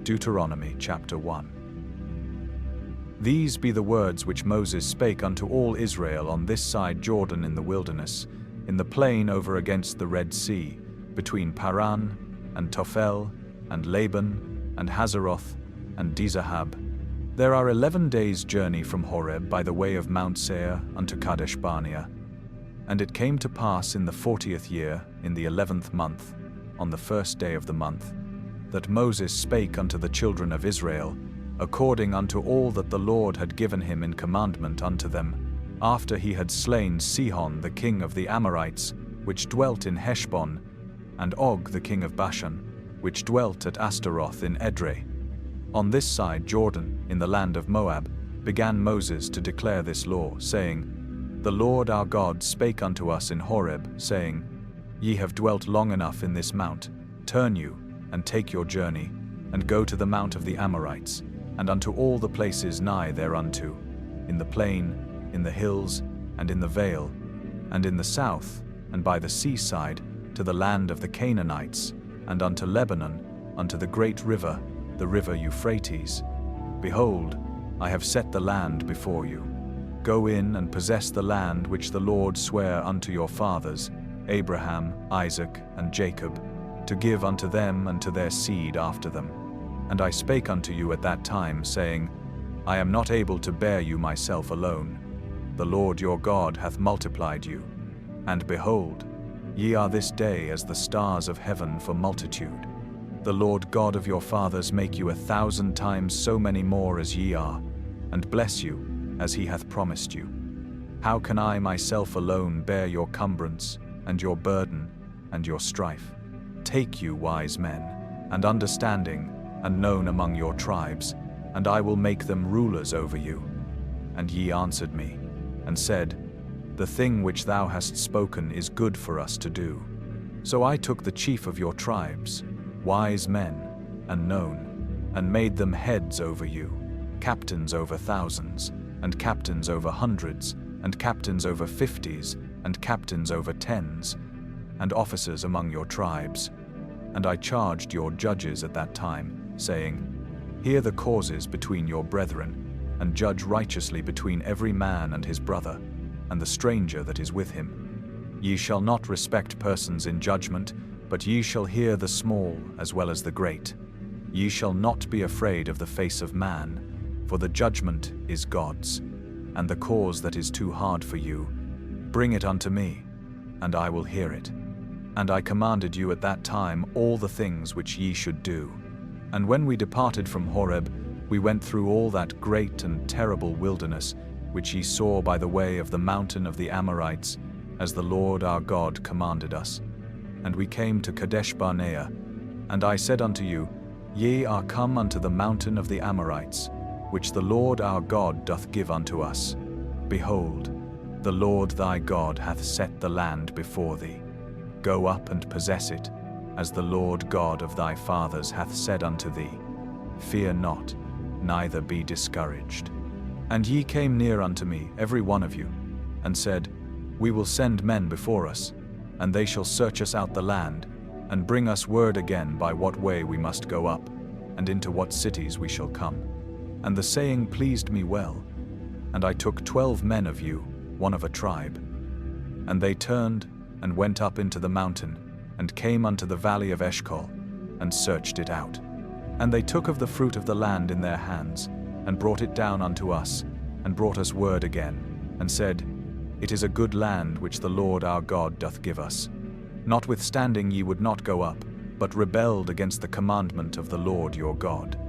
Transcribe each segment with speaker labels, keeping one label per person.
Speaker 1: Deuteronomy chapter 1. These be the words which Moses spake unto all Israel on this side Jordan in the wilderness, in the plain over against the Red Sea, between Paran, and Tophel, and Laban, and Hazeroth, and Dizahab. There are 11 days' journey from Horeb by the way of Mount Seir unto Kadesh Barnea. And it came to pass in the 40th year, in the 11th month, on the first day of the month, that Moses spake unto the children of Israel, according unto all that the Lord had given him in commandment unto them, after he had slain Sihon the king of the Amorites, which dwelt in Heshbon, and Og the king of Bashan, which dwelt at Astaroth in Edrei. On this side Jordan, in the land of Moab, began Moses to declare this law, saying, The Lord our God spake unto us in Horeb, saying, Ye have dwelt long enough in this mount, turn you, and take your journey, and go to the mount of the Amorites, and unto all the places nigh thereunto, in the plain, in the hills, and in the vale, and in the south, and by the seaside, to the land of the Canaanites, and unto Lebanon, unto the great river, the river Euphrates. Behold, I have set the land before you. Go in and possess the land which the Lord sware unto your fathers, Abraham, Isaac, and Jacob, to give unto them and to their seed after them. And I spake unto you at that time, saying, I am not able to bear you myself alone. The Lord your God hath multiplied you. And behold, ye are this day as the stars of heaven for multitude. The Lord God of your fathers make you 1,000 times so many more as ye are, and bless you, as he hath promised you. How can I myself alone bear your cumbrance, and your burden, and your strife? Take you wise men, and understanding, and known among your tribes, and I will make them rulers over you. And ye answered me, and said, The thing which thou hast spoken is good for us to do. So I took the chief of your tribes, wise men, and known, and made them heads over you, captains over thousands, and captains over hundreds, and captains over 50s, and captains over 10s, and officers among your tribes. And I charged your judges at that time, saying, Hear the causes between your brethren, and judge righteously between every man and his brother, and the stranger that is with him. Ye shall not respect persons in judgment, but ye shall hear the small as well as the great. Ye shall not be afraid of the face of man, for the judgment is God's. And the cause that is too hard for you, bring it unto me, and I will hear it. And I commanded you at that time all the things which ye should do. And when we departed from Horeb, we went through all that great and terrible wilderness, which ye saw by the way of the mountain of the Amorites, as the Lord our God commanded us. And we came to Kadesh Barnea, and I said unto you, Ye are come unto the mountain of the Amorites, which the Lord our God doth give unto us. Behold, the Lord thy God hath set the land before thee. Go up and possess it, as the Lord God of thy fathers hath said unto thee. Fear not, neither be discouraged. And ye came near unto me, every one of you, and said, We will send men before us, and they shall search us out the land, and bring us word again by what way we must go up, and into what cities we shall come. And the saying pleased me well. And I took 12 men of you, one of a tribe. And they turned, and went up into the mountain, and came unto the valley of Eshcol, and searched it out. And they took of the fruit of the land in their hands, and brought it down unto us, and brought us word again, and said, It is a good land which the Lord our God doth give us. Notwithstanding ye would not go up, but rebelled against the commandment of the Lord your God.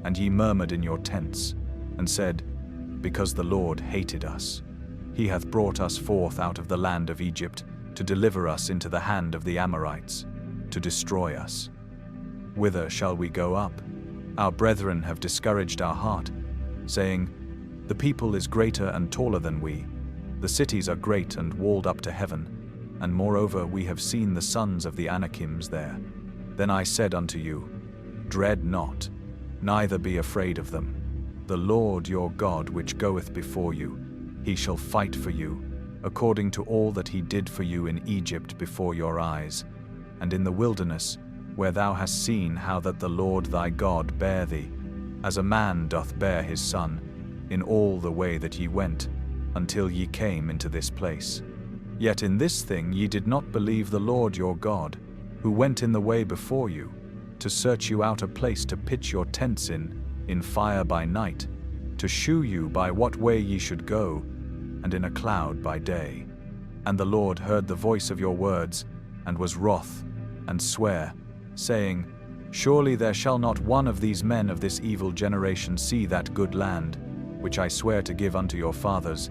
Speaker 1: And ye murmured in your tents, and said, Because the Lord hated us, he hath brought us forth out of the land of Egypt, to deliver us into the hand of the Amorites, to destroy us. Whither shall we go up? Our brethren have discouraged our heart, saying, The people is greater and taller than we. The cities are great and walled up to heaven, and moreover we have seen the sons of the Anakims there. Then I said unto you, Dread not, neither be afraid of them. The Lord your God which goeth before you, he shall fight for you, according to all that he did for you in Egypt before your eyes, and in the wilderness, where thou hast seen how that the Lord thy God bare thee, as a man doth bear his son, in all the way that ye went, until ye came into this place. Yet in this thing ye did not believe the Lord your God, who went in the way before you, to search you out a place to pitch your tents in fire by night, to shew you by what way ye should go, and in a cloud by day. And the Lord heard the voice of your words, and was wroth, and sware, saying, Surely there shall not one of these men of this evil generation see that good land, which I swear to give unto your fathers,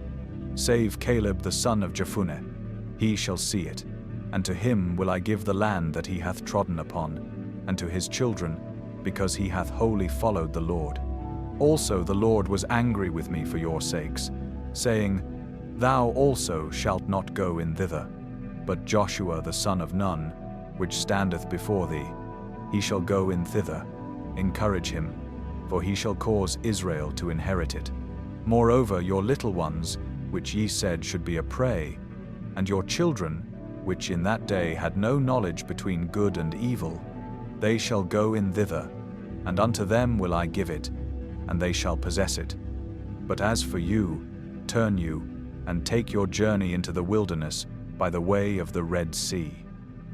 Speaker 1: save Caleb the son of Jephunneh. He shall see it, and to him will I give the land that he hath trodden upon, and to his children, because he hath wholly followed the Lord. Also the Lord was angry with me for your sakes, saying, Thou also shalt not go in thither, but Joshua the son of Nun, which standeth before thee, he shall go in thither. Encourage him, for he shall cause Israel to inherit it. Moreover, your little ones, which ye said should be a prey, and your children, which in that day had no knowledge between good and evil, they shall go in thither, and unto them will I give it, and they shall possess it. But as for you, turn you, and take your journey into the wilderness by the way of the Red Sea.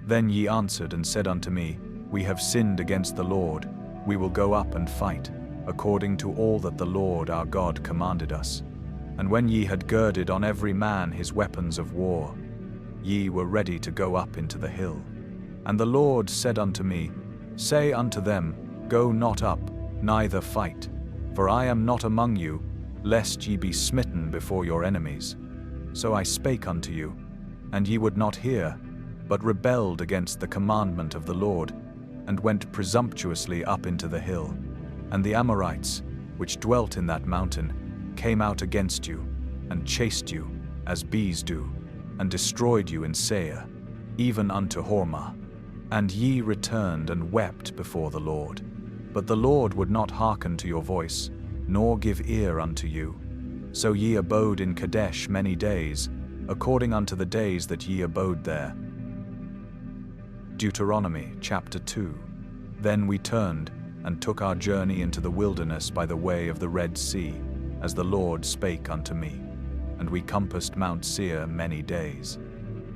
Speaker 1: Then ye answered and said unto me, We have sinned against the Lord, we will go up and fight, according to all that the Lord our God commanded us. And when ye had girded on every man his weapons of war, ye were ready to go up into the hill. And the Lord said unto me, Say unto them, Go not up, neither fight, for I am not among you, lest ye be smitten before your enemies. So I spake unto you, and ye would not hear, but rebelled against the commandment of the Lord, and went presumptuously up into the hill. And the Amorites, which dwelt in that mountain, came out against you, and chased you, as bees do, and destroyed you in Seir, even unto Hormah. And ye returned and wept before the Lord. But the Lord would not hearken to your voice, nor give ear unto you. So ye abode in Kadesh many days, according unto the days that ye abode there. Deuteronomy chapter 2. Then we turned, and took our journey into the wilderness by the way of the Red Sea, as the Lord spake unto me. And we compassed Mount Seir many days.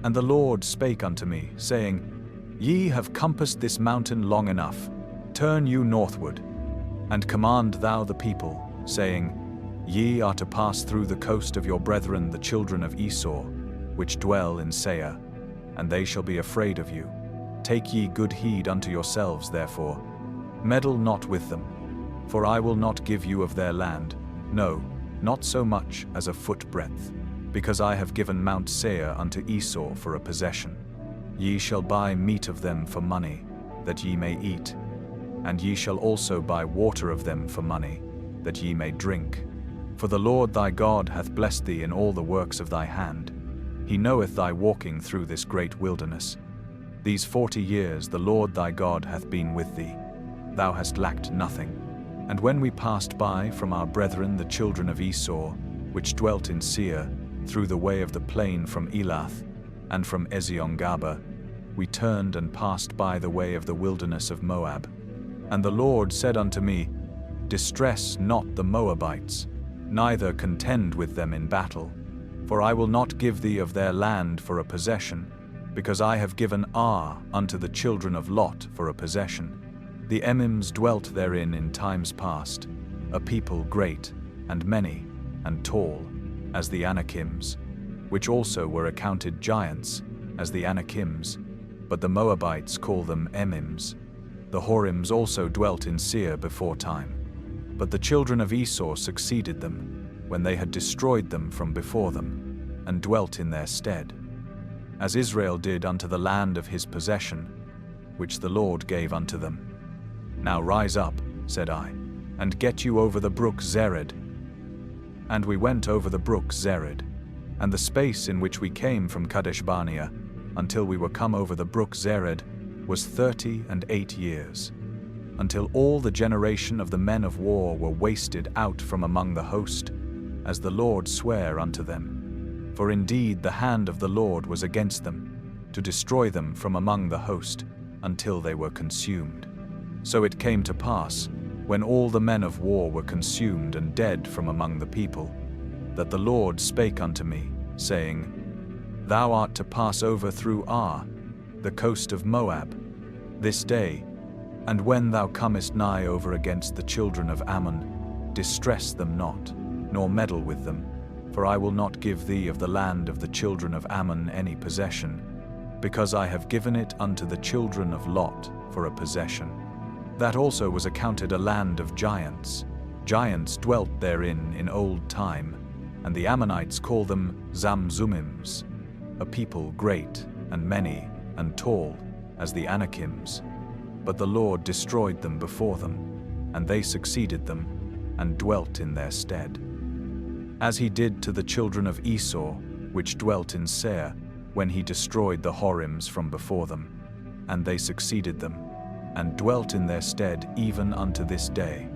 Speaker 1: And the Lord spake unto me, saying, Ye have compassed this mountain long enough, turn you northward, and command thou the people, saying, Ye are to pass through the coast of your brethren the children of Esau, which dwell in Seir, and they shall be afraid of you. Take ye good heed unto yourselves, therefore. Meddle not with them, for I will not give you of their land, no, not so much as a foot breadth, because I have given Mount Seir unto Esau for a possession. Ye shall buy meat of them for money, that ye may eat, and ye shall also buy water of them for money, that ye may drink. For the Lord thy God hath blessed thee in all the works of thy hand. He knoweth thy walking through this great wilderness. These 40 years the Lord thy God hath been with thee. Thou hast lacked nothing. And when we passed by from our brethren the children of Esau, which dwelt in Seir, through the way of the plain from Elath, and from Eziongaber, we turned and passed by the way of the wilderness of Moab. And the Lord said unto me, Distress not the Moabites, neither contend with them in battle, for I will not give thee of their land for a possession, because I have given Ar unto the children of Lot for a possession. The Emims dwelt therein in times past, a people great, and many, and tall, as the Anakims, which also were accounted giants, as the Anakims, but the Moabites call them Emims. The Horims also dwelt in Seir before time, but the children of Esau succeeded them, when they had destroyed them from before them, and dwelt in their stead, as Israel did unto the land of his possession, which the Lord gave unto them. Now rise up, said I, and get you over the brook Zered. And we went over the brook Zered, and the space in which we came from Kadesh Barnea, until we were come over the brook Zered, was 38 years, until all the generation of the men of war were wasted out from among the host, as the Lord sware unto them. For indeed the hand of the Lord was against them, to destroy them from among the host, until they were consumed. So it came to pass, when all the men of war were consumed and dead from among the people, that the Lord spake unto me, saying, Thou art to pass over through Ar, the coast of Moab, this day, and when thou comest nigh over against the children of Ammon, distress them not, nor meddle with them, for I will not give thee of the land of the children of Ammon any possession, because I have given it unto the children of Lot for a possession. That also was accounted a land of giants. Giants dwelt therein in old time, and the Ammonites call them Zamzummims, a people great and many and tall as the Anakims. But the Lord destroyed them before them, and they succeeded them, and dwelt in their stead. As he did to the children of Esau, which dwelt in Seir, when he destroyed the Horims from before them, and they succeeded them, and dwelt in their stead even unto this day.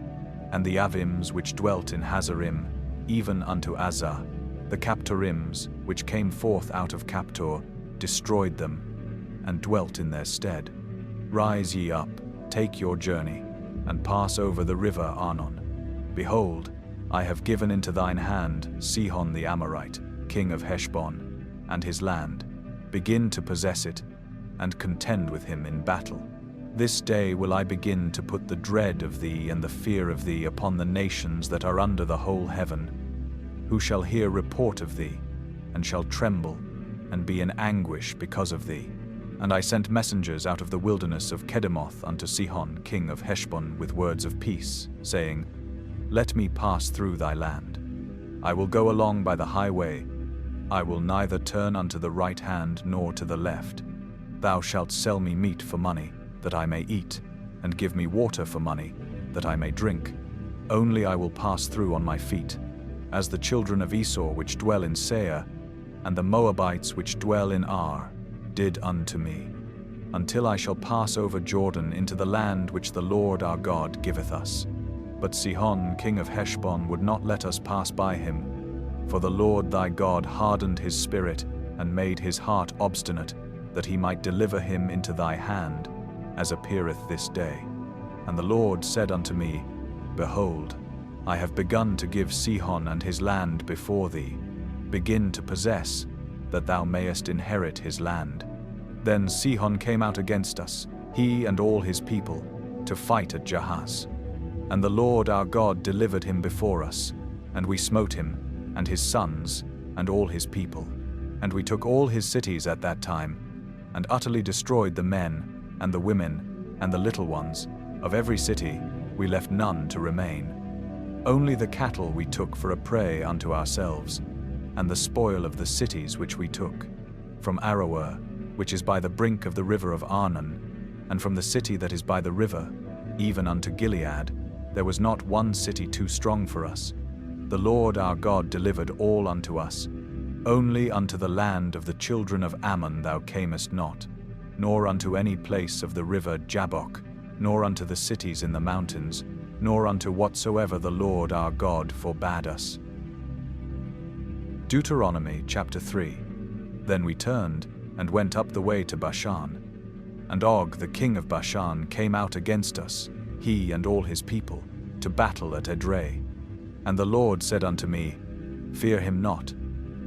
Speaker 1: And the Avims which dwelt in Hazarim, even unto Azah, the Captorims which came forth out of Captor, destroyed them, and dwelt in their stead. Rise ye up, take your journey, and pass over the river Arnon. Behold, I have given into thine hand Sihon the Amorite, king of Heshbon, and his land. Begin to possess it, and contend with him in battle. This day will I begin to put the dread of thee and the fear of thee upon the nations that are under the whole heaven, who shall hear report of thee, and shall tremble, and be in anguish because of thee. And I sent messengers out of the wilderness of Kedemoth unto Sihon king of Heshbon with words of peace, saying, Let me pass through thy land. I will go along by the highway. I will neither turn unto the right hand nor to the left. Thou shalt sell me meat for money, that I may eat, and give me water for money, that I may drink. Only I will pass through on my feet, as the children of Esau which dwell in Seir, and the Moabites which dwell in Ar, did unto me, until I shall pass over Jordan into the land which the Lord our God giveth us. But Sihon king of Heshbon would not let us pass by him, for the Lord thy God hardened his spirit, and made his heart obstinate, that he might deliver him into thy hand, as appeareth this day. And the Lord said unto me, Behold, I have begun to give Sihon and his land before thee. Begin to possess, that thou mayest inherit his land. Then Sihon came out against us, he and all his people, to fight at Jahaz. And the Lord our God delivered him before us, and we smote him, and his sons, and all his people. And we took all his cities at that time, and utterly destroyed the men, and the women, and the little ones. Of every city we left none to remain. Only the cattle we took for a prey unto ourselves, and the spoil of the cities which we took, from Aroer, which is by the brink of the river of Arnon, and from the city that is by the river, even unto Gilead, there was not one city too strong for us. The Lord our God delivered all unto us. Only unto the land of the children of Ammon thou camest not, nor unto any place of the river Jabbok, nor unto the cities in the mountains, nor unto whatsoever the Lord our God forbade us. Deuteronomy chapter 3. Then we turned, and went up the way to Bashan. And Og the king of Bashan came out against us, he and all his people, to battle at Edrei. And the Lord said unto me, Fear him not,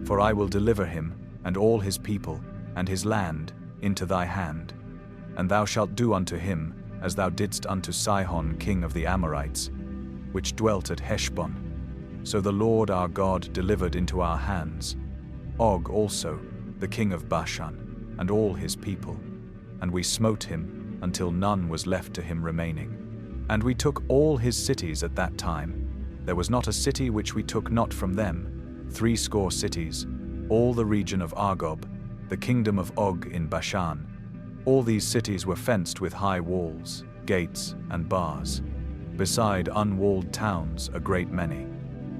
Speaker 1: for I will deliver him, and all his people, and his land, into thy hand. And thou shalt do unto him, as thou didst unto Sihon king of the Amorites, which dwelt at Heshbon. So the Lord our God delivered into our hands Og also, the king of Bashan, and all his people. And we smote him, until none was left to him remaining. And we took all his cities at that time. There was not a city which we took not from them, 60 cities, all the region of Argob, the kingdom of Og in Bashan. All these cities were fenced with high walls, gates, and bars, beside unwalled towns a great many.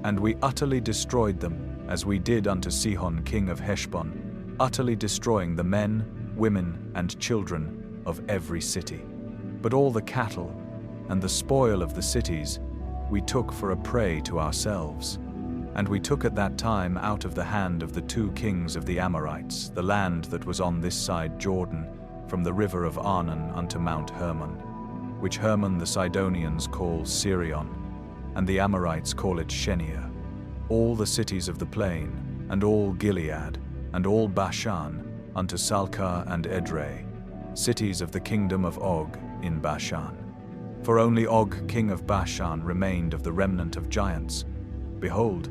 Speaker 1: And we utterly destroyed them, as we did unto Sihon king of Heshbon, utterly destroying the men, women, and children of every city. But all the cattle, and the spoil of the cities, we took for a prey to ourselves. And we took at that time out of the hand of the 2 kings of the Amorites the land that was on this side Jordan, from the river of Arnon unto Mount Hermon, which Hermon the Sidonians call Sirion, and the Amorites call it Shenia, all the cities of the plain, and all Gilead, and all Bashan, unto Salcah and Edrei, cities of the kingdom of Og in Bashan. For only Og king of Bashan remained of the remnant of giants. Behold,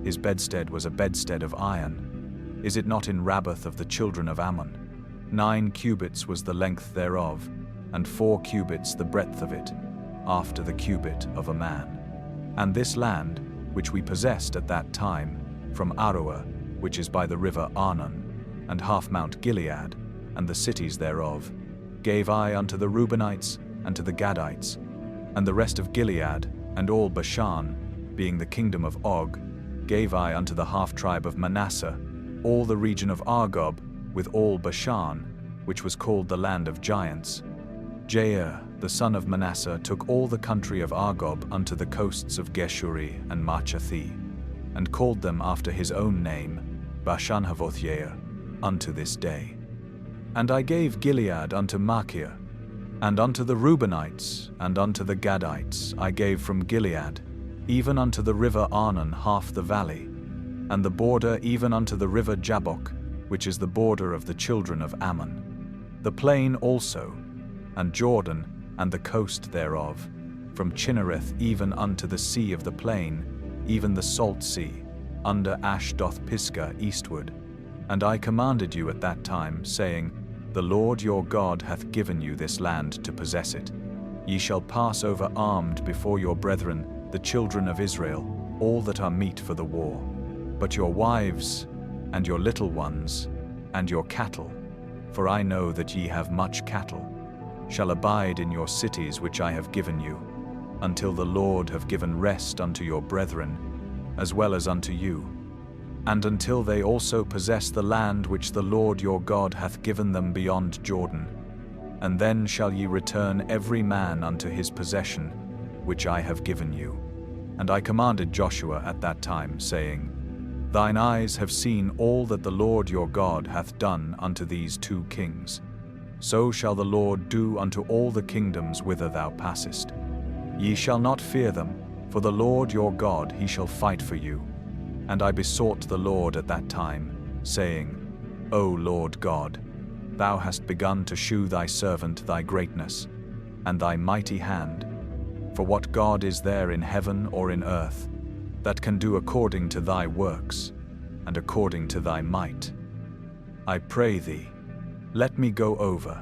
Speaker 1: his bedstead was a bedstead of iron. Is it not in Rabbath of the children of Ammon? 9 cubits was the length thereof, and 4 cubits the breadth of it, after the cubit of a man. And this land, which we possessed at that time, from Aroer, which is by the river Arnon, and half Mount Gilead, and the cities thereof, gave I unto the Reubenites, and to the Gadites, and the rest of Gilead, and all Bashan, being the kingdom of Og, gave I unto the half-tribe of Manasseh, all the region of Argob, with all Bashan, which was called the land of giants. Jair, the son of Manasseh, took all the country of Argob unto the coasts of Geshuri and Machathi, and called them after his own name, Bashan-Havoth-Yair, unto this day. And I gave Gilead unto Machir, and unto the Reubenites, and unto the Gadites I gave from Gilead, even unto the river Arnon half the valley, and the border even unto the river Jabbok, which is the border of the children of Ammon, the plain also, and Jordan, and the coast thereof, from Chinnereth even unto the sea of the plain, even the salt sea, under Ashdoth-Pisgah eastward. And I commanded you at that time, saying, The Lord your God hath given you this land to possess it. Ye shall pass over armed before your brethren, the children of Israel, all that are meet for the war. But your wives, and your little ones, and your cattle, for I know that ye have much cattle, shall abide in your cities which I have given you, until the Lord have given rest unto your brethren, as well as unto you, and until they also possess the land which the Lord your God hath given them beyond Jordan. And then shall ye return every man unto his possession, which I have given you. And I commanded Joshua at that time, saying, Thine eyes have seen all that the Lord your God hath done unto these 2 kings. So shall the Lord do unto all the kingdoms whither thou passest. Ye shall not fear them, for the Lord your God he shall fight for you. And I besought the Lord at that time, saying, O Lord God, thou hast begun to shew thy servant thy greatness, and thy mighty hand. For what God is there in heaven or in earth, that can do according to thy works, and according to thy might? I pray thee, let me go over,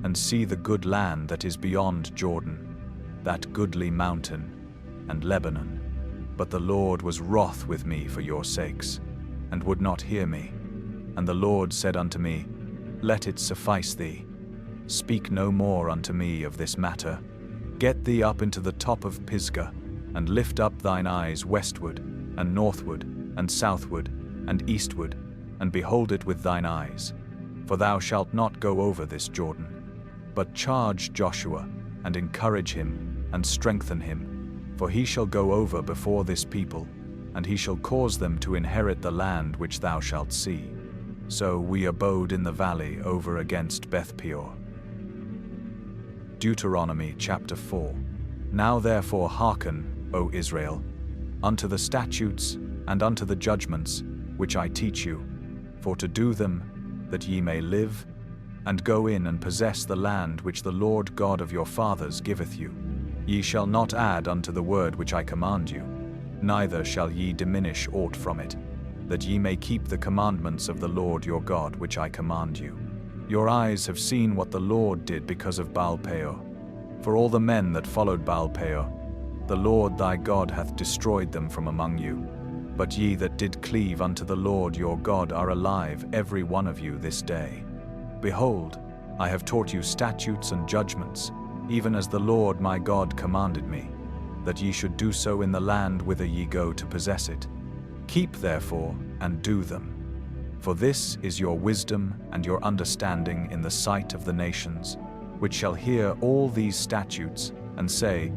Speaker 1: and see the good land that is beyond Jordan, that goodly mountain, and Lebanon. But the Lord was wroth with me for your sakes, and would not hear me. And the Lord said unto me, Let it suffice thee. Speak no more unto me of this matter. Get thee up into the top of Pisgah, and lift up thine eyes westward, and northward, and southward, and eastward, and behold it with thine eyes. For thou shalt not go over this Jordan. But charge Joshua, and encourage him, and strengthen him, for he shall go over before this people, and he shall cause them to inherit the land which thou shalt see. So we abode in the valley over against Beth-peor. Deuteronomy chapter 4. Now therefore hearken, O Israel, unto the statutes and unto the judgments which I teach you, for to do them, that ye may live, and go in and possess the land which the Lord God of your fathers giveth you. Ye shall not add unto the word which I command you, neither shall ye diminish aught from it, that ye may keep the commandments of the Lord your God which I command you. Your eyes have seen what the Lord did because of Baal-peor. For all the men that followed Baal-peor, the Lord thy God hath destroyed them from among you. But ye that did cleave unto the Lord your God are alive, every one of you this day. Behold, I have taught you statutes and judgments, even as the Lord my God commanded me, that ye should do so in the land whither ye go to possess it. Keep therefore and do them. For this is your wisdom and your understanding in the sight of the nations, which shall hear all these statutes, and say,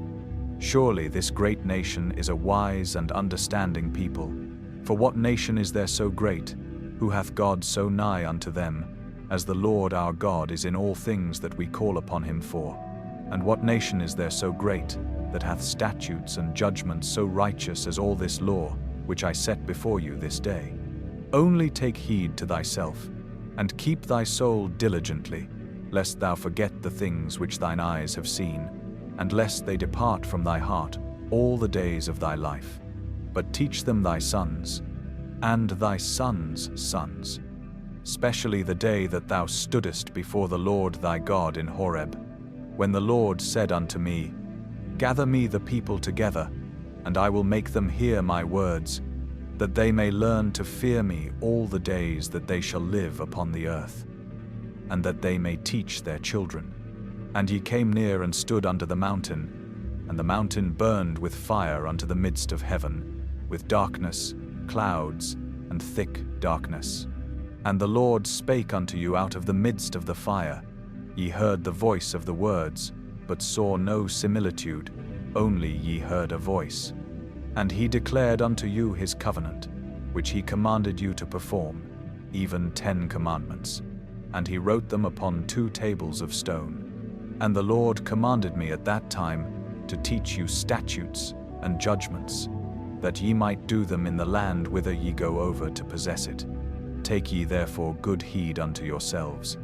Speaker 1: Surely this great nation is a wise and understanding people. For what nation is there so great, who hath God so nigh unto them, as the Lord our God is in all things that we call upon him for. And what nation is there so great, that hath statutes and judgments so righteous as all this law, which I set before you this day? Only take heed to thyself, and keep thy soul diligently, lest thou forget the things which thine eyes have seen, and lest they depart from thy heart all the days of thy life. But teach them thy sons, and thy sons' sons, specially the day that thou stoodest before the Lord thy God in Horeb, when the Lord said unto me, Gather me the people together, and I will make them hear my words, that they may learn to fear me all the days that they shall live upon the earth, and that they may teach their children. And ye came near and stood under the mountain, and the mountain burned with fire unto the midst of heaven, with darkness, clouds, and thick darkness. And the Lord spake unto you out of the midst of the fire. Ye heard the voice of the words, but saw no similitude, only ye heard a voice. And he declared unto you his covenant, which he commanded you to perform, even 10 commandments. And he wrote them upon 2 tables of stone. And the Lord commanded me at that time to teach you statutes and judgments, that ye might do them in the land whither ye go over to possess it. Take ye therefore good heed unto yourselves,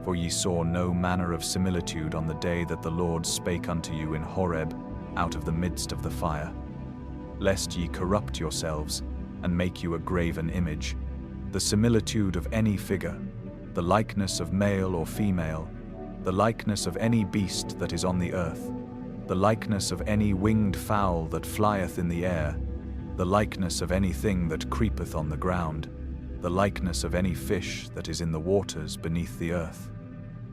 Speaker 1: for ye saw no manner of similitude on the day that the Lord spake unto you in Horeb out of the midst of the fire, lest ye corrupt yourselves and make you a graven image, the similitude of any figure, the likeness of male or female, the likeness of any beast that is on the earth, the likeness of any winged fowl that flieth in the air, the likeness of anything that creepeth on the ground, the likeness of any fish that is in the waters beneath the earth.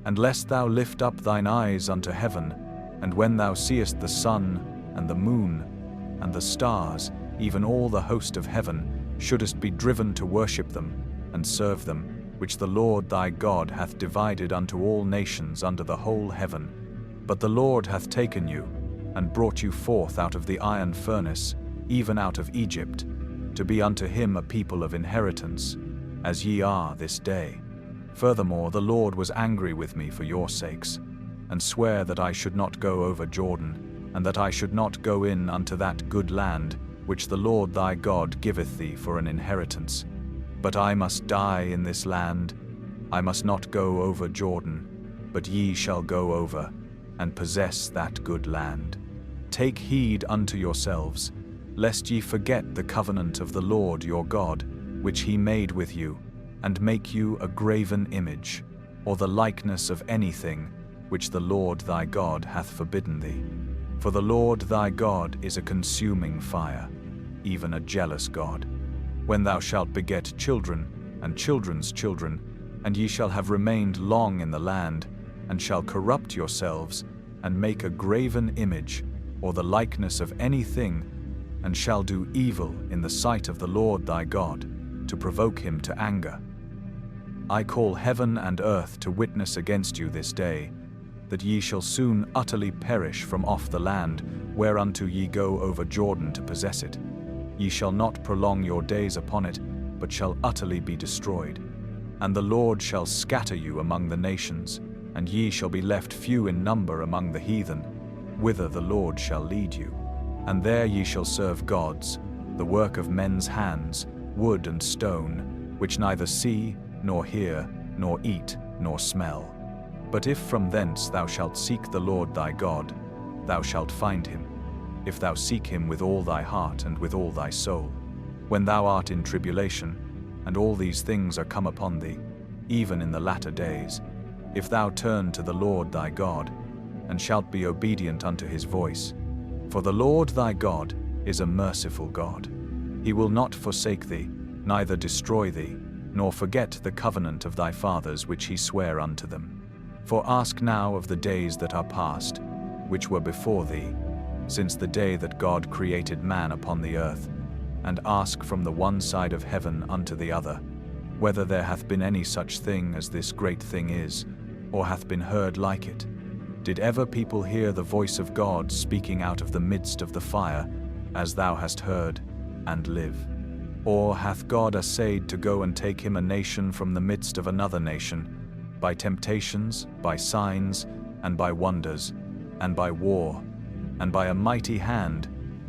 Speaker 1: And lest thou lift up thine eyes unto heaven, and when thou seest the sun and the moon and the stars, even all the host of heaven, shouldest be driven to worship them and serve them, which the Lord thy God hath divided unto all nations under the whole heaven. But the Lord hath taken you, and brought you forth out of the iron furnace, even out of Egypt, to be unto him a people of inheritance, as ye are this day. Furthermore, the Lord was angry with me for your sakes, and sware that I should not go over Jordan, and that I should not go in unto that good land, which the Lord thy God giveth thee for an inheritance. But I must die in this land. I must not go over Jordan, but ye shall go over, and possess that good land. Take heed unto yourselves, lest ye forget the covenant of the Lord your God, which he made with you, and make you a graven image, or the likeness of anything which the Lord thy God hath forbidden thee. For the Lord thy God is a consuming fire, even a jealous God. When thou shalt beget children, and children's children, and ye shall have remained long in the land, and shall corrupt yourselves, and make a graven image, or the likeness of anything, and shall do evil in the sight of the Lord thy God, to provoke him to anger. I call heaven and earth to witness against you this day, that ye shall soon utterly perish from off the land, whereunto ye go over Jordan to possess it. Ye shall not prolong your days upon it, but shall utterly be destroyed. And the Lord shall scatter you among the nations, and ye shall be left few in number among the heathen, whither the Lord shall lead you. And there ye shall serve gods, the work of men's hands, wood and stone, which neither see, nor hear, nor eat, nor smell. But if from thence thou shalt seek the Lord thy God, thou shalt find him, if thou seek him with all thy heart and with all thy soul. When thou art in tribulation, and all these things are come upon thee, even in the latter days, if thou turn to the Lord thy God, and shalt be obedient unto his voice, for the Lord thy God is a merciful God. He will not forsake thee, neither destroy thee, nor forget the covenant of thy fathers which he sware unto them. For ask now of the days that are past, which were before thee, since the day that God created man upon the earth, and ask from the one side of heaven unto the other, whether there hath been any such thing as this great thing is, or hath been heard like it. Did ever people hear the voice of God speaking out of the midst of the fire, as thou hast heard, and live? Or hath God assayed to go and take him a nation from the midst of another nation, by temptations, by signs, and by wonders, and by war, and by a mighty hand,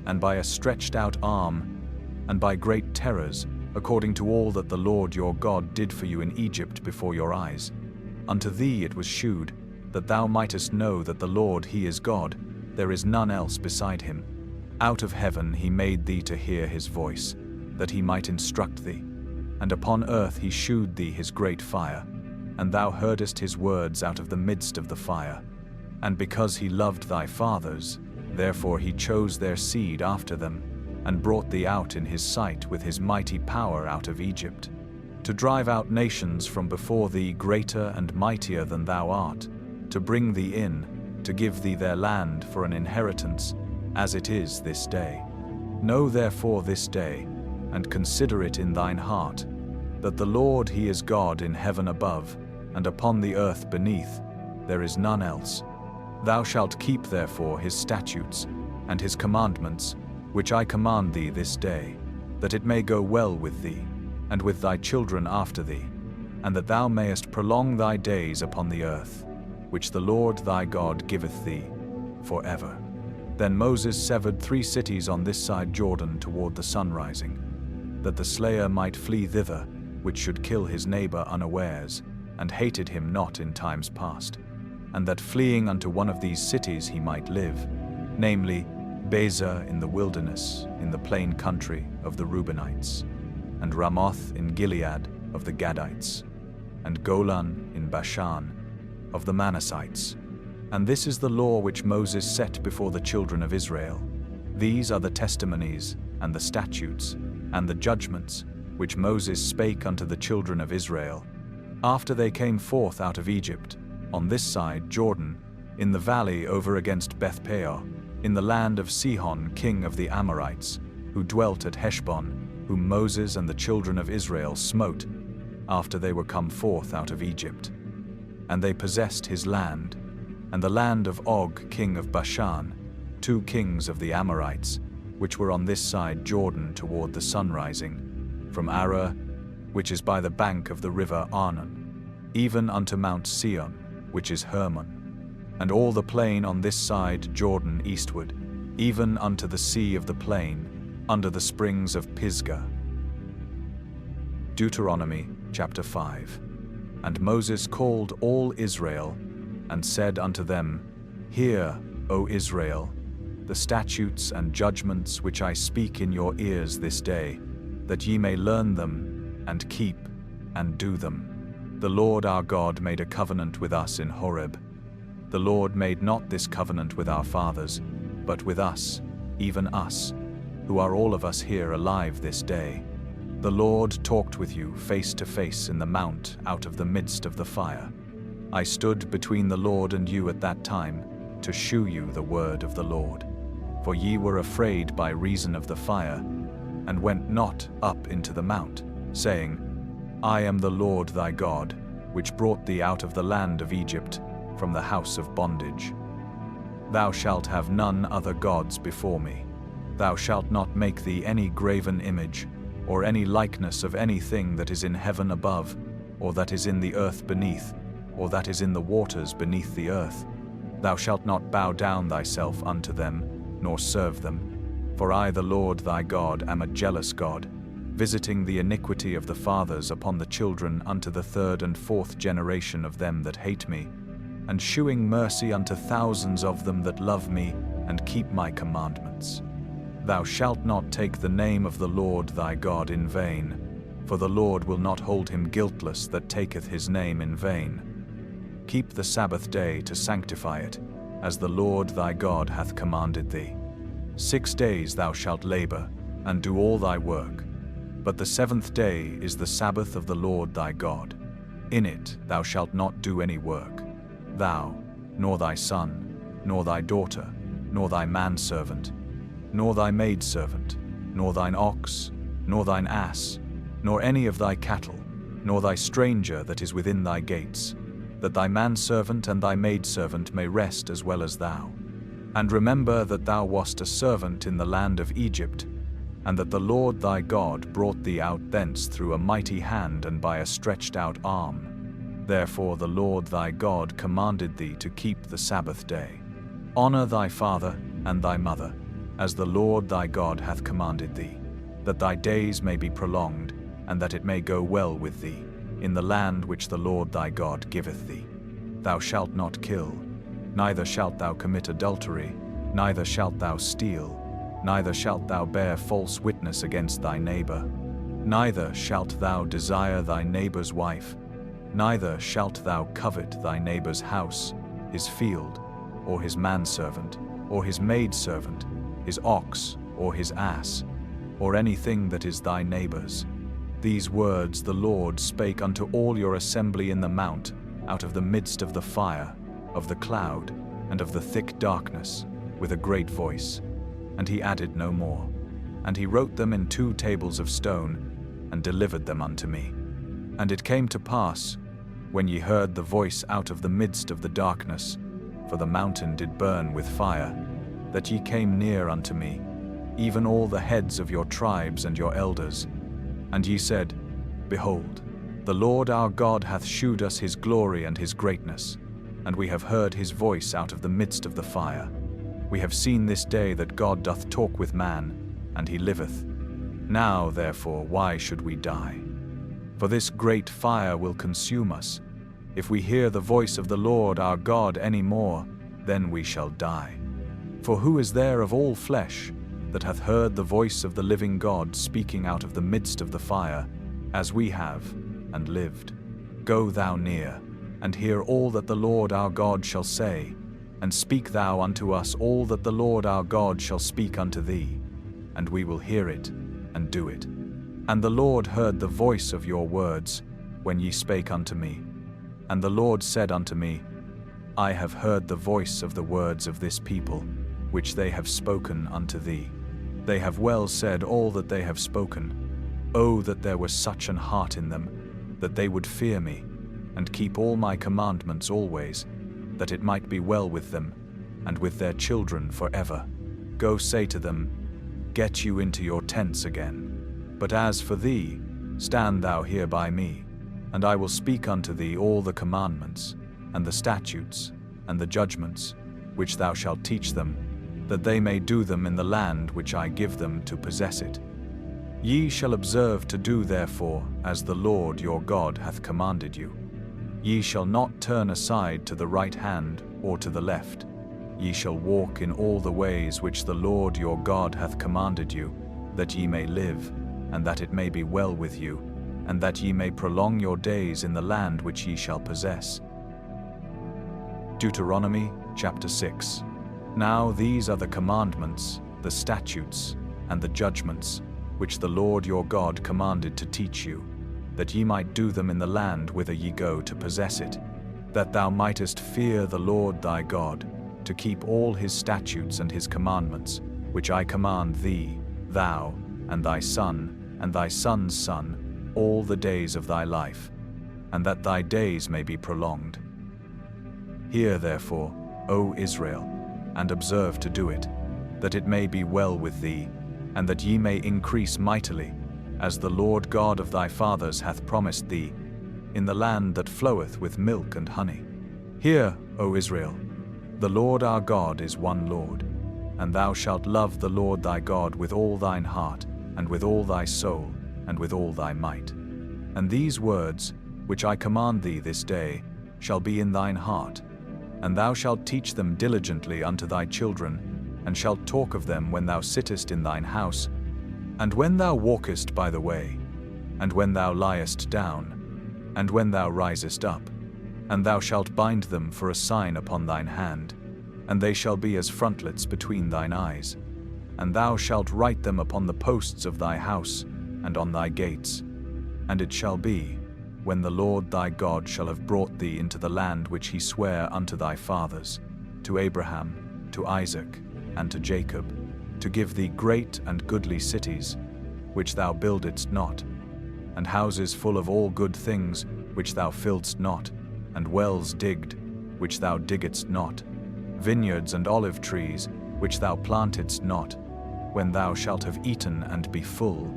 Speaker 1: and by a stretched out arm, and by great terrors, according to all that the Lord your God did for you in Egypt before your eyes. Unto thee it was shewed, that thou mightest know that the Lord he is God, there is none else beside him. Out of heaven he made thee to hear his voice, that he might instruct thee. And upon earth he shewed thee his great fire, and thou heardest his words out of the midst of the fire. And because he loved thy fathers, therefore he chose their seed after them, and brought thee out in his sight with his mighty power out of Egypt, to drive out nations from before thee greater and mightier than thou art, to bring thee in, to give thee their land for an inheritance, as it is this day. Know therefore this day, and consider it in thine heart, that the Lord he is God in heaven above, and upon the earth beneath, there is none else. Thou shalt keep therefore his statutes, and his commandments, which I command thee this day, that it may go well with thee, and with thy children after thee, and that thou mayest prolong thy days upon the earth, which the Lord thy God giveth thee, forever. Then Moses severed 3 cities on this side Jordan toward the sun rising, that the slayer might flee thither, which should kill his neighbor unawares, and hated him not in times past, and that fleeing unto one of these cities he might live, namely, Bezer in the wilderness, in the plain country of the Reubenites, and Ramoth in Gilead of the Gadites, and Golan in Bashan of the Manassites. And this is the law which Moses set before the children of Israel. These are the testimonies, and the statutes, and the judgments, which Moses spake unto the children of Israel, after they came forth out of Egypt, on this side Jordan, in the valley over against Beth-peor, in the land of Sihon king of the Amorites, who dwelt at Heshbon, whom Moses and the children of Israel smote, after they were come forth out of Egypt. And they possessed his land, and the land of Og king of Bashan, 2 kings of the Amorites, which were on this side Jordan toward the sun rising, from Arah, which is by the bank of the river Arnon, even unto Mount Sion, which is Hermon, and all the plain on this side Jordan eastward, even unto the sea of the plain, under the springs of Pisgah. Deuteronomy chapter 5. And Moses called all Israel, and said unto them, Hear, O Israel, the statutes and judgments which I speak in your ears this day, that ye may learn them, and keep, and do them. The Lord our God made a covenant with us in Horeb. The Lord made not this covenant with our fathers, but with us, even us, who are all of us here alive this day. The Lord talked with you face to face in the mount out of the midst of the fire. I stood between the Lord and you at that time, to shew you the word of the Lord. For ye were afraid by reason of the fire, and went not up into the mount, saying, I am the Lord thy God, which brought thee out of the land of Egypt, from the house of bondage. Thou shalt have none other gods before me. Thou shalt not make thee any graven image, or any likeness of anything that is in heaven above, or that is in the earth beneath, or that is in the waters beneath the earth. Thou shalt not bow down thyself unto them, nor serve them. For I, the Lord thy God, am a jealous God, visiting the iniquity of the fathers upon the children unto the 3rd and 4th generation of them that hate me, and shewing mercy unto thousands of them that love me, and keep my commandments. Thou shalt not take the name of the Lord thy God in vain, for the Lord will not hold him guiltless that taketh his name in vain. Keep the Sabbath day to sanctify it, as the Lord thy God hath commanded thee. 6 days thou shalt labor, and do all thy work. But the 7th day is the Sabbath of the Lord thy God. In it thou shalt not do any work, thou, nor thy son, nor thy daughter, nor thy manservant, nor thy maidservant, nor thine ox, nor thine ass, nor any of thy cattle, nor thy stranger that is within thy gates, that thy manservant and thy maidservant may rest as well as thou. And remember that thou wast a servant in the land of Egypt, and that the Lord thy God brought thee out thence through a mighty hand and by a stretched out arm. Therefore the Lord thy God commanded thee to keep the Sabbath day. Honor thy father and thy mother, as the Lord thy God hath commanded thee, that thy days may be prolonged, and that it may go well with thee, in the land which the Lord thy God giveth thee. Thou shalt not kill, neither shalt thou commit adultery, neither shalt thou steal, neither shalt thou bear false witness against thy neighbor, neither shalt thou desire thy neighbor's wife, neither shalt thou covet thy neighbor's house, his field, or his manservant, or his maidservant, his ox, or his ass, or anything that is thy neighbor's. These words the Lord spake unto all your assembly in the mount, out of the midst of the fire, of the cloud, and of the thick darkness, with a great voice. And he added no more. And he wrote them in 2 tables of stone, and delivered them unto me. And it came to pass, when ye heard the voice out of the midst of the darkness, for the mountain did burn with fire, that ye came near unto me, even all the heads of your tribes and your elders. And ye said, Behold, the Lord our God hath shewed us his glory and his greatness, and we have heard his voice out of the midst of the fire. We have seen this day that God doth talk with man, and he liveth. Now therefore why should we die? For this great fire will consume us. If we hear the voice of the Lord our God any more, then we shall die. For who is there of all flesh that hath heard the voice of the living God speaking out of the midst of the fire, as we have, and lived? Go thou near, and hear all that the Lord our God shall say, and speak thou unto us all that the Lord our God shall speak unto thee, and we will hear it, and do it. And the Lord heard the voice of your words, when ye spake unto me. And the Lord said unto me, I have heard the voice of the words of this people, which they have spoken unto thee. They have well said all that they have spoken. Oh, that there was such an heart in them, that they would fear me, and keep all my commandments always, that it might be well with them, and with their children forever. Go say to them, Get you into your tents again. But as for thee, stand thou here by me, and I will speak unto thee all the commandments, and the statutes, and the judgments, which thou shalt teach them, that they may do them in the land which I give them to possess it. Ye shall observe to do therefore as the Lord your God hath commanded you. Ye shall not turn aside to the right hand or to the left. Ye shall walk in all the ways which the Lord your God hath commanded you, that ye may live, and that it may be well with you, and that ye may prolong your days in the land which ye shall possess. Deuteronomy chapter 6. Now these are the commandments, the statutes, and the judgments, which the Lord your God commanded to teach you, that ye might do them in the land whither ye go to possess it, that thou mightest fear the Lord thy God, to keep all his statutes and his commandments, which I command thee, thou, and thy son, and thy son's son, all the days of thy life, and that thy days may be prolonged. Hear therefore, O Israel, and observe to do it, that it may be well with thee, and that ye may increase mightily, as the Lord God of thy fathers hath promised thee, in the land that floweth with milk and honey. Hear, O Israel, the Lord our God is one Lord, and thou shalt love the Lord thy God with all thine heart, and with all thy soul, and with all thy might. And these words, which I command thee this day, shall be in thine heart, and thou shalt teach them diligently unto thy children, and shalt talk of them when thou sittest in thine house, and when thou walkest by the way, and when thou liest down, and when thou risest up. And thou shalt bind them for a sign upon thine hand, and they shall be as frontlets between thine eyes. And thou shalt write them upon the posts of thy house, and on thy gates. And it shall be, when the Lord thy God shall have brought thee into the land which he sware unto thy fathers, to Abraham, to Isaac, and to Jacob, to give thee great and goodly cities, which thou buildedst not, and houses full of all good things, which thou filledst not, and wells digged, which thou diggedst not, vineyards and olive trees, which thou plantedst not, when thou shalt have eaten and be full.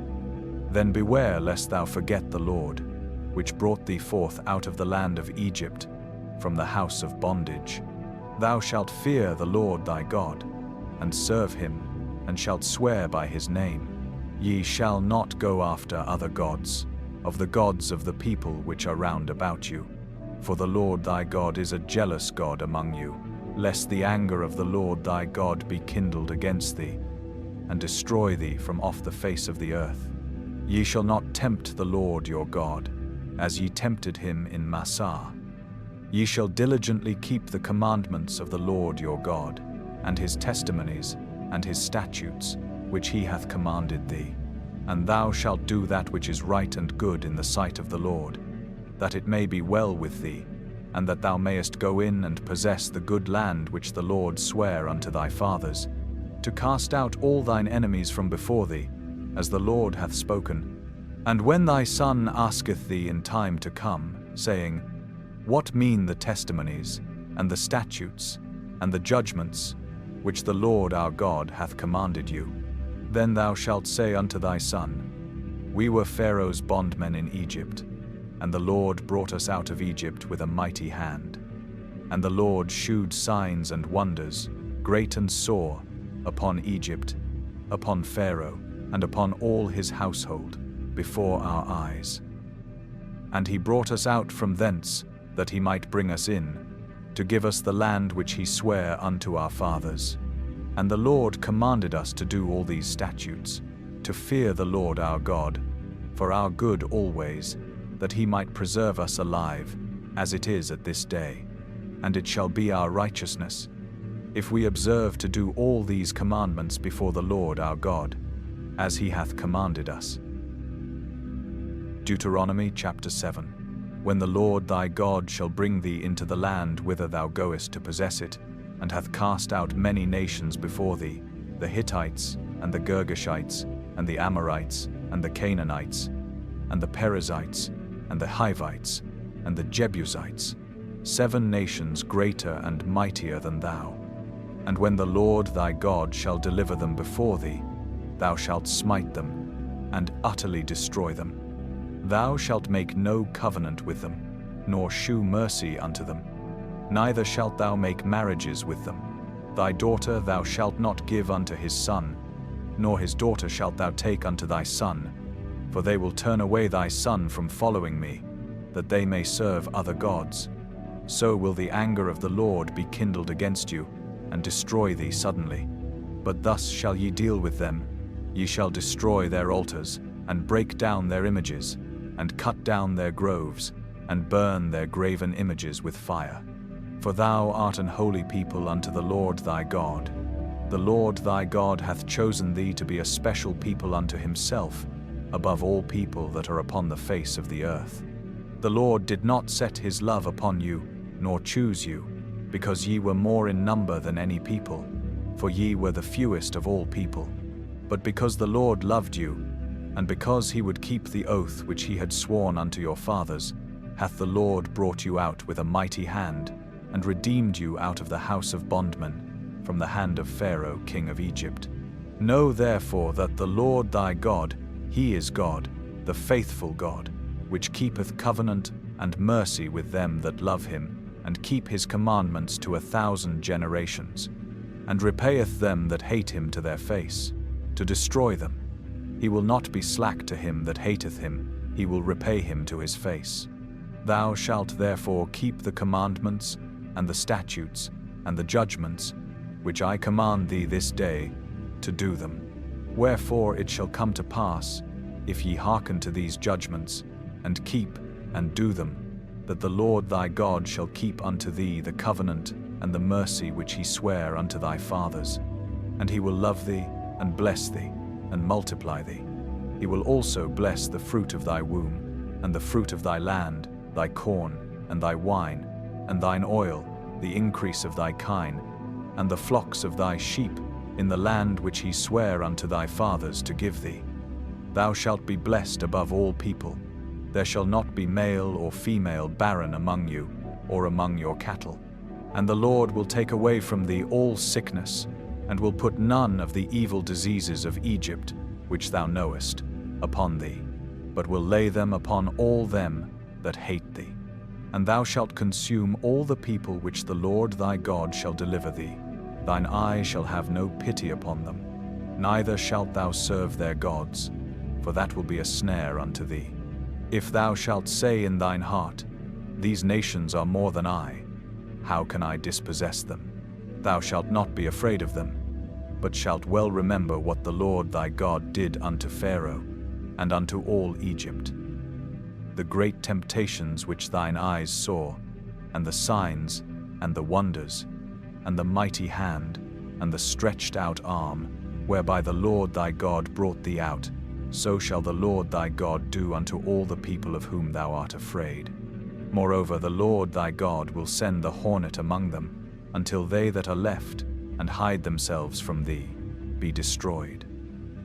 Speaker 1: Then beware lest thou forget the Lord, which brought thee forth out of the land of Egypt, from the house of bondage. Thou shalt fear the Lord thy God, and serve him, and shalt swear by his name. Ye shall not go after other gods, of the gods of the people which are round about you. For the Lord thy God is a jealous God among you, lest the anger of the Lord thy God be kindled against thee, and destroy thee from off the face of the earth. Ye shall not tempt the Lord your God, as ye tempted him in Massah. Ye shall diligently keep the commandments of the Lord your God, and his testimonies, and his statutes, which he hath commanded thee. And thou shalt do that which is right and good in the sight of the Lord, that it may be well with thee, and that thou mayest go in and possess the good land which the Lord sware unto thy fathers, to cast out all thine enemies from before thee, as the Lord hath spoken. And when thy son asketh thee in time to come, saying, What mean the testimonies, and the statutes, and the judgments, which the Lord our God hath commanded you? Then thou shalt say unto thy son, We were Pharaoh's bondmen in Egypt, and the Lord brought us out of Egypt with a mighty hand. And the Lord shewed signs and wonders, great and sore, upon Egypt, upon Pharaoh, and upon all his household, before our eyes. And he brought us out from thence, that he might bring us in, to give us the land which he sware unto our fathers. And the Lord commanded us to do all these statutes, to fear the Lord our God, for our good always, that he might preserve us alive, as it is at this day. And it shall be our righteousness, if we observe to do all these commandments before the Lord our God, as he hath commanded us. Deuteronomy chapter 7. When the Lord thy God shall bring thee into the land whither thou goest to possess it, and hath cast out many nations before thee, the Hittites, and the Girgashites, and the Amorites, and the Canaanites, and the Perizzites, and the Hivites, and the Jebusites, 7 nations greater and mightier than thou. And when the Lord thy God shall deliver them before thee, thou shalt smite them, and utterly destroy them. Thou shalt make no covenant with them, nor shew mercy unto them. Neither shalt thou make marriages with them. Thy daughter thou shalt not give unto his son, nor his daughter shalt thou take unto thy son, for they will turn away thy son from following me, that they may serve other gods. So will the anger of the Lord be kindled against you, and destroy thee suddenly. But thus shall ye deal with them. Ye shall destroy their altars, and break down their images, and cut down their groves, and burn their graven images with fire. For thou art an holy people unto the Lord thy God. The Lord thy God hath chosen thee to be a special people unto himself, above all people that are upon the face of the earth. The Lord did not set his love upon you, nor choose you, because ye were more in number than any people, for ye were the fewest of all people. But because the Lord loved you, and because he would keep the oath which he had sworn unto your fathers, hath the Lord brought you out with a mighty hand, and redeemed you out of the house of bondmen, from the hand of Pharaoh king of Egypt. Know therefore that the Lord thy God, he is God, the faithful God, which keepeth covenant and mercy with them that love him, and keep his commandments to 1,000 generations, and repayeth them that hate him to their face, to destroy them. He will not be slack to him that hateth him, he will repay him to his face. Thou shalt therefore keep the commandments, and the statutes, and the judgments, which I command thee this day, to do them. Wherefore it shall come to pass, if ye hearken to these judgments, and keep and do them, that the Lord thy God shall keep unto thee the covenant and the mercy which he sware unto thy fathers. And he will love thee, and bless thee, and multiply thee. He will also bless the fruit of thy womb, and the fruit of thy land, thy corn, and thy wine, and thine oil, the increase of thy kine, and the flocks of thy sheep, in the land which he sware unto thy fathers to give thee. Thou shalt be blessed above all people. There shall not be male or female barren among you, or among your cattle. And the Lord will take away from thee all sickness, and will put none of the evil diseases of Egypt, which thou knowest, upon thee, but will lay them upon all them that hate thee. And thou shalt consume all the people which the Lord thy God shall deliver thee. Thine eye shall have no pity upon them, neither shalt thou serve their gods, for that will be a snare unto thee. If thou shalt say in thine heart, These nations are more than I, how can I dispossess them? Thou shalt not be afraid of them, but shalt well remember what the Lord thy God did unto Pharaoh, and unto all Egypt. The great temptations which thine eyes saw, and the signs, and the wonders, and the mighty hand, and the stretched out arm, whereby the Lord thy God brought thee out, so shall the Lord thy God do unto all the people of whom thou art afraid. Moreover, the Lord thy God will send the hornet among them, until they that are left, and hide themselves from thee, be destroyed.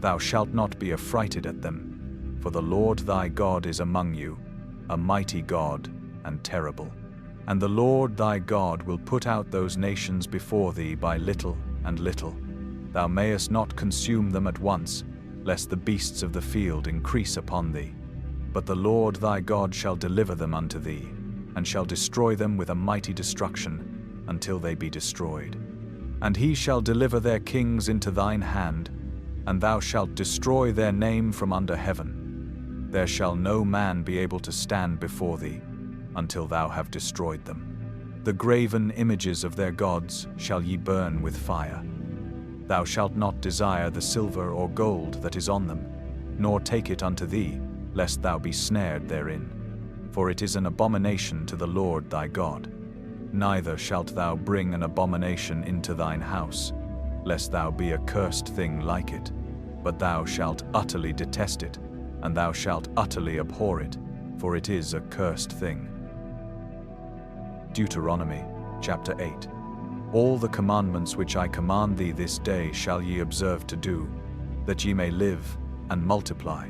Speaker 1: Thou shalt not be affrighted at them, for the Lord thy God is among you, a mighty God and terrible. And the Lord thy God will put out those nations before thee by little and little. Thou mayest not consume them at once, lest the beasts of the field increase upon thee. But the Lord thy God shall deliver them unto thee, and shall destroy them with a mighty destruction, until they be destroyed. And he shall deliver their kings into thine hand, and thou shalt destroy their name from under heaven. There shall no man be able to stand before thee, until thou have destroyed them. The graven images of their gods shall ye burn with fire. Thou shalt not desire the silver or gold that is on them, nor take it unto thee, lest thou be snared therein. For it is an abomination to the Lord thy God. Neither shalt thou bring an abomination into thine house, lest thou be a cursed thing like it, but thou shalt utterly detest it, and thou shalt utterly abhor it, for it is a cursed thing. Deuteronomy chapter 8. All the commandments which I command thee this day shall ye observe to do, that ye may live and multiply,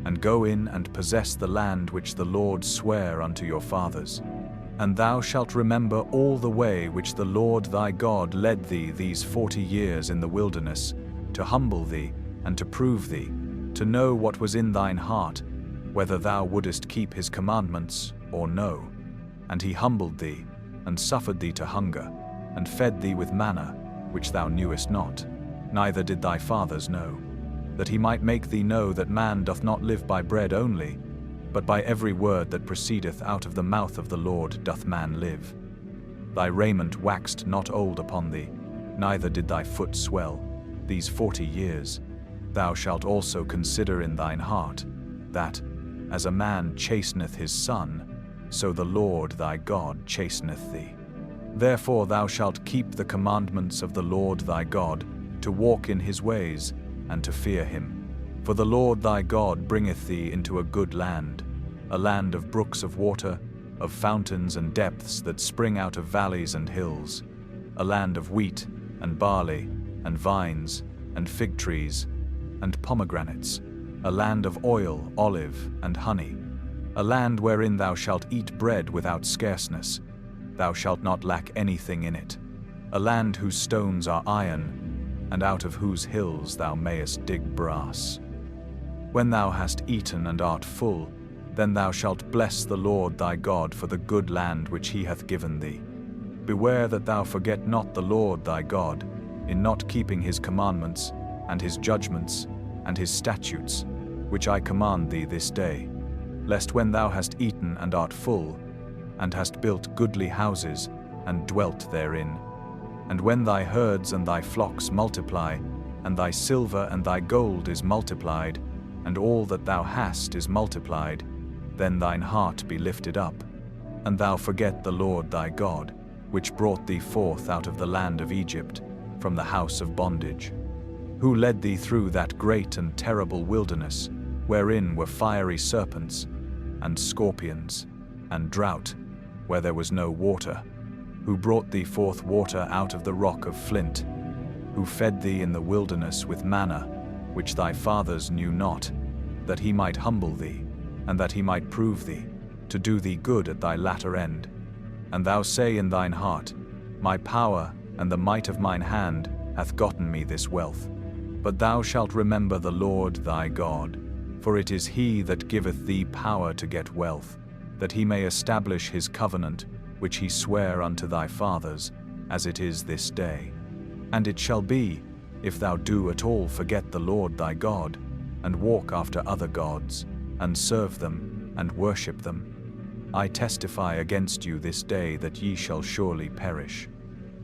Speaker 1: and go in and possess the land which the Lord sware unto your fathers. And thou shalt remember all the way which the Lord thy God led thee these 40 years in the wilderness, to humble thee and to prove thee, to know what was in thine heart, whether thou wouldest keep his commandments or no. And he humbled thee, and suffered thee to hunger, and fed thee with manna, which thou knewest not, neither did thy fathers know, that he might make thee know that man doth not live by bread only, but by every word that proceedeth out of the mouth of the Lord doth man live. Thy raiment waxed not old upon thee, neither did thy foot swell, these 40 years. Thou shalt also consider in thine heart, that, as a man chasteneth his son, so the Lord thy God chasteneth thee. Therefore thou shalt keep the commandments of the Lord thy God, to walk in his ways, and to fear him. For the Lord thy God bringeth thee into a good land, a land of brooks of water, of fountains and depths that spring out of valleys and hills, a land of wheat and barley and vines and fig trees and pomegranates, a land of oil, olive, and honey, a land wherein thou shalt eat bread without scarceness, thou shalt not lack anything in it, a land whose stones are iron, and out of whose hills thou mayest dig brass. When thou hast eaten and art full, then thou shalt bless the Lord thy God for the good land which he hath given thee. Beware that thou forget not the Lord thy God, in not keeping his commandments, and his judgments, and his statutes, which I command thee this day, lest when thou hast eaten and art full, and hast built goodly houses, and dwelt therein, and when thy herds and thy flocks multiply, and thy silver and thy gold is multiplied, and all that thou hast is multiplied, then thine heart be lifted up, and thou forget the Lord thy God, which brought thee forth out of the land of Egypt, from the house of bondage, who led thee through that great and terrible wilderness, wherein were fiery serpents, and scorpions, and drought, where there was no water, who brought thee forth water out of the rock of flint, who fed thee in the wilderness with manna, which thy fathers knew not, that he might humble thee, and that he might prove thee, to do thee good at thy latter end. And thou say in thine heart, My power and the might of mine hand hath gotten me this wealth. But thou shalt remember the Lord thy God, for it is he that giveth thee power to get wealth, that he may establish his covenant, which he sware unto thy fathers, as it is this day. And it shall be, if thou do at all forget the Lord thy God, and walk after other gods, and serve them, and worship them, I testify against you this day that ye shall surely perish.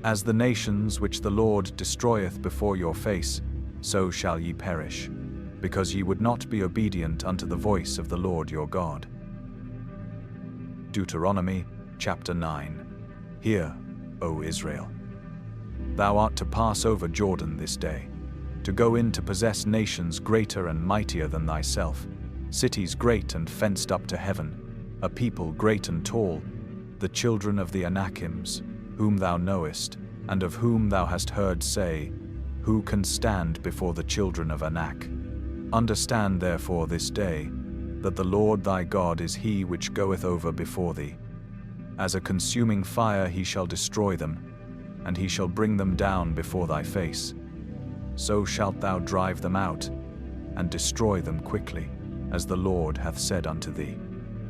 Speaker 1: As the nations which the Lord destroyeth before your face, so shall ye perish, because ye would not be obedient unto the voice of the Lord your God. Deuteronomy chapter 9. Hear, O Israel. Thou art to pass over Jordan this day, to go in to possess nations greater and mightier than thyself, cities great and fenced up to heaven, a people great and tall, the children of the Anakims, whom thou knowest, and of whom thou hast heard say, Who can stand before the children of Anak? Understand therefore this day, that the Lord thy God is he which goeth over before thee. As a consuming fire he shall destroy them, and he shall bring them down before thy face. So shalt thou drive them out, and destroy them quickly, as the Lord hath said unto thee.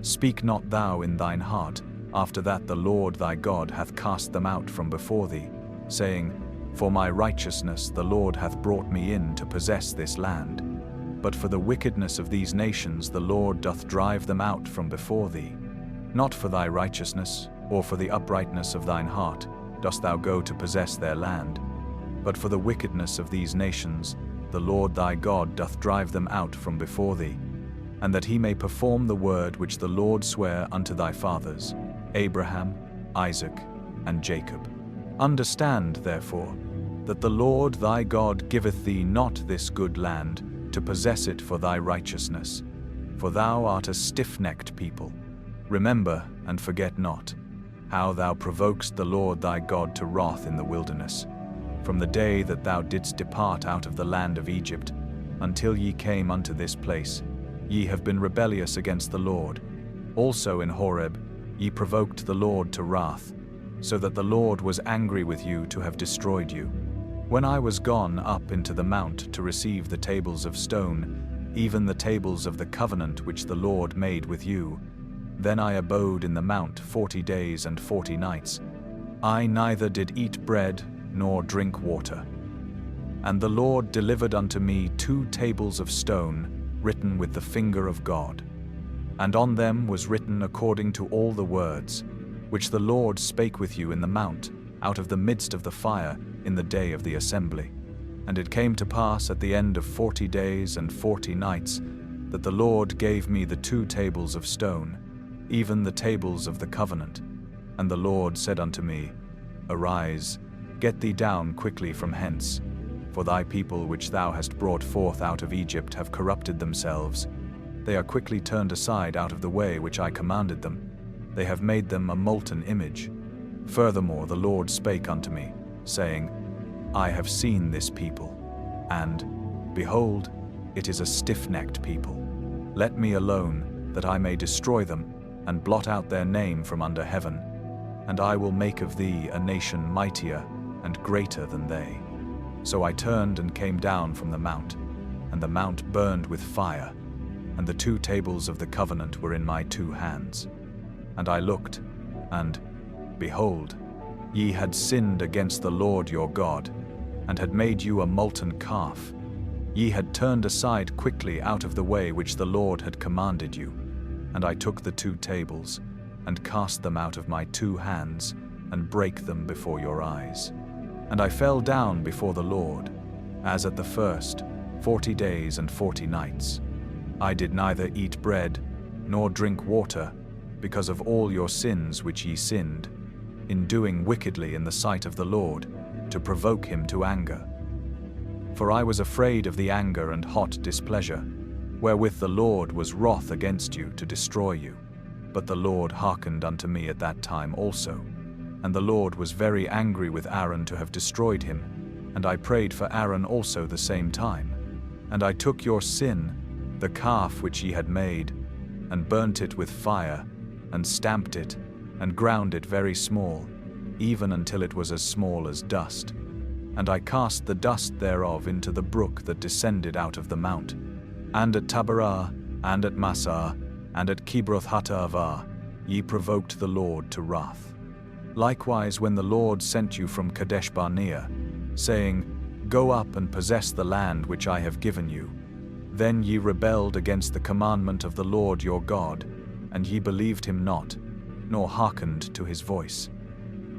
Speaker 1: Speak not thou in thine heart, after that the Lord thy God hath cast them out from before thee, saying, For my righteousness the Lord hath brought me in to possess this land. But for the wickedness of these nations the Lord doth drive them out from before thee. Not for thy righteousness, or for the uprightness of thine heart, dost thou go to possess their land, but for the wickedness of these nations the Lord thy God doth drive them out from before thee, and that he may perform the word which the Lord sware unto thy fathers, Abraham, Isaac, and Jacob. Understand, therefore, that the Lord thy God giveth thee not this good land, to possess it for thy righteousness, for thou art a stiff-necked people. Remember, and forget not, how thou provokest the Lord thy God to wrath in the wilderness, from the day that thou didst depart out of the land of Egypt, until ye came unto this place. Ye have been rebellious against the Lord. Also in Horeb ye provoked the Lord to wrath, so that the Lord was angry with you to have destroyed you. When I was gone up into the mount to receive the tables of stone, even the tables of the covenant which the Lord made with you, then I abode in the mount 40 days and 40 nights. I neither did eat bread nor drink water. And the Lord delivered unto me 2 tables of stone, written with the finger of God. And on them was written according to all the words, which the Lord spake with you in the mount, out of the midst of the fire, in the day of the assembly. And it came to pass at the end of 40 days and 40 nights, that the Lord gave me the 2 tables of stone, even the tables of the covenant. And the Lord said unto me, Arise, get thee down quickly from hence, for thy people which thou hast brought forth out of Egypt have corrupted themselves. They are quickly turned aside out of the way which I commanded them. They have made them a molten image. Furthermore the Lord spake unto me, saying, I have seen this people, and, behold, it is a stiff-necked people. Let me alone, that I may destroy them, and blot out their name from under heaven, and I will make of thee a nation mightier and greater than they. So I turned and came down from the mount, and the mount burned with fire, and the 2 tables of the covenant were in my 2 hands. And I looked, and, behold, ye had sinned against the Lord your God, and had made you a molten calf. Ye had turned aside quickly out of the way which the Lord had commanded you. And I took the 2 tables, and cast them out of my 2 hands, and brake them before your eyes. And I fell down before the Lord, as at the first, 40 days and 40 nights. I did neither eat bread, nor drink water, because of all your sins which ye sinned, in doing wickedly in the sight of the Lord, to provoke him to anger. For I was afraid of the anger and hot displeasure, wherewith the Lord was wroth against you to destroy you. But the Lord hearkened unto me at that time also, and the Lord was very angry with Aaron to have destroyed him, and I prayed for Aaron also the same time. And I took your sin, the calf which ye had made, and burnt it with fire, and stamped it, and ground it very small, even until it was as small as dust. And I cast the dust thereof into the brook that descended out of the mount, and at Taberah, and at Massah, and at Kibroth-Hattaavah, ye provoked the Lord to wrath. Likewise, when the Lord sent you from Kadesh Barnea, saying, Go up and possess the land which I have given you, then ye rebelled against the commandment of the Lord your God, and ye believed him not, nor hearkened to his voice.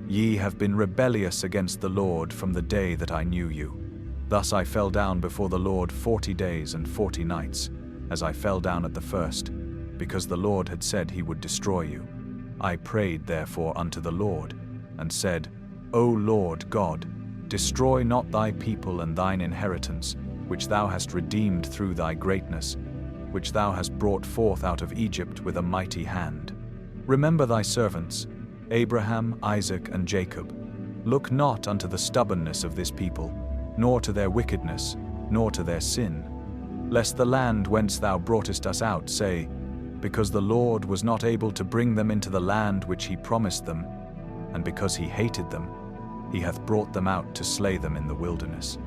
Speaker 1: Ye have been rebellious against the Lord from the day that I knew you. Thus I fell down before the Lord 40 days and 40 nights, as I fell down at the first, because the Lord had said he would destroy you. I prayed therefore unto the Lord, and said, O Lord God, destroy not thy people and thine inheritance, which thou hast redeemed through thy greatness, which thou hast brought forth out of Egypt with a mighty hand. Remember thy servants, Abraham, Isaac, and Jacob. Look not unto the stubbornness of this people, nor to their wickedness, nor to their sin. Lest the land whence thou broughtest us out say, Because the Lord was not able to bring them into the land which he promised them, and because he hated them, he hath brought them out to slay them in the wilderness.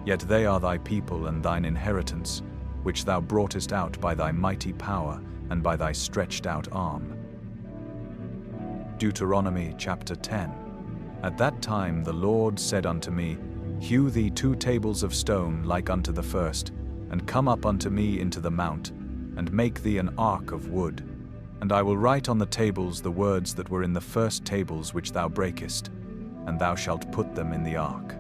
Speaker 1: Yet they are thy people and thine inheritance, which thou broughtest out by thy mighty power and by thy stretched out arm. Deuteronomy chapter 10. At that time the Lord said unto me, Hew thee 2 tables of stone like unto the first, and come up unto me into the mount, and make thee an ark of wood. And I will write on the tables the words that were in the first tables which thou breakest, and thou shalt put them in the ark.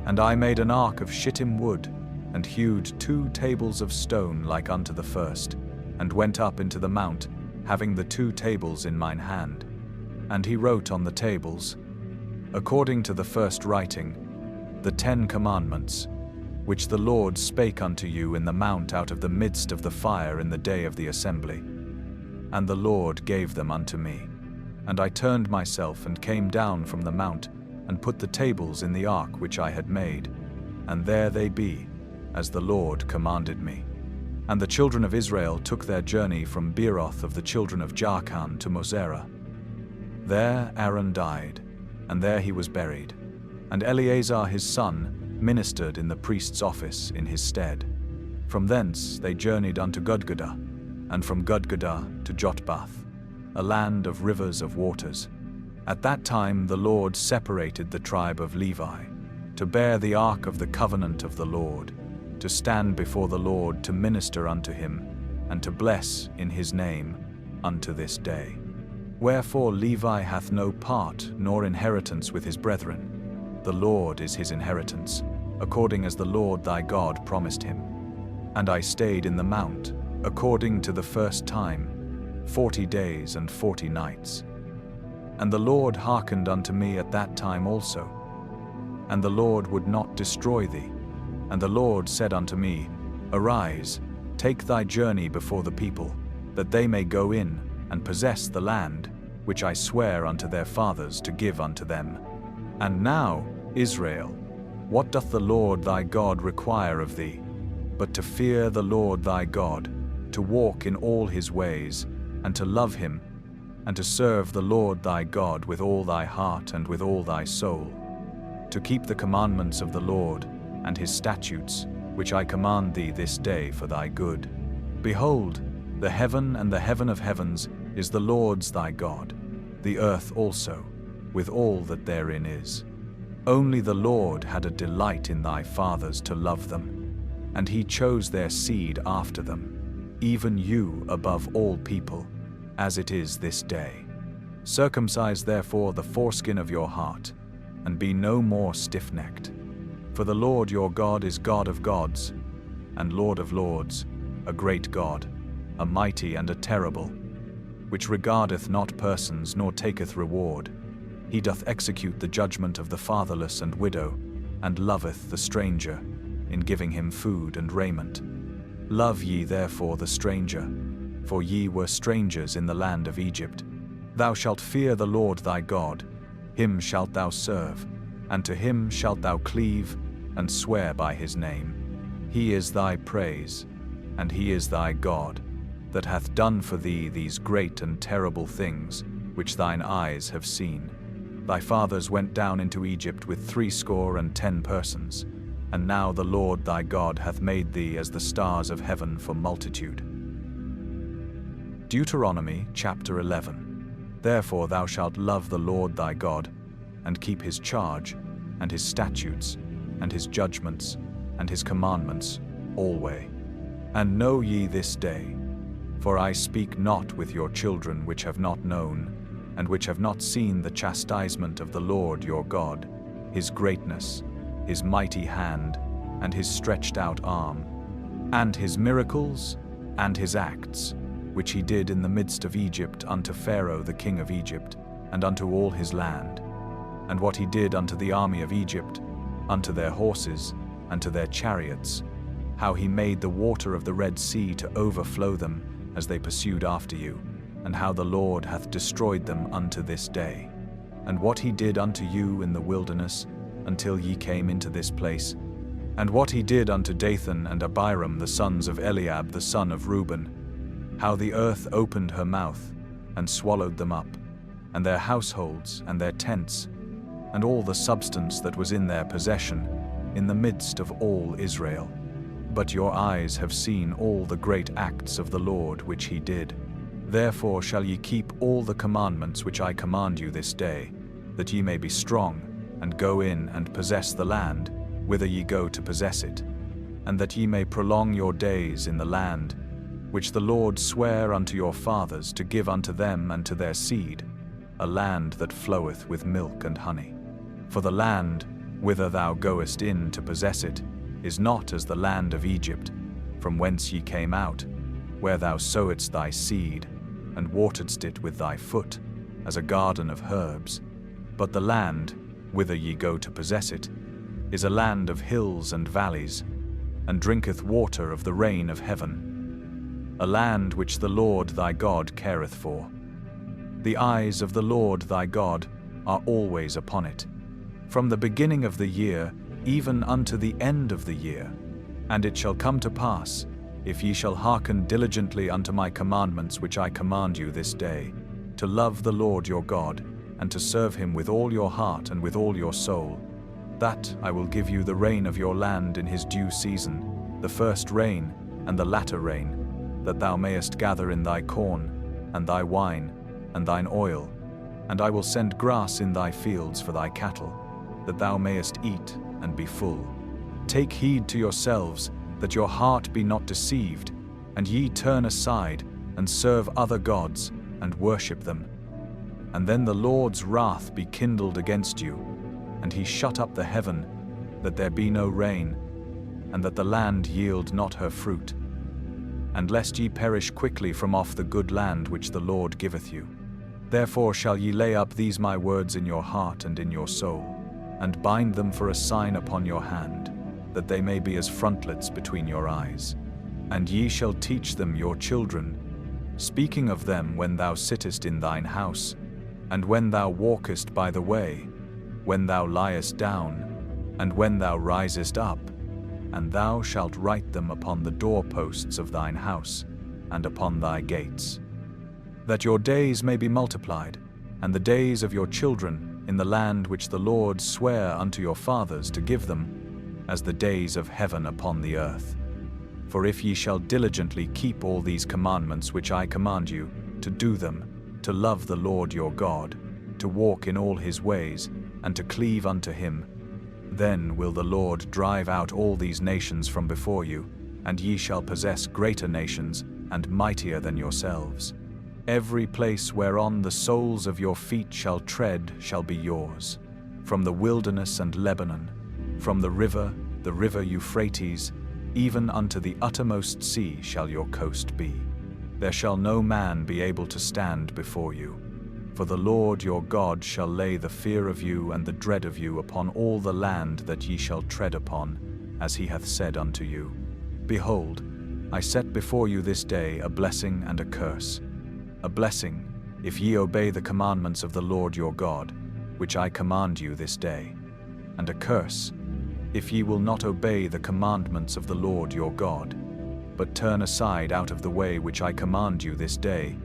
Speaker 1: And I made an ark of shittim wood, and hewed 2 tables of stone like unto the first, and went up into the mount, having the 2 tables in mine hand. And he wrote on the tables, according to the first writing, the 10 commandments, which the Lord spake unto you in the mount out of the midst of the fire in the day of the assembly. And the Lord gave them unto me. And I turned myself and came down from the mount, and put the tables in the ark which I had made. And there they be, as the Lord commanded me. And the children of Israel took their journey from Beeroth of the children of Jachan to Mosera. There Aaron died, and there he was buried, and Eleazar his son ministered in the priest's office in his stead. From thence they journeyed unto Gudgodah, and from Gudgodah to Jotbath, a land of rivers of waters. At that time the Lord separated the tribe of Levi, to bear the ark of the covenant of the Lord, to stand before the Lord to minister unto him, and to bless in his name unto this day. Wherefore Levi hath no part nor inheritance with his brethren. The Lord is his inheritance, according as the Lord thy God promised him. And I stayed in the mount, according to the first time, 40 days and 40 nights. And the Lord hearkened unto me at that time also. And the Lord would not destroy thee. And the Lord said unto me, Arise, take thy journey before the people, that they may go in and possess the land, which I swear unto their fathers to give unto them. And now, Israel, what doth the Lord thy God require of thee, but to fear the Lord thy God, to walk in all his ways, and to love him, and to serve the Lord thy God with all thy heart and with all thy soul, to keep the commandments of the Lord and his statutes, which I command thee this day for thy good. Behold, the heaven and the heaven of heavens is the Lord's thy God, the earth also, with all that therein is. Only the Lord had a delight in thy fathers to love them, and he chose their seed after them, even you above all people, as it is this day. Circumcise therefore the foreskin of your heart, and be no more stiff-necked. For the Lord your God is God of gods, and Lord of lords, a great God, a mighty and a terrible, which regardeth not persons nor taketh reward. He doth execute the judgment of the fatherless and widow, and loveth the stranger, in giving him food and raiment. Love ye therefore the stranger, for ye were strangers in the land of Egypt. Thou shalt fear the Lord thy God, him shalt thou serve, and to him shalt thou cleave, and swear by his name. He is thy praise, and he is thy God, that hath done for thee these great and terrible things, which thine eyes have seen. Thy fathers went down into Egypt with 70 persons, and now the Lord thy God hath made thee as the stars of heaven for multitude. Deuteronomy chapter 11. Therefore thou shalt love the Lord thy God, and keep his charge, and his statutes, and his judgments, and his commandments, alway. And know ye this day, for I speak not with your children which have not known, and which have not seen the chastisement of the Lord your God, his greatness, his mighty hand, and his stretched out arm, and his miracles, and his acts, which he did in the midst of Egypt unto Pharaoh the king of Egypt, and unto all his land, and what he did unto the army of Egypt, unto their horses, and to their chariots, how he made the water of the Red Sea to overflow them as they pursued after you, and how the Lord hath destroyed them unto this day, and what he did unto you in the wilderness, until ye came into this place, and what he did unto Dathan and Abiram the sons of Eliab the son of Reuben, how the earth opened her mouth, and swallowed them up, and their households, and their tents, and all the substance that was in their possession, in the midst of all Israel. But your eyes have seen all the great acts of the Lord which he did. Therefore shall ye keep all the commandments which I command you this day, that ye may be strong, and go in and possess the land, whither ye go to possess it, and that ye may prolong your days in the land, which the Lord sware unto your fathers to give unto them and to their seed, a land that floweth with milk and honey. For the land, whither thou goest in to possess it, is not as the land of Egypt, from whence ye came out, where thou sowedst thy seed, and wateredst it with thy foot, as a garden of herbs. But the land, whither ye go to possess it, is a land of hills and valleys, and drinketh water of the rain of heaven, a land which the Lord thy God careth for. The eyes of the Lord thy God are always upon it, from the beginning of the year even unto the end of the year. And it shall come to pass, if ye shall hearken diligently unto my commandments which I command you this day, to love the Lord your God, and to serve him with all your heart and with all your soul, that I will give you the rain of your land in his due season, the first rain and the latter rain, that thou mayest gather in thy corn, and thy wine, and thine oil, and I will send grass in thy fields for thy cattle, that thou mayest eat and be full. Take heed to yourselves, that your heart be not deceived, and ye turn aside, and serve other gods, and worship them. And then the Lord's wrath be kindled against you, and he shut up the heaven, that there be no rain, and that the land yield not her fruit. And lest ye perish quickly from off the good land which the Lord giveth you. Therefore shall ye lay up these my words in your heart and in your soul, and bind them for a sign upon your hand, that they may be as frontlets between your eyes. And ye shall teach them your children, speaking of them when thou sittest in thine house, and when thou walkest by the way, when thou liest down, and when thou risest up, and thou shalt write them upon the doorposts of thine house, and upon thy gates, that your days may be multiplied, and the days of your children in the land which the Lord sware unto your fathers to give them, as the days of heaven upon the earth. For if ye shall diligently keep all these commandments which I command you, to do them, to love the Lord your God, to walk in all his ways, and to cleave unto him, then will the Lord drive out all these nations from before you, and ye shall possess greater nations, and mightier than yourselves. Every place whereon the soles of your feet shall tread shall be yours, from the wilderness and Lebanon, from the river Euphrates, even unto the uttermost sea shall your coast be. There shall no man be able to stand before you. For the Lord your God shall lay the fear of you and the dread of you upon all the land that ye shall tread upon, as he hath said unto you. Behold, I set before you this day a blessing and a curse. A blessing, if ye obey the commandments of the Lord your God, which I command you this day, and a curse, if ye will not obey the commandments of the Lord your God, but turn aside out of the way which I command you this day,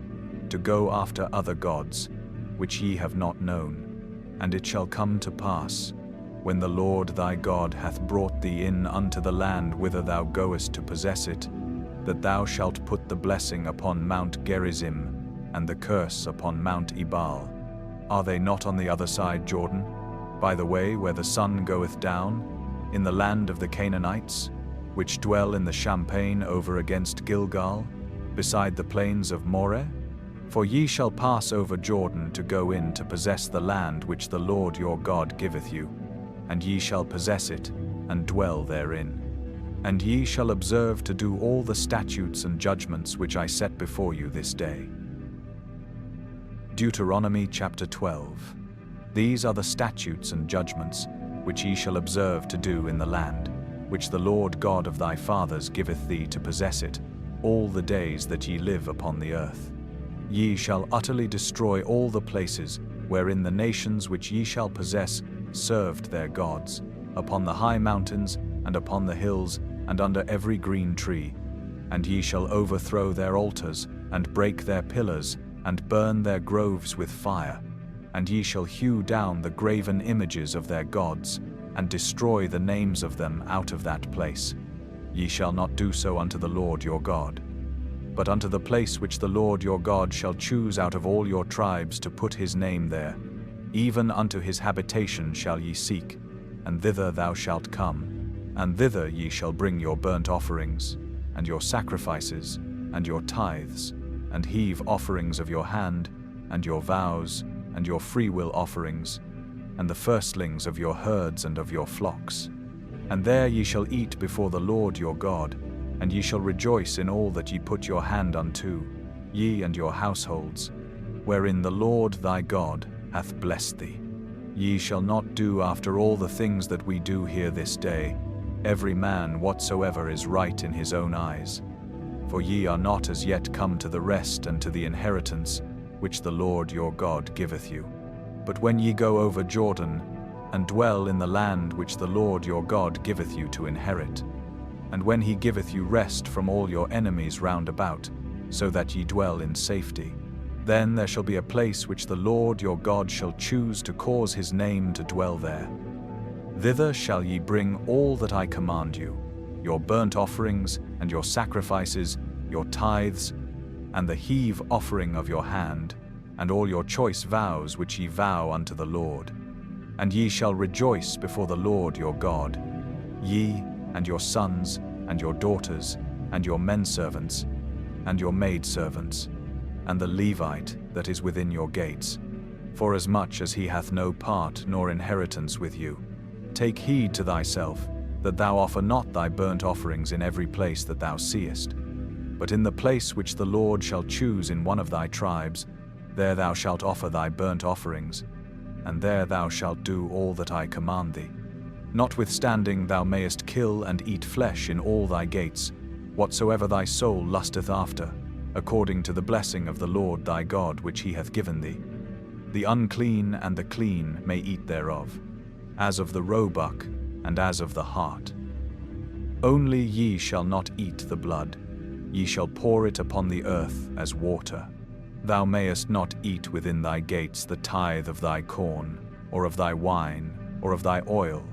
Speaker 1: to go after other gods, which ye have not known. And it shall come to pass, when the Lord thy God hath brought thee in unto the land whither thou goest to possess it, that thou shalt put the blessing upon Mount Gerizim, and the curse upon Mount Ebal. Are they not on the other side Jordan, by the way where the sun goeth down, in the land of the Canaanites, which dwell in the champaign over against Gilgal, beside the plains of Moreh? For ye shall pass over Jordan to go in to possess the land which the Lord your God giveth you, and ye shall possess it, and dwell therein. And ye shall observe to do all the statutes and judgments which I set before you this day. Deuteronomy chapter 12. These are the statutes and judgments which ye shall observe to do in the land, which the Lord God of thy fathers giveth thee to possess it, all the days that ye live upon the earth. Ye shall utterly destroy all the places wherein the nations which ye shall possess served their gods, upon the high mountains, and upon the hills, and under every green tree. And ye shall overthrow their altars, and break their pillars, and burn their groves with fire. And ye shall hew down the graven images of their gods, and destroy the names of them out of that place. Ye shall not do so unto the Lord your God. But unto the place which the Lord your God shall choose out of all your tribes to put his name there, even unto his habitation shall ye seek, and thither thou shalt come, and thither ye shall bring your burnt offerings, and your sacrifices, and your tithes, and heave offerings of your hand, and your vows, and your freewill offerings, and the firstlings of your herds and of your flocks. And there ye shall eat before the Lord your God, and ye shall rejoice in all that ye put your hand unto, ye and your households, wherein the Lord thy God hath blessed thee. Ye shall not do after all the things that we do here this day, every man whatsoever is right in his own eyes. For ye are not as yet come to the rest and to the inheritance which the Lord your God giveth you. But when ye go over Jordan, and dwell in the land which the Lord your God giveth you to inherit, and when he giveth you rest from all your enemies round about, so that ye dwell in safety, then there shall be a place which the Lord your God shall choose to cause his name to dwell there. Thither shall ye bring all that I command you, your burnt offerings, and your sacrifices, your tithes, and the heave offering of your hand, and all your choice vows which ye vow unto the Lord. And ye shall rejoice before the Lord your God, ye, and your sons, and your daughters, and your menservants, and your maidservants, and the Levite that is within your gates, forasmuch as he hath no part nor inheritance with you. Take heed to thyself, that thou offer not thy burnt offerings in every place that thou seest, but in the place which the Lord shall choose in one of thy tribes, there thou shalt offer thy burnt offerings, and there thou shalt do all that I command thee. Notwithstanding thou mayest kill and eat flesh in all thy gates, whatsoever thy soul lusteth after, according to the blessing of the Lord thy God which he hath given thee. The unclean and the clean may eat thereof, as of the roebuck and as of the hart. Only ye shall not eat the blood, ye shall pour it upon the earth as water. Thou mayest not eat within thy gates the tithe of thy corn, or of thy wine, or of thy oil,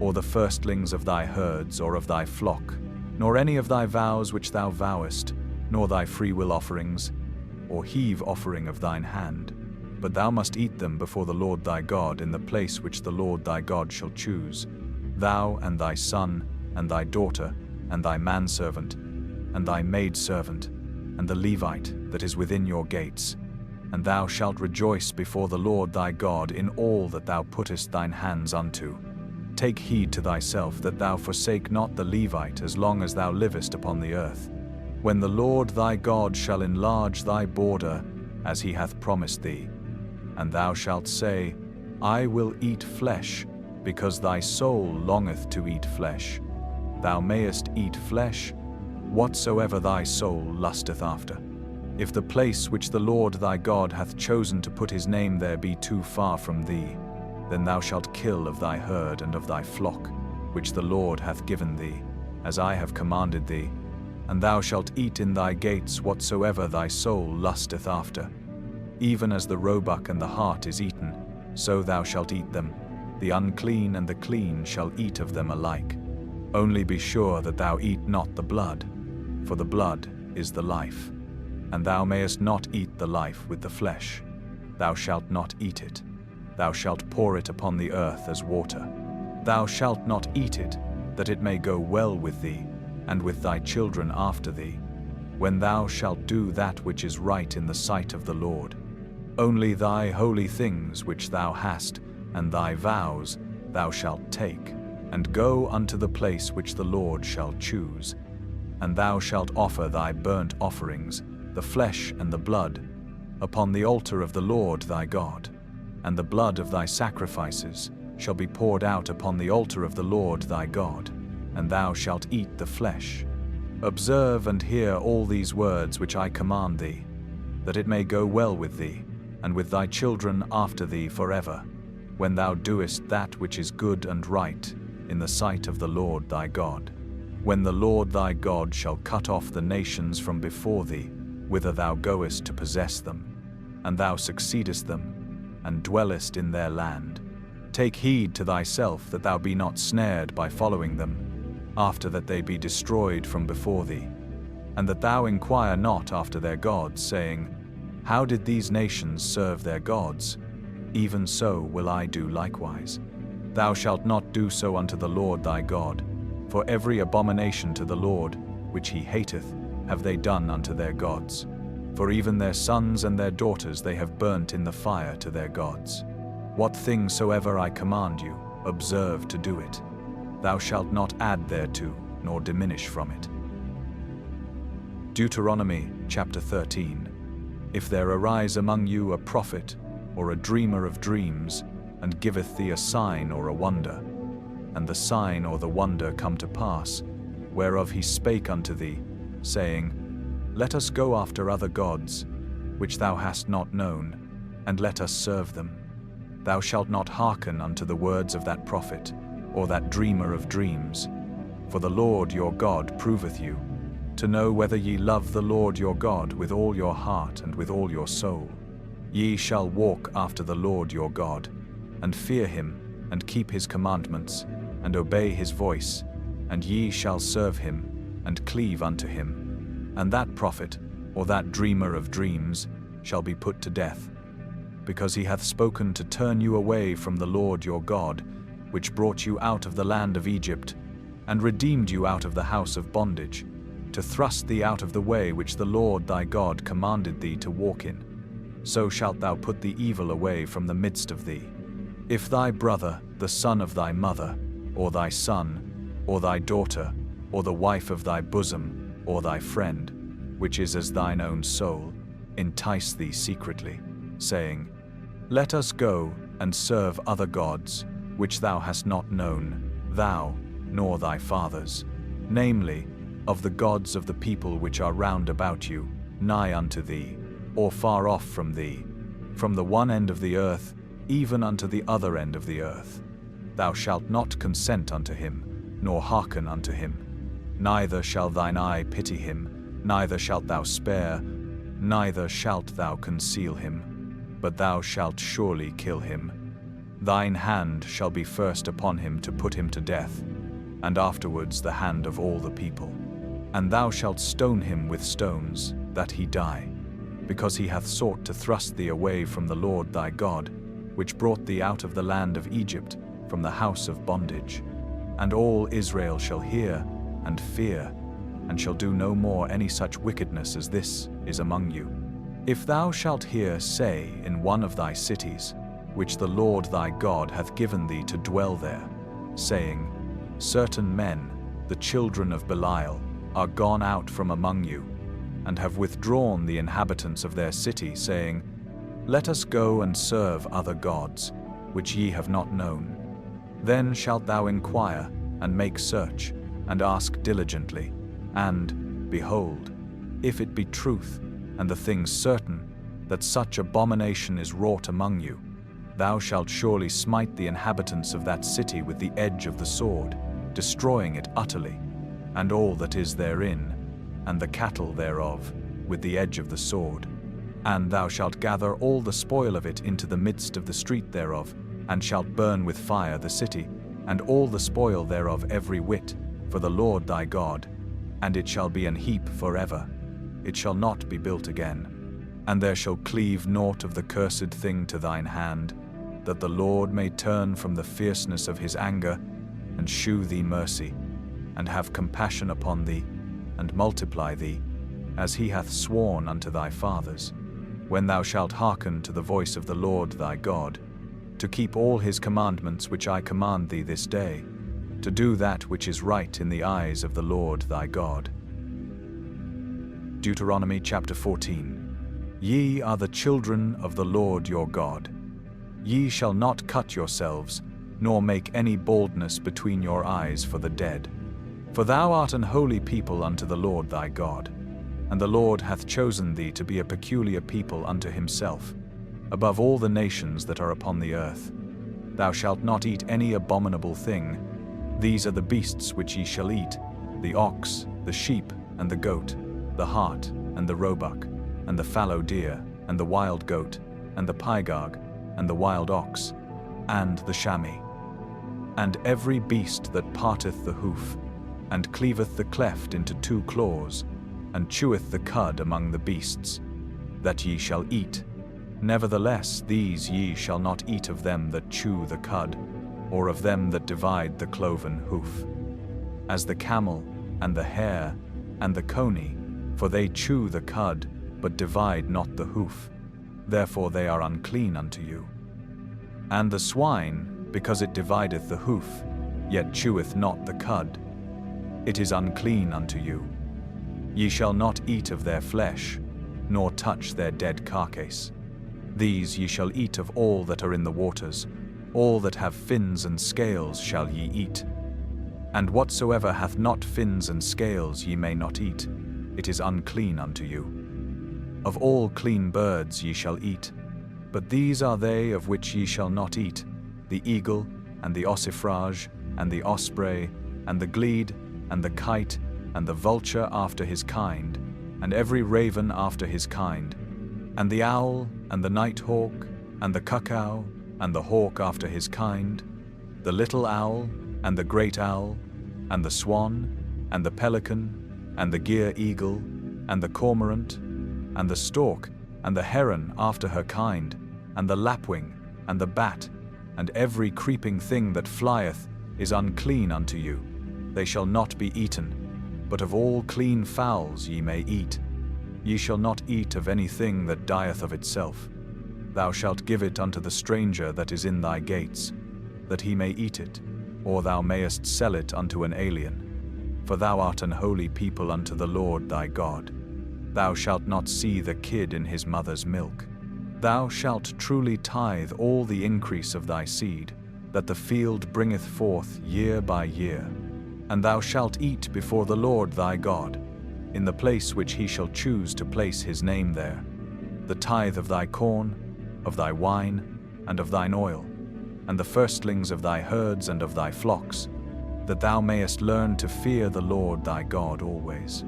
Speaker 1: or the firstlings of thy herds or of thy flock, nor any of thy vows which thou vowest, nor thy freewill offerings, or heave offering of thine hand. But thou must eat them before the Lord thy God in the place which the Lord thy God shall choose, thou and thy son, and thy daughter, and thy manservant, and thy maidservant, and the Levite that is within your gates. And thou shalt rejoice before the Lord thy God in all that thou puttest thine hands unto. Take heed to thyself that thou forsake not the Levite as long as thou livest upon the earth. When the Lord thy God shall enlarge thy border, as he hath promised thee, and thou shalt say, I will eat flesh, because thy soul longeth to eat flesh. Thou mayest eat flesh, whatsoever thy soul lusteth after. If the place which the Lord thy God hath chosen to put his name there be too far from thee, then thou shalt kill of thy herd and of thy flock, which the Lord hath given thee, as I have commanded thee, and thou shalt eat in thy gates whatsoever thy soul lusteth after. Even as the roebuck and the hart is eaten, so thou shalt eat them. The unclean and the clean shall eat of them alike. Only be sure that thou eat not the blood, for the blood is the life. And thou mayest not eat the life with the flesh. Thou shalt not eat it. Thou shalt pour it upon the earth as water. Thou shalt not eat it, that it may go well with thee, and with thy children after thee, when thou shalt do that which is right in the sight of the Lord. Only thy holy things which thou hast, and thy vows, thou shalt take, and go unto the place which the Lord shall choose. And thou shalt offer thy burnt offerings, the flesh and the blood, upon the altar of the Lord thy God. And the blood of thy sacrifices shall be poured out upon the altar of the Lord thy God, and thou shalt eat the flesh. Observe and hear all these words which I command thee, that it may go well with thee, and with thy children after thee forever, when thou doest that which is good and right in the sight of the Lord thy God. When the Lord thy God shall cut off the nations from before thee, whither thou goest to possess them, and thou succeedest them, and dwellest in their land. Take heed to thyself that thou be not snared by following them, after that they be destroyed from before thee, and that thou inquire not after their gods, saying, How did these nations serve their gods? Even so will I do likewise. Thou shalt not do so unto the Lord thy God, for every abomination to the Lord, which he hateth, have they done unto their gods. For even their sons and their daughters they have burnt in the fire to their gods. What thing soever I command you, observe to do it. Thou shalt not add thereto, nor diminish from it. Deuteronomy chapter 13. If there arise among you a prophet, or a dreamer of dreams, and giveth thee a sign or a wonder, and the sign or the wonder come to pass, whereof he spake unto thee, saying, Let us go after other gods, which thou hast not known, and let us serve them. Thou shalt not hearken unto the words of that prophet, or that dreamer of dreams. For the Lord your God proveth you, to know whether ye love the Lord your God with all your heart and with all your soul. Ye shall walk after the Lord your God, and fear him, and keep his commandments, and obey his voice, and ye shall serve him, and cleave unto him. And that prophet, or that dreamer of dreams, shall be put to death, because he hath spoken to turn you away from the Lord your God, which brought you out of the land of Egypt, and redeemed you out of the house of bondage, to thrust thee out of the way which the Lord thy God commanded thee to walk in. So shalt thou put the evil away from the midst of thee. If thy brother, the son of thy mother, or thy son, or thy daughter, or the wife of thy bosom, or thy friend, which is as thine own soul, entice thee secretly, saying, Let us go and serve other gods, which thou hast not known, thou, nor thy fathers, namely, of the gods of the people which are round about you, nigh unto thee, or far off from thee, from the one end of the earth, even unto the other end of the earth. Thou shalt not consent unto him, nor hearken unto him. Neither shall thine eye pity him, neither shalt thou spare, neither shalt thou conceal him, but thou shalt surely kill him. Thine hand shall be first upon him to put him to death, and afterwards the hand of all the people. And thou shalt stone him with stones, that he die, because he hath sought to thrust thee away from the Lord thy God, which brought thee out of the land of Egypt, from the house of bondage. And all Israel shall hear and fear, and shall do no more any such wickedness as this is among you. If thou shalt hear say in one of thy cities, which the Lord thy God hath given thee to dwell there, saying, Certain men, the children of Belial, are gone out from among you, and have withdrawn the inhabitants of their city, saying, Let us go and serve other gods, which ye have not known. Then shalt thou inquire, and make search, and ask diligently, and, behold, if it be truth, and the thing certain, that such abomination is wrought among you, thou shalt surely smite the inhabitants of that city with the edge of the sword, destroying it utterly, and all that is therein, and the cattle thereof, with the edge of the sword. And thou shalt gather all the spoil of it into the midst of the street thereof, and shalt burn with fire the city, and all the spoil thereof every whit, for the Lord thy God, and it shall be an heap forever. it shall not be built again. And there shall cleave naught of the cursed thing to thine hand, that the Lord may turn from the fierceness of his anger, and shew thee mercy, and have compassion upon thee, and multiply thee, as he hath sworn unto thy fathers, when thou shalt hearken to the voice of the Lord thy God, to keep all his commandments which I command thee this day, to do that which is right in the eyes of the Lord thy God. Deuteronomy chapter 14. Ye are the children of the Lord your God. Ye shall not cut yourselves, nor make any baldness between your eyes for the dead. For thou art an holy people unto the Lord thy God, and the Lord hath chosen thee to be a peculiar people unto himself, above all the nations that are upon the earth. Thou shalt not eat any abominable thing. These are the beasts which ye shall eat: the ox, the sheep, and the goat, the hart, and the roebuck, and the fallow deer, and the wild goat, and the pygarg, and the wild ox, and the chamois, and every beast that parteth the hoof, and cleaveth the cleft into two claws, and cheweth the cud among the beasts, that ye shall eat. Nevertheless, these ye shall not eat of them that chew the cud, or of them that divide the cloven hoof, as the camel, and the hare, and the coney, for they chew the cud, but divide not the hoof, therefore they are unclean unto you. And the swine, because it divideth the hoof, yet cheweth not the cud, it is unclean unto you. Ye shall not eat of their flesh, nor touch their dead carcass. These ye shall eat of all that are in the waters, all that have fins and scales shall ye eat. And whatsoever hath not fins and scales ye may not eat, it is unclean unto you. Of all clean birds ye shall eat, but these are they of which ye shall not eat: the eagle, and the ossifrage, and the osprey, and the glede, and the kite, and the vulture after his kind, and every raven after his kind, and the owl, and the nighthawk, and the cuckoo, and the hawk after his kind, the little owl, and the great owl, and the swan, and the pelican, and the gier eagle, and the cormorant, and the stork, and the heron after her kind, and the lapwing, and the bat, and every creeping thing that flieth is unclean unto you. They shall not be eaten, but of all clean fowls ye may eat. Ye shall not eat of anything that dieth of itself. Thou shalt give it unto the stranger that is in thy gates, that he may eat it, or thou mayest sell it unto an alien. For thou art an holy people unto the Lord thy God. Thou shalt not see the kid in his mother's milk. Thou shalt truly tithe all the increase of thy seed, that the field bringeth forth year by year. And thou shalt eat before the Lord thy God, in the place which he shall choose to place his name there, the tithe of thy corn, of thy wine, and of thine oil, and the firstlings of thy herds and of thy flocks, that thou mayest learn to fear the Lord thy God always.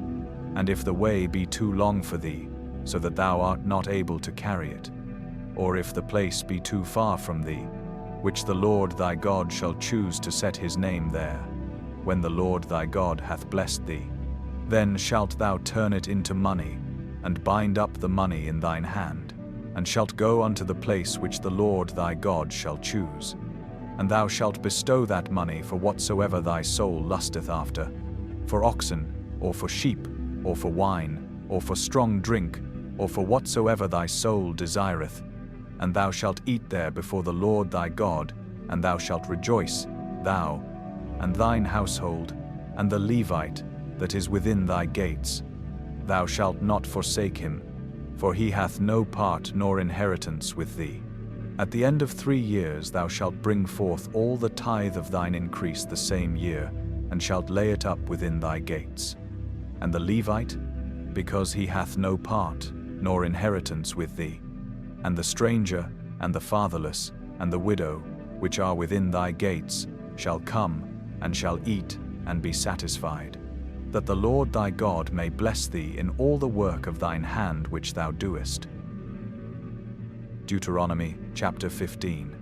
Speaker 1: And if the way be too long for thee, so that thou art not able to carry it, or if the place be too far from thee, which the Lord thy God shall choose to set his name there, when the Lord thy God hath blessed thee, then shalt thou turn it into money, and bind up the money in thine hand, and shalt go unto the place which the Lord thy God shall choose. And thou shalt bestow that money for whatsoever thy soul lusteth after, for oxen, or for sheep, or for wine, or for strong drink, or for whatsoever thy soul desireth. And thou shalt eat there before the Lord thy God, and thou shalt rejoice, thou, and thine household, and the Levite that is within thy gates. Thou shalt not forsake him, for he hath no part nor inheritance with thee. At the end of 3 years thou shalt bring forth all the tithe of thine increase the same year, and shalt lay it up within thy gates. And the Levite, because he hath no part nor inheritance with thee, and the stranger, and the fatherless, and the widow, which are within thy gates, shall come, and shall eat, and be satisfied, that the Lord thy God may bless thee in all the work of thine hand which thou doest. Deuteronomy chapter 15.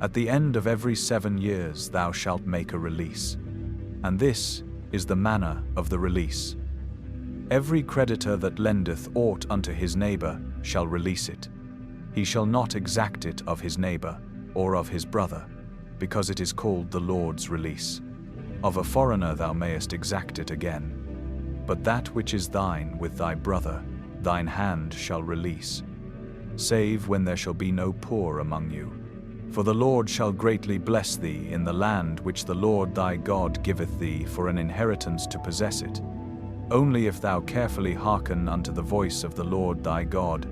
Speaker 1: At the end of every 7 years thou shalt make a release, and this is the manner of the release. Every creditor that lendeth aught unto his neighbor shall release it. He shall not exact it of his neighbor, or of his brother, because it is called the Lord's release. Of a foreigner thou mayest exact it again. But that which is thine with thy brother, thine hand shall release, save when there shall be no poor among you. For the Lord shall greatly bless thee in the land which the Lord thy God giveth thee for an inheritance to possess it, only if thou carefully hearken unto the voice of the Lord thy God,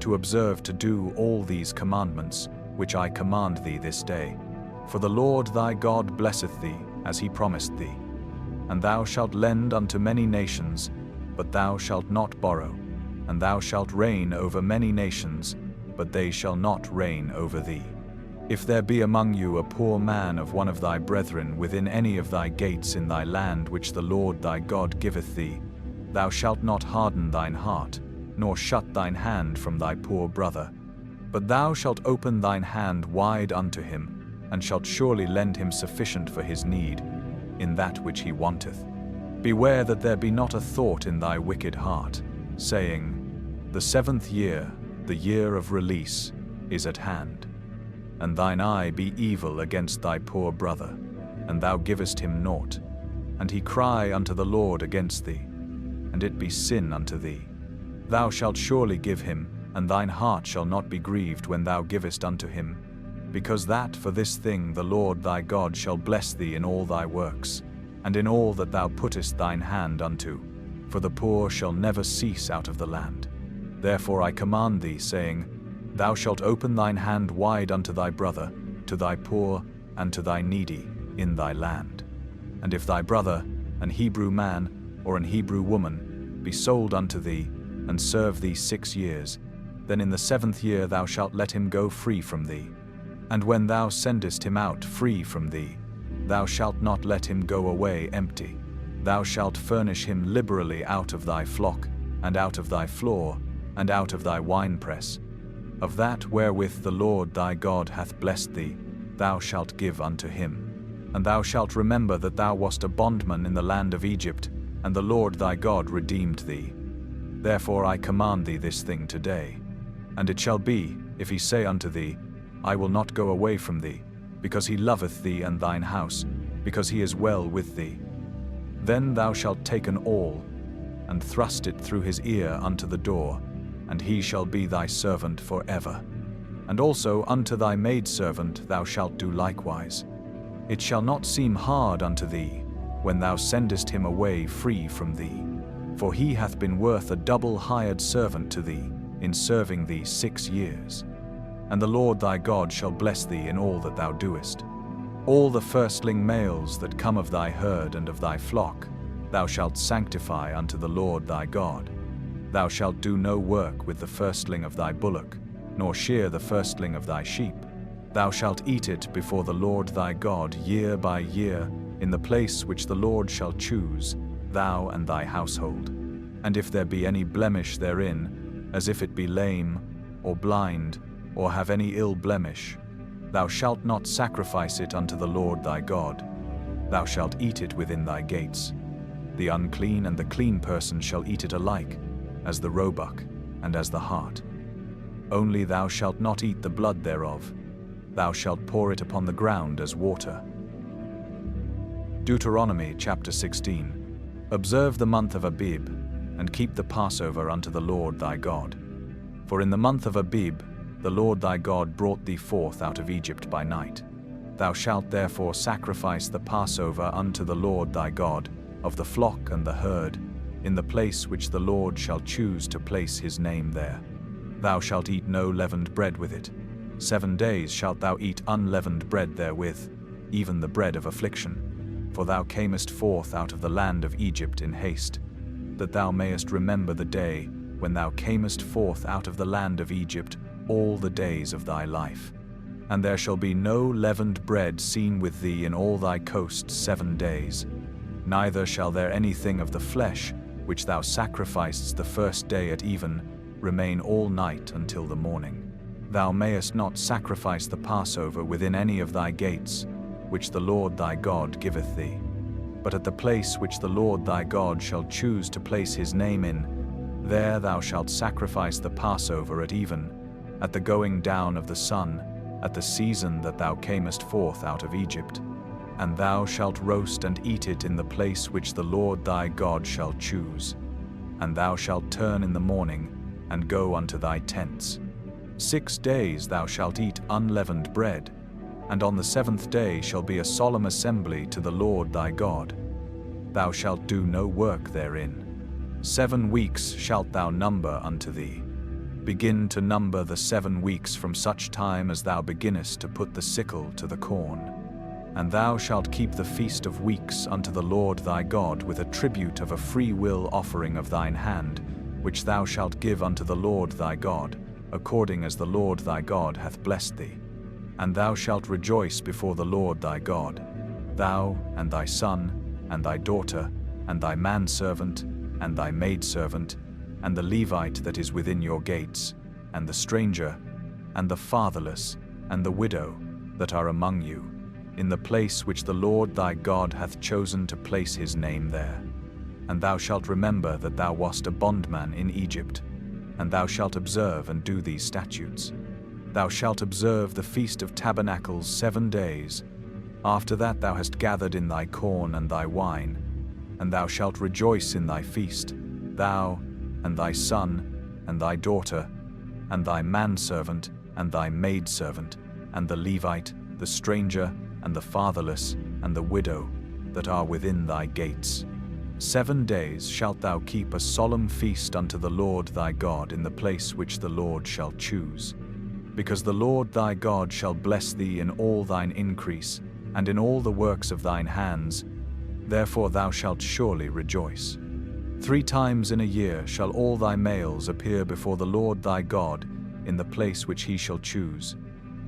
Speaker 1: to observe to do all these commandments, which I command thee this day. For the Lord thy God blesseth thee, as he promised thee. And thou shalt lend unto many nations, but thou shalt not borrow. And thou shalt reign over many nations, but they shall not reign over thee. If there be among you a poor man of one of thy brethren within any of thy gates in thy land which the Lord thy God giveth thee, thou shalt not harden thine heart, nor shut thine hand from thy poor brother, but thou shalt open thine hand wide unto him, and shalt surely lend him sufficient for his need, in that which he wanteth. Beware that there be not a thought in thy wicked heart, saying, The 7th year, the year of release, is at hand. And thine eye be evil against thy poor brother, and thou givest him naught, and he cry unto the Lord against thee, and it be sin unto thee. Thou shalt surely give him, and thine heart shall not be grieved when thou givest unto him, because that for this thing the Lord thy God shall bless thee in all thy works, and in all that thou puttest thine hand unto, for the poor shall never cease out of the land. Therefore I command thee, saying, Thou shalt open thine hand wide unto thy brother, to thy poor, and to thy needy, in thy land. And if thy brother, an Hebrew man, or an Hebrew woman, be sold unto thee, and serve thee 6 years, then in the 7th year thou shalt let him go free from thee. And when thou sendest him out free from thee, thou shalt not let him go away empty. Thou shalt furnish him liberally out of thy flock, and out of thy floor, and out of thy winepress. Of that wherewith the Lord thy God hath blessed thee, thou shalt give unto him. And thou shalt remember that thou wast a bondman in the land of Egypt, and the Lord thy God redeemed thee. Therefore I command thee this thing today. And it shall be, if he say unto thee, I will not go away from thee, because he loveth thee and thine house, because he is well with thee, then thou shalt take an awl, and thrust it through his ear unto the door, and he shall be thy servant forever. And also unto thy maidservant thou shalt do likewise. It shall not seem hard unto thee, when thou sendest him away free from thee, for he hath been worth a double hired servant to thee, in serving thee 6 years. And the Lord thy God shall bless thee in all that thou doest. All the firstling males that come of thy herd and of thy flock, thou shalt sanctify unto the Lord thy God. Thou shalt do no work with the firstling of thy bullock, nor shear the firstling of thy sheep. Thou shalt eat it before the Lord thy God year by year, in the place which the Lord shall choose, thou and thy household. And if there be any blemish therein, as if it be lame, or blind, or have any ill blemish, thou shalt not sacrifice it unto the Lord thy God. Thou shalt eat it within thy gates. The unclean and the clean person shall eat it alike, as the roebuck, and as the hart. Only thou shalt not eat the blood thereof. Thou shalt pour it upon the ground as water. Deuteronomy chapter 16. Observe the month of Abib, and keep the Passover unto the Lord thy God. For in the month of Abib the Lord thy God brought thee forth out of Egypt by night. Thou shalt therefore sacrifice the Passover unto the Lord thy God, of the flock and the herd, in the place which the Lord shall choose to place his name there. Thou shalt eat no leavened bread with it. 7 days shalt thou eat unleavened bread therewith, even the bread of affliction. For thou camest forth out of the land of Egypt in haste, that thou mayest remember the day when thou camest forth out of the land of Egypt all the days of thy life. And there shall be no leavened bread seen with thee in all thy coasts 7 days, neither shall there anything of the flesh, which thou sacrificedst the first day at even, remain all night until the morning. Thou mayest not sacrifice the Passover within any of thy gates, which the Lord thy God giveth thee. But at the place which the Lord thy God shall choose to place his name in, there thou shalt sacrifice the Passover at even, at the going down of the sun, at the season that thou camest forth out of Egypt. And thou shalt roast and eat it in the place which the Lord thy God shall choose. And thou shalt turn in the morning, and go unto thy tents. 6 days thou shalt eat unleavened bread, and on the 7th day shall be a solemn assembly to the Lord thy God. Thou shalt do no work therein. 7 weeks shalt thou number unto thee. Begin to number the 7 weeks from such time as thou beginnest to put the sickle to the corn. And thou shalt keep the feast of weeks unto the Lord thy God with a tribute of a free will offering of thine hand, which thou shalt give unto the Lord thy God, according as the Lord thy God hath blessed thee. And thou shalt rejoice before the Lord thy God, thou, and thy son, and thy daughter, and thy manservant, and thy maidservant, and the Levite that is within your gates, and the stranger, and the fatherless, and the widow, that are among you, in the place which the Lord thy God hath chosen to place his name there. And thou shalt remember that thou wast a bondman in Egypt, and thou shalt observe and do these statutes. Thou shalt observe the Feast of Tabernacles 7 days. After that thou hast gathered in thy corn and thy wine, and thou shalt rejoice in thy feast, thou, and thy son, and thy daughter, and thy manservant, and thy maidservant, and the Levite, the stranger, and the fatherless, and the widow, that are within thy gates. 7 days shalt thou keep a solemn feast unto the Lord thy God in the place which the Lord shall choose. Because the Lord thy God shall bless thee in all thine increase, and in all the works of thine hands, therefore thou shalt surely rejoice. 3 times in a year shall all thy males appear before the Lord thy God in the place which he shall choose,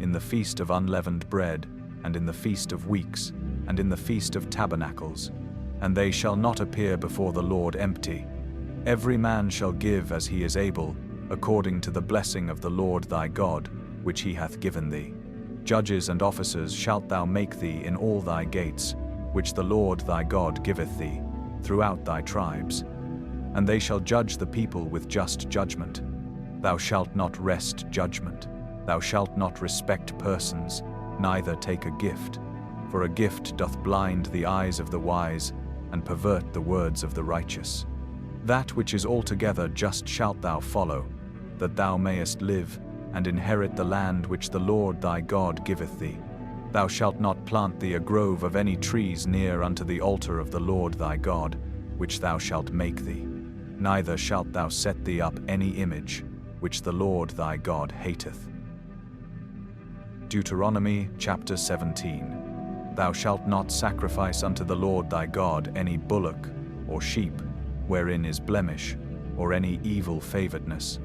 Speaker 1: in the feast of unleavened bread, and in the feast of weeks, and in the feast of tabernacles. And they shall not appear before the Lord empty. Every man shall give as he is able, according to the blessing of the Lord thy God, which he hath given thee. Judges and officers shalt thou make thee in all thy gates, which the Lord thy God giveth thee, throughout thy tribes. And they shall judge the people with just judgment. Thou shalt not wrest judgment. Thou shalt not respect persons, neither take a gift. For a gift doth blind the eyes of the wise, and pervert the words of the righteous. That which is altogether just shalt thou follow, that thou mayest live, and inherit the land which the Lord thy God giveth thee. Thou shalt not plant thee a grove of any trees near unto the altar of the Lord thy God, which thou shalt make thee. Neither shalt thou set thee up any image, which the Lord thy God hateth. Deuteronomy chapter 17. Thou shalt not sacrifice unto the Lord thy God any bullock or sheep, wherein is blemish, or any evil favoredness,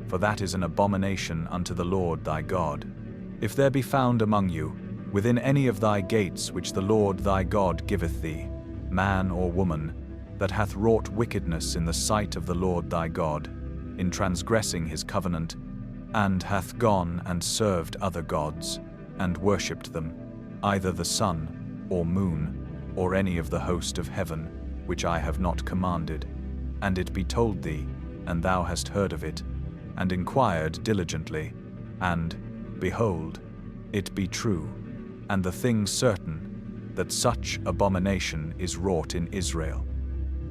Speaker 1: for that is an abomination unto the Lord thy God. If there be found among you, within any of thy gates which the Lord thy God giveth thee, man or woman, that hath wrought wickedness in the sight of the Lord thy God, in transgressing his covenant, and hath gone and served other gods, and worshipped them, either the sun, or moon, or any of the host of heaven, which I have not commanded, and it be told thee, and thou hast heard of it, and inquired diligently, and, behold, it be true, and the thing certain, that such abomination is wrought in Israel.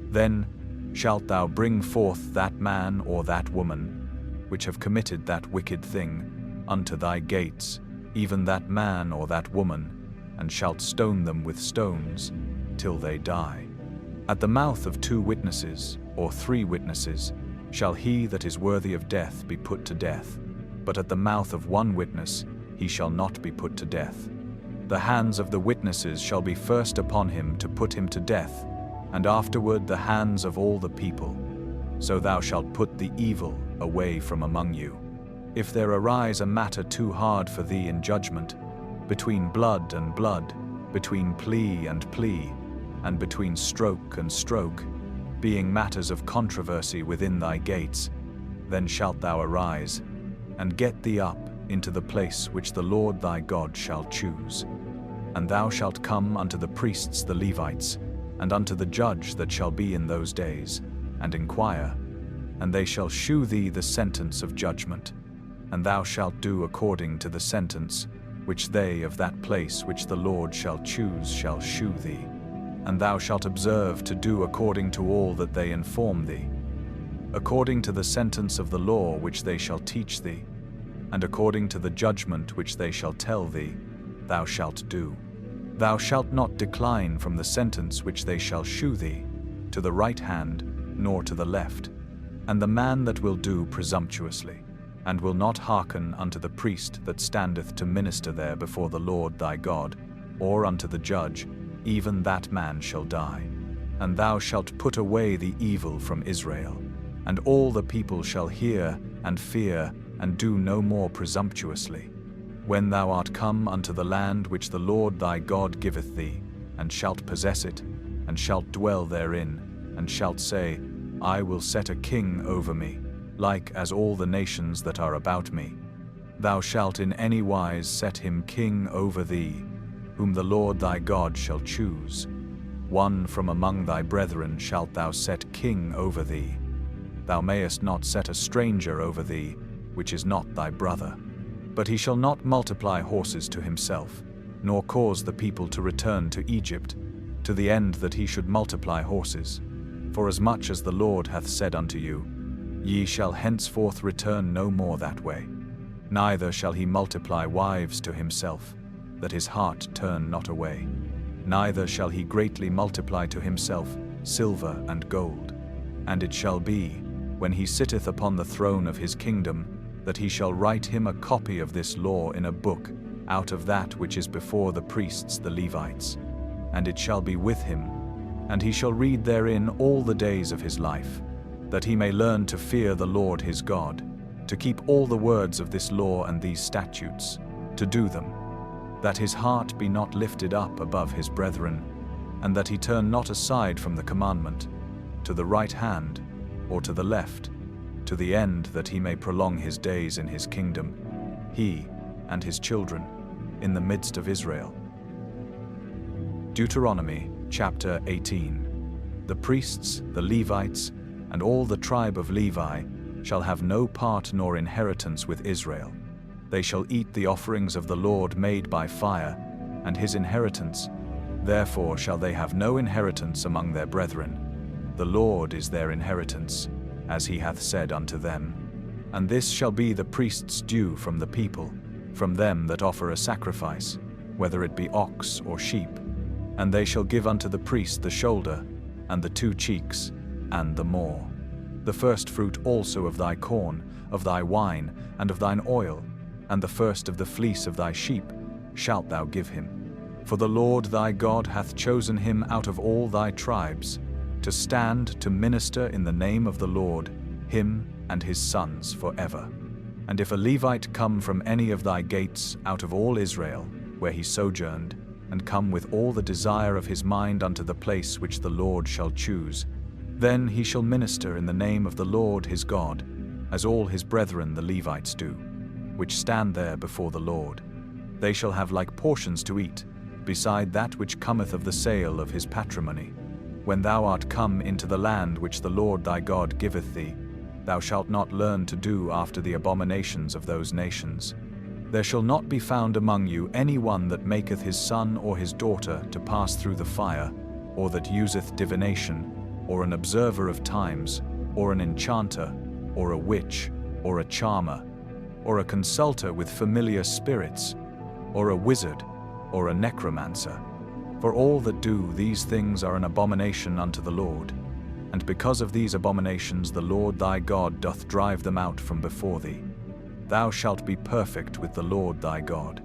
Speaker 1: Then shalt thou bring forth that man or that woman, which have committed that wicked thing, unto thy gates, even that man or that woman, and shalt stone them with stones, till they die. At the mouth of 2 witnesses, or 3 witnesses, shall he that is worthy of death be put to death, but at the mouth of 1 witness he shall not be put to death. The hands of the witnesses shall be first upon him to put him to death, and afterward the hands of all the people. So thou shalt put the evil away from among you. If there arise a matter too hard for thee in judgment, between blood and blood, between plea and plea, and between stroke and stroke, being matters of controversy within thy gates, then shalt thou arise, and get thee up into the place which the Lord thy God shall choose. And thou shalt come unto the priests the Levites, and unto the judge that shall be in those days, and inquire, and they shall shew thee the sentence of judgment, and thou shalt do according to the sentence which they of that place which the Lord shall choose shall shew thee, and thou shalt observe to do according to all that they inform thee, according to the sentence of the law which they shall teach thee, and according to the judgment which they shall tell thee, thou shalt do. Thou shalt not decline from the sentence which they shall shew thee, to the right hand, nor to the left. And the man that will do presumptuously, and will not hearken unto the priest that standeth to minister there before the Lord thy God, or unto the judge, even that man shall die. And thou shalt put away the evil from Israel, and all the people shall hear and fear, and do no more presumptuously. When thou art come unto the land which the Lord thy God giveth thee, and shalt possess it, and shalt dwell therein, and shalt say, I will set a king over me, like as all the nations that are about me. Thou shalt in any wise set him king over thee, whom the Lord thy God shall choose. One from among thy brethren shalt thou set king over thee. Thou mayest not set a stranger over thee, which is not thy brother. But he shall not multiply horses to himself, nor cause the people to return to Egypt, to the end that he should multiply horses. For as much as the Lord hath said unto you, ye shall henceforth return no more that way. Neither shall he multiply wives to himself, that his heart turn not away. Neither shall he greatly multiply to himself silver and gold. And it shall be, when he sitteth upon the throne of his kingdom, that he shall write him a copy of this law in a book, out of that which is before the priests the Levites. And it shall be with him, and he shall read therein all the days of his life, that he may learn to fear the Lord his God, to keep all the words of this law and these statutes, to do them, that his heart be not lifted up above his brethren, and that he turn not aside from the commandment, to the right hand or to the left, to the end that he may prolong his days in his kingdom, he and his children, in the midst of Israel. Deuteronomy chapter 18. The priests, the Levites, and all the tribe of Levi shall have no part nor inheritance with Israel. They shall eat the offerings of the Lord made by fire, and his inheritance. Therefore shall they have no inheritance among their brethren. The Lord is their inheritance, as he hath said unto them. And this shall be the priest's due from the people, from them that offer a sacrifice, whether it be ox or sheep. And they shall give unto the priest the shoulder, and the 2 cheeks, and the maw. The first fruit also of thy corn, of thy wine, and of thine oil, and the first of the fleece of thy sheep, shalt thou give him. For the Lord thy God hath chosen him out of all thy tribes, to stand to minister in the name of the Lord, him and his sons forever. And if a Levite come from any of thy gates out of all Israel, where he sojourned, and come with all the desire of his mind unto the place which the Lord shall choose, then he shall minister in the name of the Lord his God, as all his brethren the Levites do, which stand there before the Lord. They shall have like portions to eat, beside that which cometh of the sale of his patrimony. When thou art come into the land which the Lord thy God giveth thee, thou shalt not learn to do after the abominations of those nations. There shall not be found among you any one that maketh his son or his daughter to pass through the fire, or that useth divination, or an observer of times, or an enchanter, or a witch, or a charmer, or a consulter with familiar spirits, or a wizard, or a necromancer. For all that do these things are an abomination unto the Lord. And because of these abominations the Lord thy God doth drive them out from before thee. Thou shalt be perfect with the Lord thy God.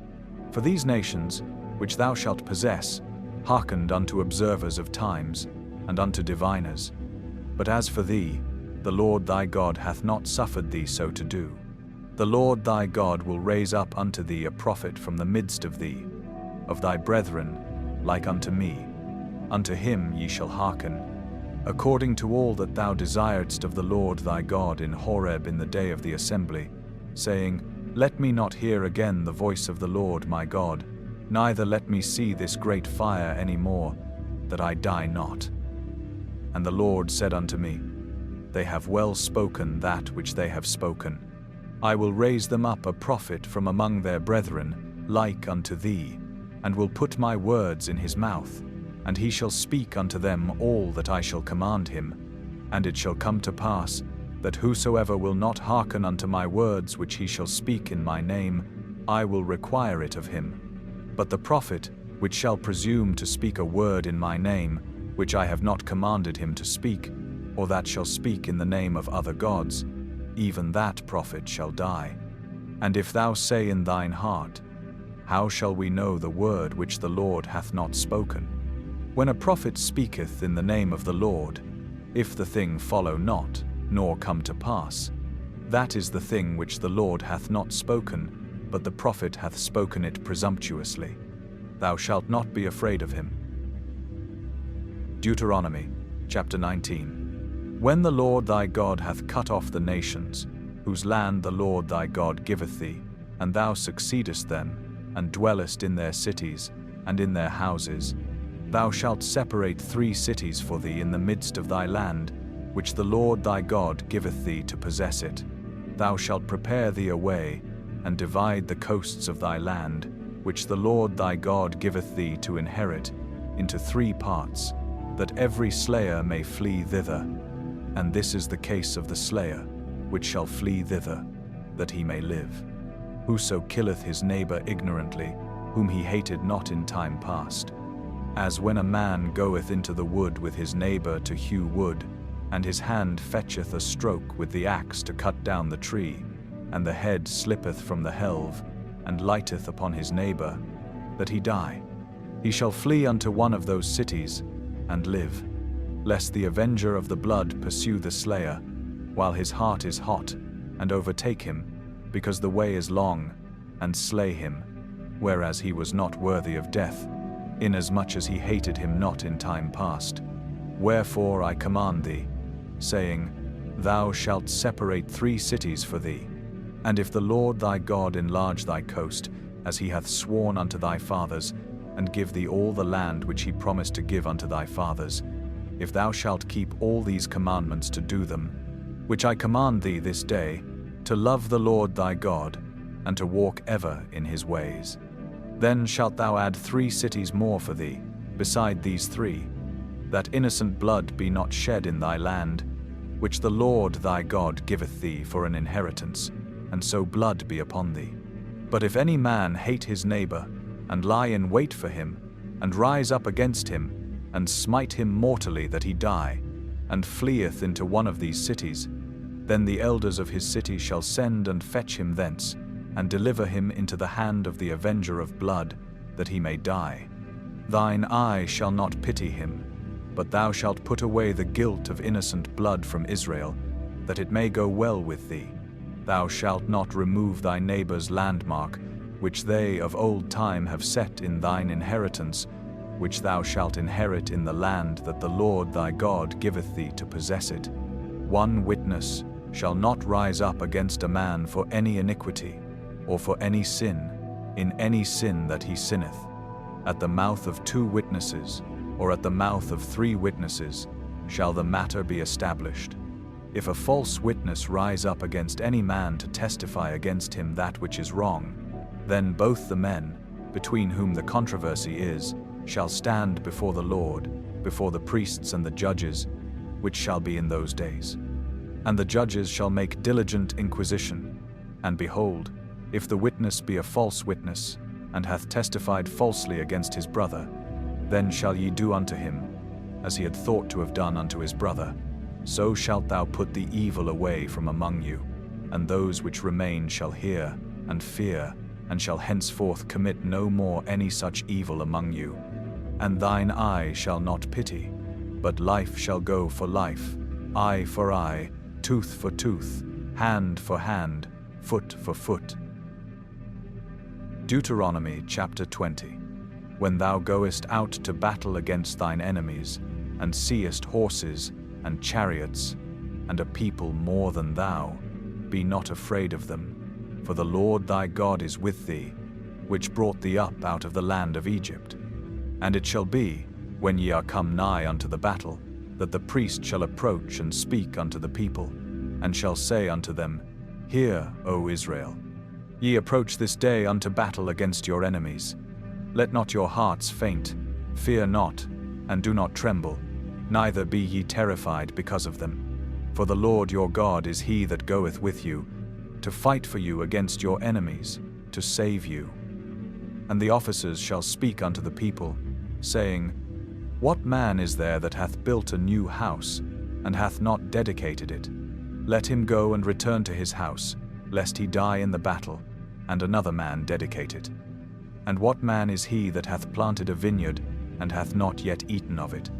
Speaker 1: For these nations, which thou shalt possess, hearkened unto observers of times, and unto diviners. But as for thee, the Lord thy God hath not suffered thee so to do. The Lord thy God will raise up unto thee a prophet from the midst of thee, of thy brethren, like unto me. Unto him ye shall hearken, according to all that thou desiredst of the Lord thy God in Horeb in the day of the assembly, saying, Let me not hear again the voice of the Lord my God, neither let me see this great fire any more, that I die not. And the Lord said unto me, They have well spoken that which they have spoken. I will raise them up a prophet from among their brethren, like unto thee, and will put my words in his mouth, and he shall speak unto them all that I shall command him. And it shall come to pass, that whosoever will not hearken unto my words which he shall speak in my name, I will require it of him. But the prophet, which shall presume to speak a word in my name, which I have not commanded him to speak, or that shall speak in the name of other gods, even that prophet shall die. And if thou say in thine heart, How shall we know the word which the Lord hath not spoken? When a prophet speaketh in the name of the Lord, if the thing follow not, nor come to pass, that is the thing which the Lord hath not spoken, but the prophet hath spoken it presumptuously. Thou shalt not be afraid of him. Deuteronomy, chapter 19. When the Lord thy God hath cut off the nations, whose land the Lord thy God giveth thee, and thou succeedest them, and dwellest in their cities, and in their houses, thou shalt separate 3 cities for thee in the midst of thy land, which the Lord thy God giveth thee to possess it. Thou shalt prepare thee a way, and divide the coasts of thy land, which the Lord thy God giveth thee to inherit, into 3 parts, that every slayer may flee thither. And this is the case of the slayer, which shall flee thither, that he may live. Whoso killeth his neighbor ignorantly, whom he hated not in time past. As when a man goeth into the wood with his neighbor to hew wood, and his hand fetcheth a stroke with the axe to cut down the tree, and the head slippeth from the helve, and lighteth upon his neighbor, that he die. He shall flee unto one of those cities, and live, lest the avenger of the blood pursue the slayer, while his heart is hot, and overtake him, because the way is long, and slay him, whereas he was not worthy of death, inasmuch as he hated him not in time past. Wherefore I command thee, saying, Thou shalt separate 3 cities for thee. And if the Lord thy God enlarge thy coast, as he hath sworn unto thy fathers, and give thee all the land which he promised to give unto thy fathers, if thou shalt keep all these commandments to do them, which I command thee this day, to love the Lord thy God, and to walk ever in his ways, then shalt thou add 3 cities more for thee, beside these 3, that innocent blood be not shed in thy land, which the Lord thy God giveth thee for an inheritance, and so blood be upon thee. But if any man hate his neighbor, and lie in wait for him, and rise up against him, and smite him mortally that he die, and fleeth into one of these cities, then the elders of his city shall send and fetch him thence, and deliver him into the hand of the avenger of blood, that he may die. Thine eye shall not pity him, but thou shalt put away the guilt of innocent blood from Israel, that it may go well with thee. Thou shalt not remove thy neighbor's landmark, which they of old time have set in thine inheritance, which thou shalt inherit in the land that the Lord thy God giveth thee to possess it. 1 witness shall not rise up against a man for any iniquity, or for any sin, in any sin that he sinneth. At the mouth of 2 witnesses, or at the mouth of 3 witnesses, shall the matter be established. If a false witness rise up against any man to testify against him that which is wrong, then both the men, between whom the controversy is, shall stand before the Lord, before the priests and the judges, which shall be in those days. And the judges shall make diligent inquisition. And behold, if the witness be a false witness, and hath testified falsely against his brother, then shall ye do unto him, as he had thought to have done unto his brother. So shalt thou put the evil away from among you, and those which remain shall hear, and fear, and shall henceforth commit no more any such evil among you. And thine eye shall not pity, but life shall go for life, eye for eye, tooth for tooth, hand for hand, foot for foot. Deuteronomy chapter 20. When thou goest out to battle against thine enemies, and seest horses, and chariots, and a people more than thou, be not afraid of them, for the Lord thy God is with thee, which brought thee up out of the land of Egypt. And it shall be, when ye are come nigh unto the battle, that the priest shall approach and speak unto the people, and shall say unto them, Hear, O Israel, ye approach this day unto battle against your enemies. Let not your hearts faint, fear not, and do not tremble, neither be ye terrified because of them. For the Lord your God is he that goeth with you, to fight for you against your enemies, to save you. And the officers shall speak unto the people, saying, What man is there that hath built a new house, and hath not dedicated it? Let him go and return to his house, lest he die in the battle, and another man dedicate it. And what man is he that hath planted a vineyard, and hath not yet eaten of it?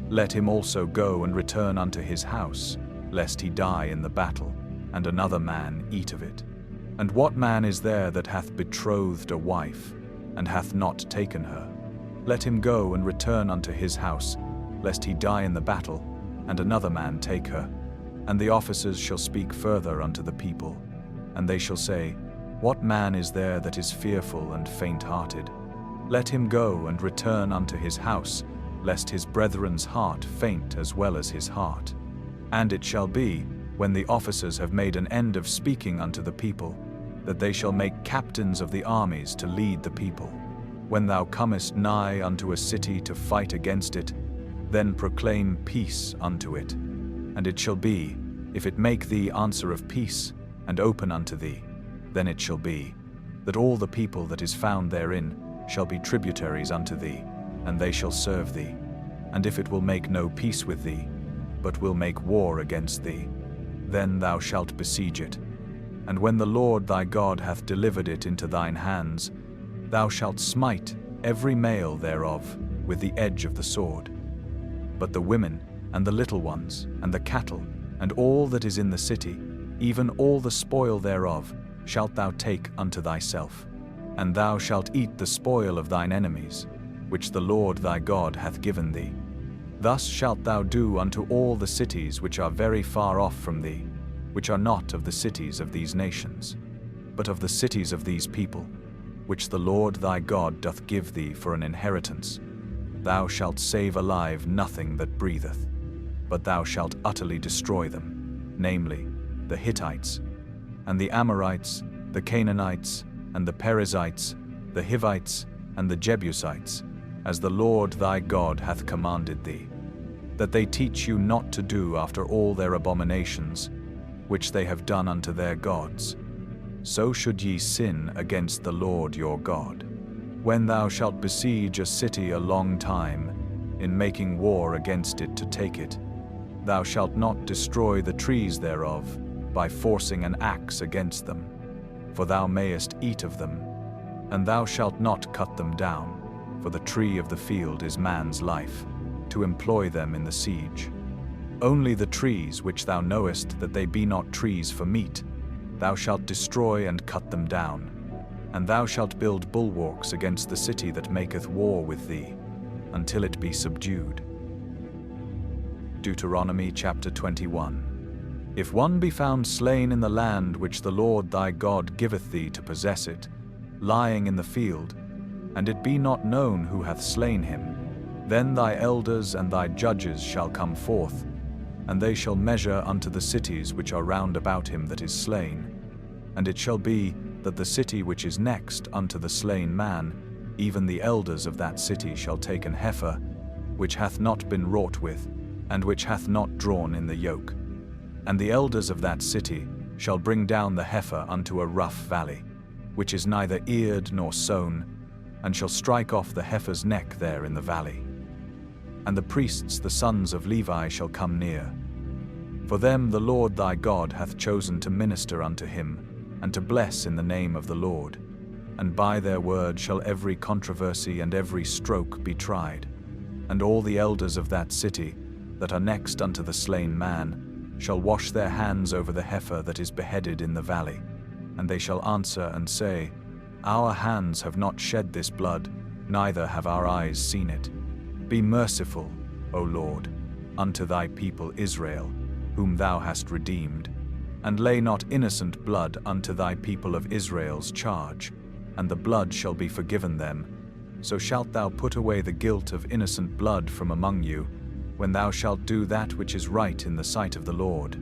Speaker 1: Let him also go and return unto his house, lest he die in the battle, and another man eat of it. And what man is there that hath betrothed a wife, and hath not taken her? Let him go and return unto his house, lest he die in the battle, and another man take her. And the officers shall speak further unto the people, and they shall say, What man is there that is fearful and faint-hearted? Let him go and return unto his house, lest his brethren's heart faint as well as his heart. And it shall be, when the officers have made an end of speaking unto the people, that they shall make captains of the armies to lead the people. When thou comest nigh unto a city to fight against it, then proclaim peace unto it. And it shall be, if it make thee answer of peace, and open unto thee, then it shall be, that all the people that is found therein shall be tributaries unto thee, and they shall serve thee. And if it will make no peace with thee, but will make war against thee, then thou shalt besiege it. And when the Lord thy God hath delivered it into thine hands, thou shalt smite every male thereof with the edge of the sword. But the women, and the little ones, and the cattle, and all that is in the city, even all the spoil thereof, shalt thou take unto thyself. And thou shalt eat the spoil of thine enemies, which the Lord thy God hath given thee. Thus shalt thou do unto all the cities which are very far off from thee, which are not of the cities of these nations, but of the cities of these people, which the Lord thy God doth give thee for an inheritance. Thou shalt save alive nothing that breatheth, but thou shalt utterly destroy them, namely, the Hittites, and the Amorites, the Canaanites, and the Perizzites, the Hivites, and the Jebusites, as the Lord thy God hath commanded thee, that they teach you not to do after all their abominations, which they have done unto their gods. So should ye sin against the Lord your God. When thou shalt besiege a city a long time, in making war against it to take it, thou shalt not destroy the trees thereof by forcing an axe against them, for thou mayest eat of them, and thou shalt not cut them down, for the tree of the field is man's life, to employ them in the siege. Only the trees which thou knowest that they be not trees for meat, thou shalt destroy and cut them down, and thou shalt build bulwarks against the city that maketh war with thee, until it be subdued. Deuteronomy chapter 21. If one be found slain in the land which the Lord thy God giveth thee to possess it, lying in the field, and it be not known who hath slain him, then thy elders and thy judges shall come forth, and they shall measure unto the cities which are round about him that is slain. And it shall be that the city which is next unto the slain man, even the elders of that city shall take an heifer, which hath not been wrought with, and which hath not drawn in the yoke. And the elders of that city shall bring down the heifer unto a rough valley, which is neither eared nor sown, and shall strike off the heifer's neck there in the valley. And the priests, the sons of Levi, shall come near. For them the Lord thy God hath chosen to minister unto him, and to bless in the name of the Lord. And by their word shall every controversy and every stroke be tried. And all the elders of that city, that are next unto the slain man, shall wash their hands over the heifer that is beheaded in the valley. And they shall answer and say, Our hands have not shed this blood, neither have our eyes seen it. Be merciful, O Lord, unto thy people Israel, whom thou hast redeemed, and lay not innocent blood unto thy people of Israel's charge, and the blood shall be forgiven them, so shalt thou put away the guilt of innocent blood from among you, when thou shalt do that which is right in the sight of the Lord,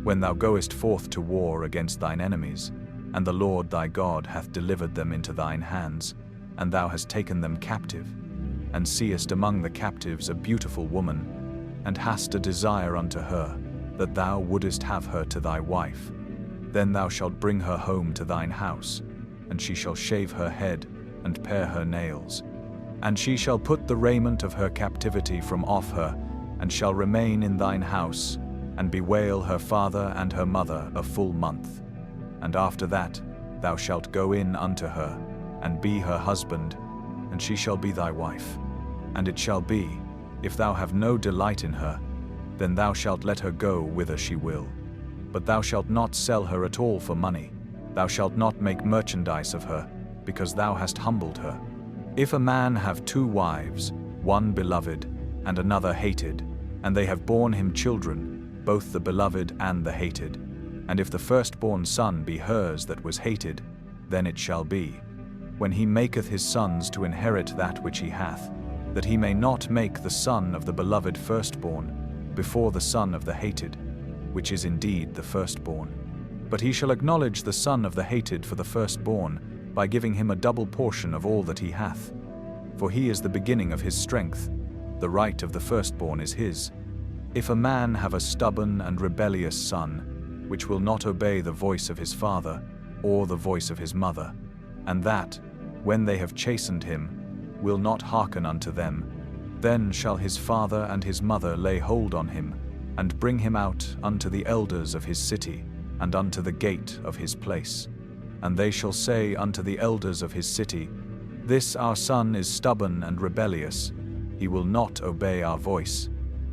Speaker 1: when thou goest forth to war against thine enemies, and the Lord thy God hath delivered them into thine hands, and thou hast taken them captive, and seest among the captives a beautiful woman, and hast a desire unto her, that thou wouldest have her to thy wife. Then thou shalt bring her home to thine house, and she shall shave her head, and pare her nails. And she shall put the raiment of her captivity from off her, and shall remain in thine house, and bewail her father and her mother a full month. And after that thou shalt go in unto her, and be her husband, and she shall be thy wife. And it shall be, if thou have no delight in her, then thou shalt let her go whither she will. But thou shalt not sell her at all for money, thou shalt not make merchandise of her, because thou hast humbled her. If a man have 2 wives, one beloved, and another hated, and they have borne him children, both the beloved and the hated, and if the firstborn son be hers that was hated, then it shall be, when he maketh his sons to inherit that which he hath, that he may not make the son of the beloved firstborn before the son of the hated, which is indeed the firstborn. But he shall acknowledge the son of the hated for the firstborn, by giving him a double portion of all that he hath. For he is the beginning of his strength, the right of the firstborn is his. If a man have a stubborn and rebellious son, which will not obey the voice of his father, or the voice of his mother, and that, when they have chastened him, will not hearken unto them, then shall his father and his mother lay hold on him, and bring him out unto the elders of his city, and unto the gate of his place. And they shall say unto the elders of his city, This our son is stubborn and rebellious, he will not obey our voice.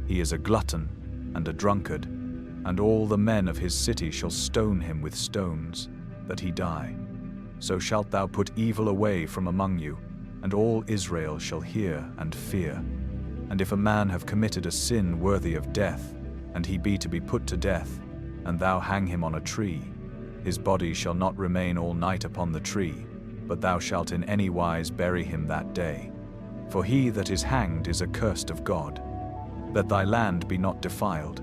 Speaker 1: He is a glutton and a drunkard, and all the men of his city shall stone him with stones, that he die. So shalt thou put evil away from among you, and all Israel shall hear and fear. And if a man have committed a sin worthy of death, and he be to be put to death, and thou hang him on a tree, his body shall not remain all night upon the tree, but thou shalt in any wise bury him that day. For he that is hanged is accursed of God, that thy land be not defiled,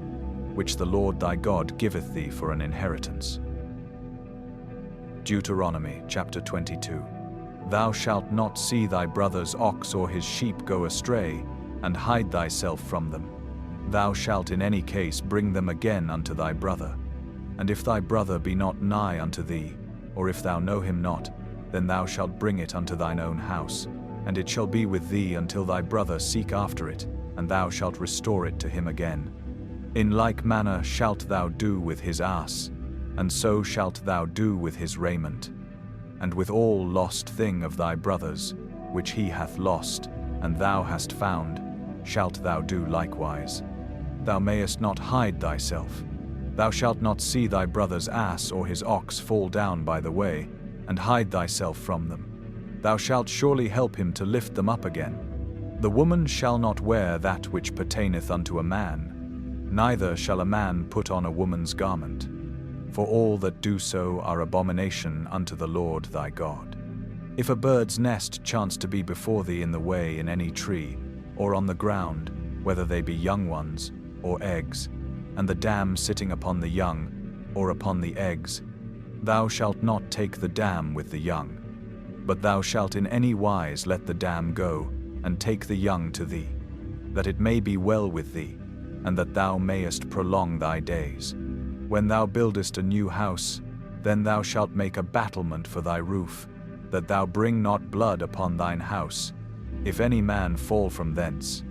Speaker 1: which the Lord thy God giveth thee for an inheritance. Deuteronomy chapter 22. Thou shalt not see thy brother's ox or his sheep go astray, and hide thyself from them. Thou shalt in any case bring them again unto thy brother. And if thy brother be not nigh unto thee, or if thou know him not, then thou shalt bring it unto thine own house, and it shall be with thee until thy brother seek after it, and thou shalt restore it to him again. In like manner shalt thou do with his ass, and so shalt thou do with his raiment, and with all lost thing of thy brother's, which he hath lost, and thou hast found, shalt thou do likewise. Thou mayest not hide thyself. Thou shalt not see thy brother's ass or his ox fall down by the way, and hide thyself from them. Thou shalt surely help him to lift them up again. The woman shall not wear that which pertaineth unto a man, neither shall a man put on a woman's garment. For all that do so are abomination unto the Lord thy God. If a bird's nest chance to be before thee in the way in any tree, or on the ground, whether they be young ones, or eggs, and the dam sitting upon the young, or upon the eggs, thou shalt not take the dam with the young, but thou shalt in any wise let the dam go, and take the young to thee, that it may be well with thee, and that thou mayest prolong thy days. When thou buildest a new house, then thou shalt make a battlement for thy roof, that thou bring not blood upon thine house. If any man fall from thence,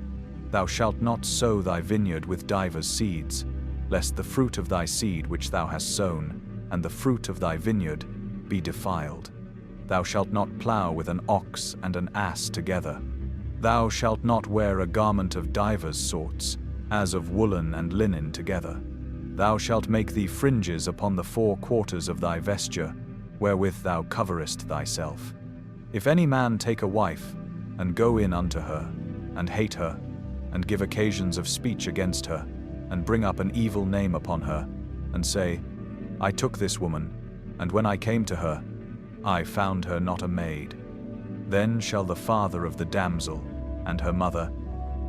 Speaker 1: thou shalt not sow thy vineyard with divers seeds, lest the fruit of thy seed which thou hast sown, and the fruit of thy vineyard, be defiled. Thou shalt not plough with an ox and an ass together. Thou shalt not wear a garment of divers sorts, as of woolen and linen together. Thou shalt make thee fringes upon the 4 quarters of thy vesture, wherewith thou coverest thyself. If any man take a wife, and go in unto her, and hate her, and give occasions of speech against her, and bring up an evil name upon her, and say, I took this woman, and when I came to her, I found her not a maid. Then shall the father of the damsel and her mother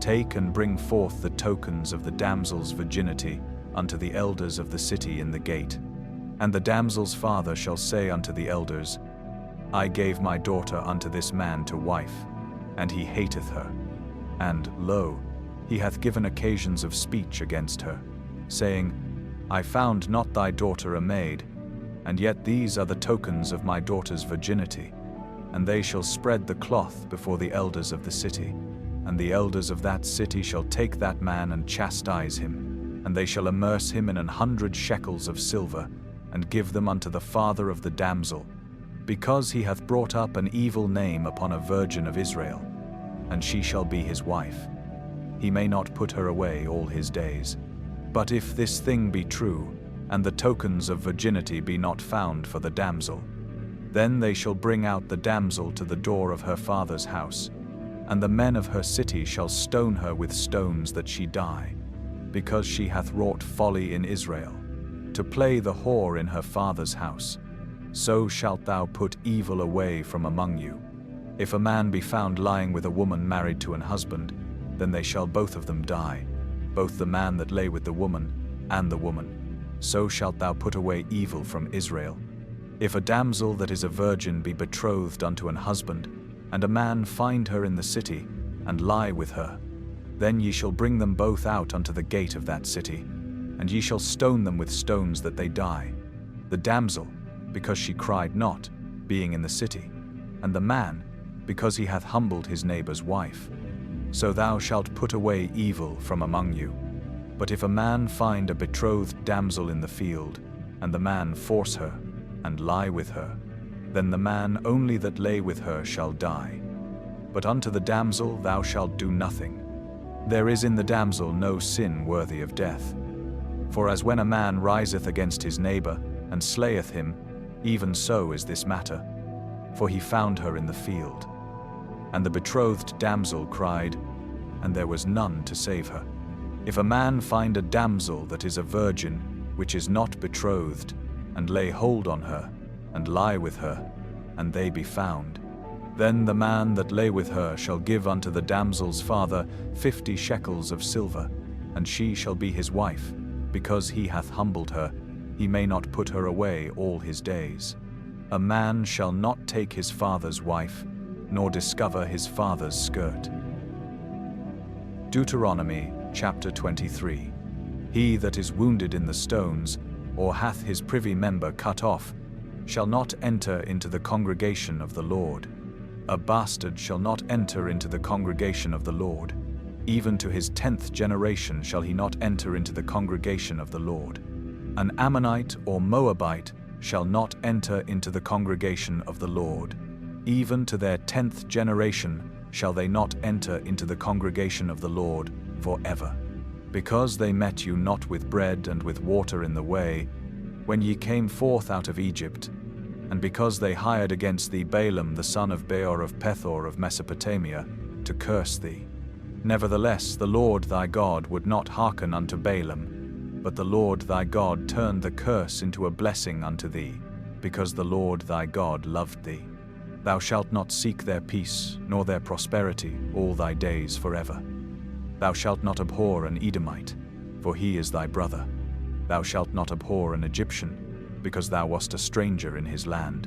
Speaker 1: take and bring forth the tokens of the damsel's virginity unto the elders of the city in the gate. And the damsel's father shall say unto the elders, I gave my daughter unto this man to wife, and he hateth her. And, lo, he hath given occasions of speech against her, saying, I found not thy daughter a maid, and yet these are the tokens of my daughter's virginity. And they shall spread the cloth before the elders of the city, and the elders of that city shall take that man and chastise him, and they shall immerse him in 100 shekels of silver, and give them unto the father of the damsel, because he hath brought up an evil name upon a virgin of Israel, and she shall be his wife. He may not put her away all his days. But if this thing be true, and the tokens of virginity be not found for the damsel, then they shall bring out the damsel to the door of her father's house, and the men of her city shall stone her with stones that she die, because she hath wrought folly in Israel, to play the whore in her father's house. So shalt thou put evil away from among you. If a man be found lying with a woman married to an husband, then they shall both of them die, both the man that lay with the woman and the woman. So shalt thou put away evil from Israel. If a damsel that is a virgin be betrothed unto an husband, and a man find her in the city, and lie with her, then ye shall bring them both out unto the gate of that city, and ye shall stone them with stones that they die, the damsel, because she cried not, being in the city, and the man, because he hath humbled his neighbor's wife. So thou shalt put away evil from among you. But if a man find a betrothed damsel in the field, and the man force her, and lie with her, then the man only that lay with her shall die. But unto the damsel thou shalt do nothing. There is in the damsel no sin worthy of death. For as when a man riseth against his neighbor, and slayeth him, even so is this matter. For he found her in the field. And the betrothed damsel cried, and there was none to save her. If a man find a damsel that is a virgin, which is not betrothed, and lay hold on her, and lie with her, and they be found, then the man that lay with her shall give unto the damsel's father 50 shekels of silver, and she shall be his wife, because he hath humbled her. He may not put her away all his days. A man shall not take his father's wife, nor discover his father's skirt. Deuteronomy chapter 23. He that is wounded in the stones, or hath his privy member cut off, shall not enter into the congregation of the Lord. A bastard shall not enter into the congregation of the Lord. Even to his 10th generation shall he not enter into the congregation of the Lord. An Ammonite or Moabite shall not enter into the congregation of the Lord. Even to their 10th generation shall they not enter into the congregation of the Lord forever. Because they met you not with bread and with water in the way, when ye came forth out of Egypt, and because they hired against thee Balaam the son of Beor of Pethor of Mesopotamia, to curse thee. Nevertheless the Lord thy God would not hearken unto Balaam, but the Lord thy God turned the curse into a blessing unto thee, because the Lord thy God loved thee. Thou shalt not seek their peace, nor their prosperity, all thy days forever. Thou shalt not abhor an Edomite, for he is thy brother. Thou shalt not abhor an Egyptian, because thou wast a stranger in his land.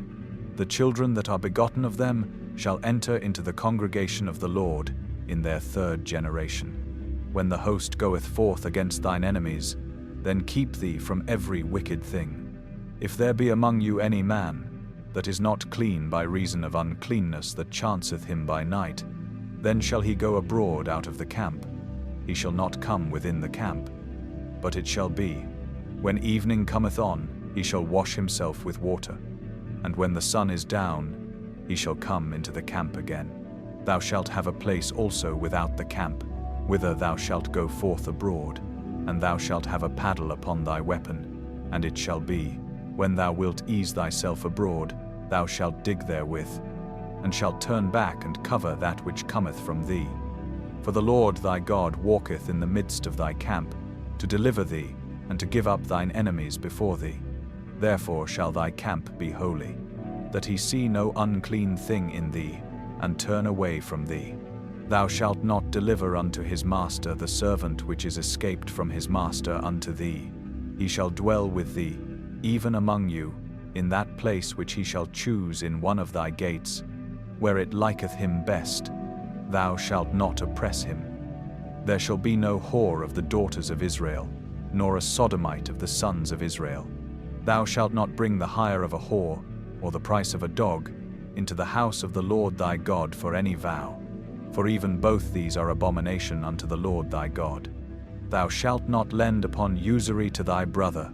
Speaker 1: The children that are begotten of them shall enter into the congregation of the Lord in their 3rd generation. When the host goeth forth against thine enemies, then keep thee from every wicked thing. If there be among you any man that is not clean by reason of uncleanness that chanceth him by night, then shall he go abroad out of the camp. He shall not come within the camp. But it shall be, when evening cometh on, he shall wash himself with water, and when the sun is down, he shall come into the camp again. Thou shalt have a place also without the camp, whither thou shalt go forth abroad, and thou shalt have a paddle upon thy weapon. And it shall be, when thou wilt ease thyself abroad, thou shalt dig therewith, and shalt turn back and cover that which cometh from thee. For the Lord thy God walketh in the midst of thy camp, to deliver thee, and to give up thine enemies before thee. Therefore shall thy camp be holy, that he see no unclean thing in thee, and turn away from thee. Thou shalt not deliver unto his master the servant which is escaped from his master unto thee. He shall dwell with thee, even among you, in that place which he shall choose in one of thy gates, where it liketh him best. Thou shalt not oppress him. There shall be no whore of the daughters of Israel, nor a sodomite of the sons of Israel. Thou shalt not bring the hire of a whore, or the price of a dog, into the house of the Lord thy God for any vow. For even both these are abomination unto the Lord thy God. Thou shalt not lend upon usury to thy brother,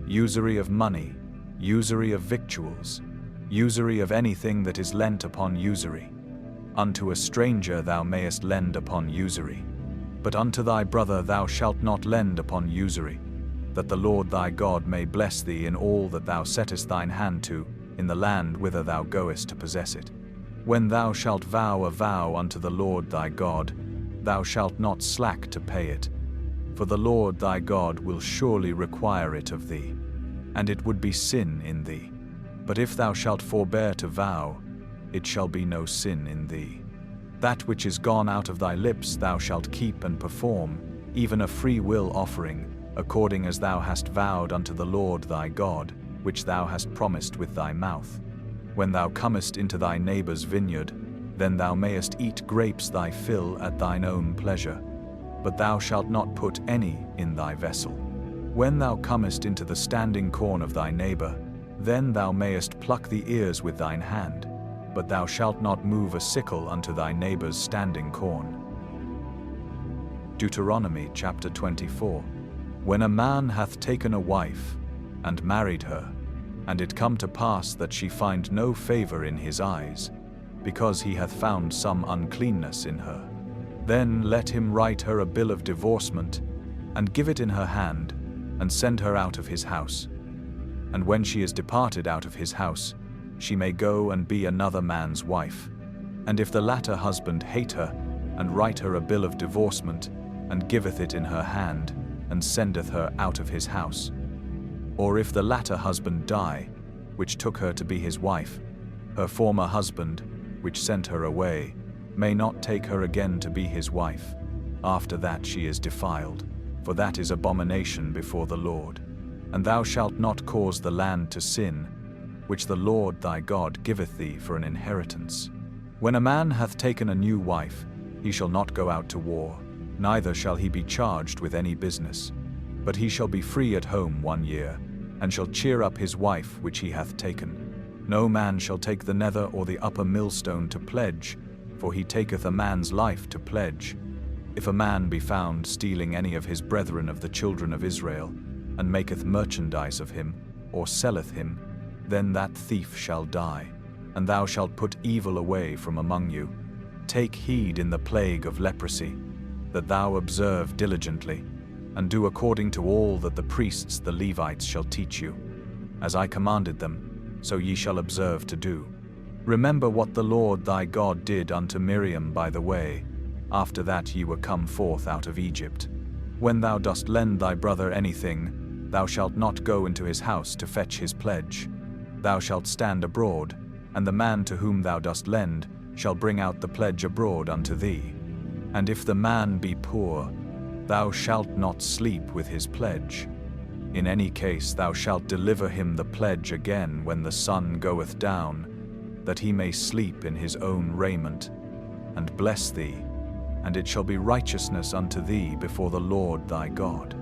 Speaker 1: usury of money, usury of victuals, usury of anything that is lent upon usury. Unto a stranger thou mayest lend upon usury, but unto thy brother thou shalt not lend upon usury, that the Lord thy God may bless thee in all that thou settest thine hand to, in the land whither thou goest to possess it. When thou shalt vow a vow unto the Lord thy God, thou shalt not slack to pay it, for the Lord thy God will surely require it of thee, and it would be sin in thee. But if thou shalt forbear to vow, it shall be no sin in thee. That which is gone out of thy lips thou shalt keep and perform, even a free will offering, according as thou hast vowed unto the Lord thy God, which thou hast promised with thy mouth. When thou comest into thy neighbour's vineyard, then thou mayest eat grapes thy fill at thine own pleasure, but thou shalt not put any in thy vessel. When thou comest into the standing corn of thy neighbour, then thou mayest pluck the ears with thine hand, but thou shalt not move a sickle unto thy neighbour's standing corn. Deuteronomy chapter 24. When a man hath taken a wife, and married her, and it come to pass that she find no favour in his eyes, because he hath found some uncleanness in her, then let him write her a bill of divorcement, and give it in her hand, and send her out of his house. And when she is departed out of his house, she may go and be another man's wife. And if the latter husband hate her, and write her a bill of divorcement, and giveth it in her hand, and sendeth her out of his house, or if the latter husband die, which took her to be his wife, her former husband, which sent her away, may not take her again to be his wife. After that she is defiled, for that is abomination before the Lord. And thou shalt not cause the land to sin, which the Lord thy God giveth thee for an inheritance. When a man hath taken a new wife, he shall not go out to war, neither shall he be charged with any business, but he shall be free at home 1 year, and shall cheer up his wife which he hath taken. No man shall take the nether or the upper millstone to pledge, for he taketh a man's life to pledge. If a man be found stealing any of his brethren of the children of Israel, and maketh merchandise of him, or selleth him, then that thief shall die, and thou shalt put evil away from among you. Take heed in the plague of leprosy, that thou observe diligently, and do according to all that the priests the Levites shall teach you. As I commanded them, so ye shall observe to do. Remember what the Lord thy God did unto Miriam by the way, after that ye were come forth out of Egypt. When thou dost lend thy brother anything, thou shalt not go into his house to fetch his pledge. Thou shalt stand abroad, and the man to whom thou dost lend shall bring out the pledge abroad unto thee. And if the man be poor, thou shalt not sleep with his pledge. In any case thou shalt deliver him the pledge again when the sun goeth down, that he may sleep in his own raiment, and bless thee, and it shall be righteousness unto thee before the Lord thy God.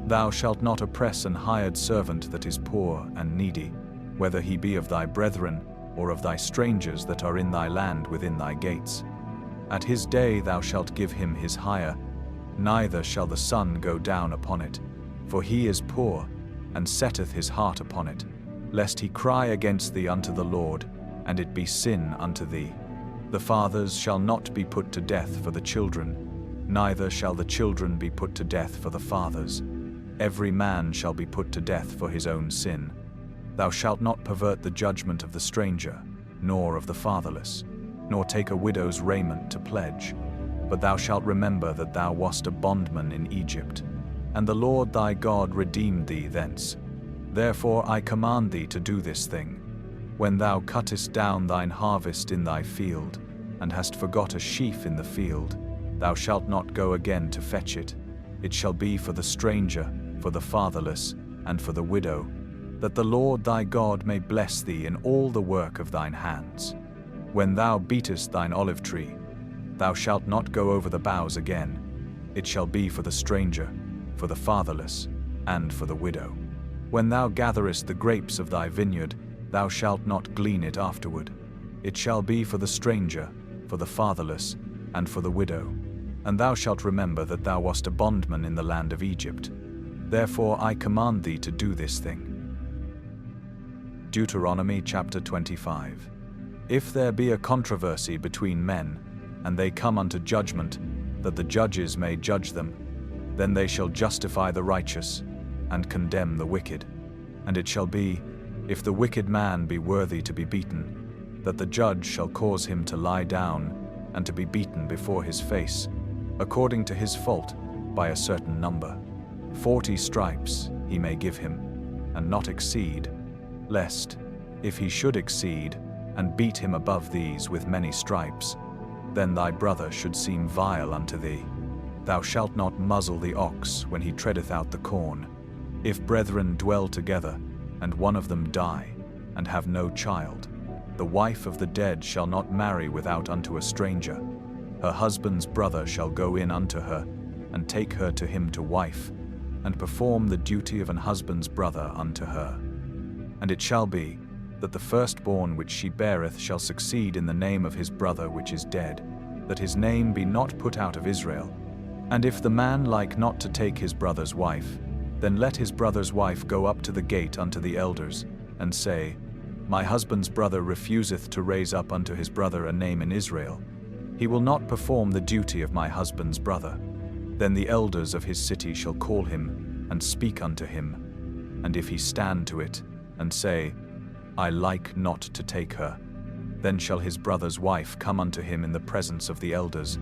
Speaker 1: Thou shalt not oppress an hired servant that is poor and needy, whether he be of thy brethren, or of thy strangers that are in thy land within thy gates. At his day thou shalt give him his hire, neither shall the sun go down upon it, for he is poor, and setteth his heart upon it, lest he cry against thee unto the Lord, and it be sin unto thee. The fathers shall not be put to death for the children, neither shall the children be put to death for the fathers. Every man shall be put to death for his own sin. Thou shalt not pervert the judgment of the stranger, nor of the fatherless, nor take a widow's raiment to pledge. But thou shalt remember that thou wast a bondman in Egypt, and the Lord thy God redeemed thee thence. Therefore I command thee to do this thing. When thou cuttest down thine harvest in thy field, and hast forgot a sheaf in the field, thou shalt not go again to fetch it. It shall be for the stranger, for the fatherless, and for the widow, that the Lord thy God may bless thee in all the work of thine hands. When thou beatest thine olive tree, thou shalt not go over the boughs again. It shall be for the stranger, for the fatherless, and for the widow. When thou gatherest the grapes of thy vineyard, thou shalt not glean it afterward. It shall be for the stranger, for the fatherless, and for the widow. And thou shalt remember that thou wast a bondman in the land of Egypt. Therefore I command thee to do this thing. Deuteronomy chapter 25. If there be a controversy between men, and they come unto judgment, that the judges may judge them, then they shall justify the righteous, and condemn the wicked. And it shall be, if the wicked man be worthy to be beaten, that the judge shall cause him to lie down, and to be beaten before his face, according to his fault, by a certain number. 40 stripes he may give him, and not exceed, lest, if he should exceed, and beat him above these with many stripes, then thy brother should seem vile unto thee. Thou shalt not muzzle the ox when he treadeth out the corn. If brethren dwell together, and one of them die, and have no child, the wife of the dead shall not marry without unto a stranger. Her husband's brother shall go in unto her, and take her to him to wife, and perform the duty of an husband's brother unto her. And it shall be, that the firstborn which she beareth shall succeed in the name of his brother which is dead, that his name be not put out of Israel. And if the man like not to take his brother's wife, then let his brother's wife go up to the gate unto the elders, and say, My husband's brother refuseth to raise up unto his brother a name in Israel. He will not perform the duty of my husband's brother. Then the elders of his city shall call him, and speak unto him. And if he stand to it, and say, I like not to take her, then shall his brother's wife come unto him in the presence of the elders,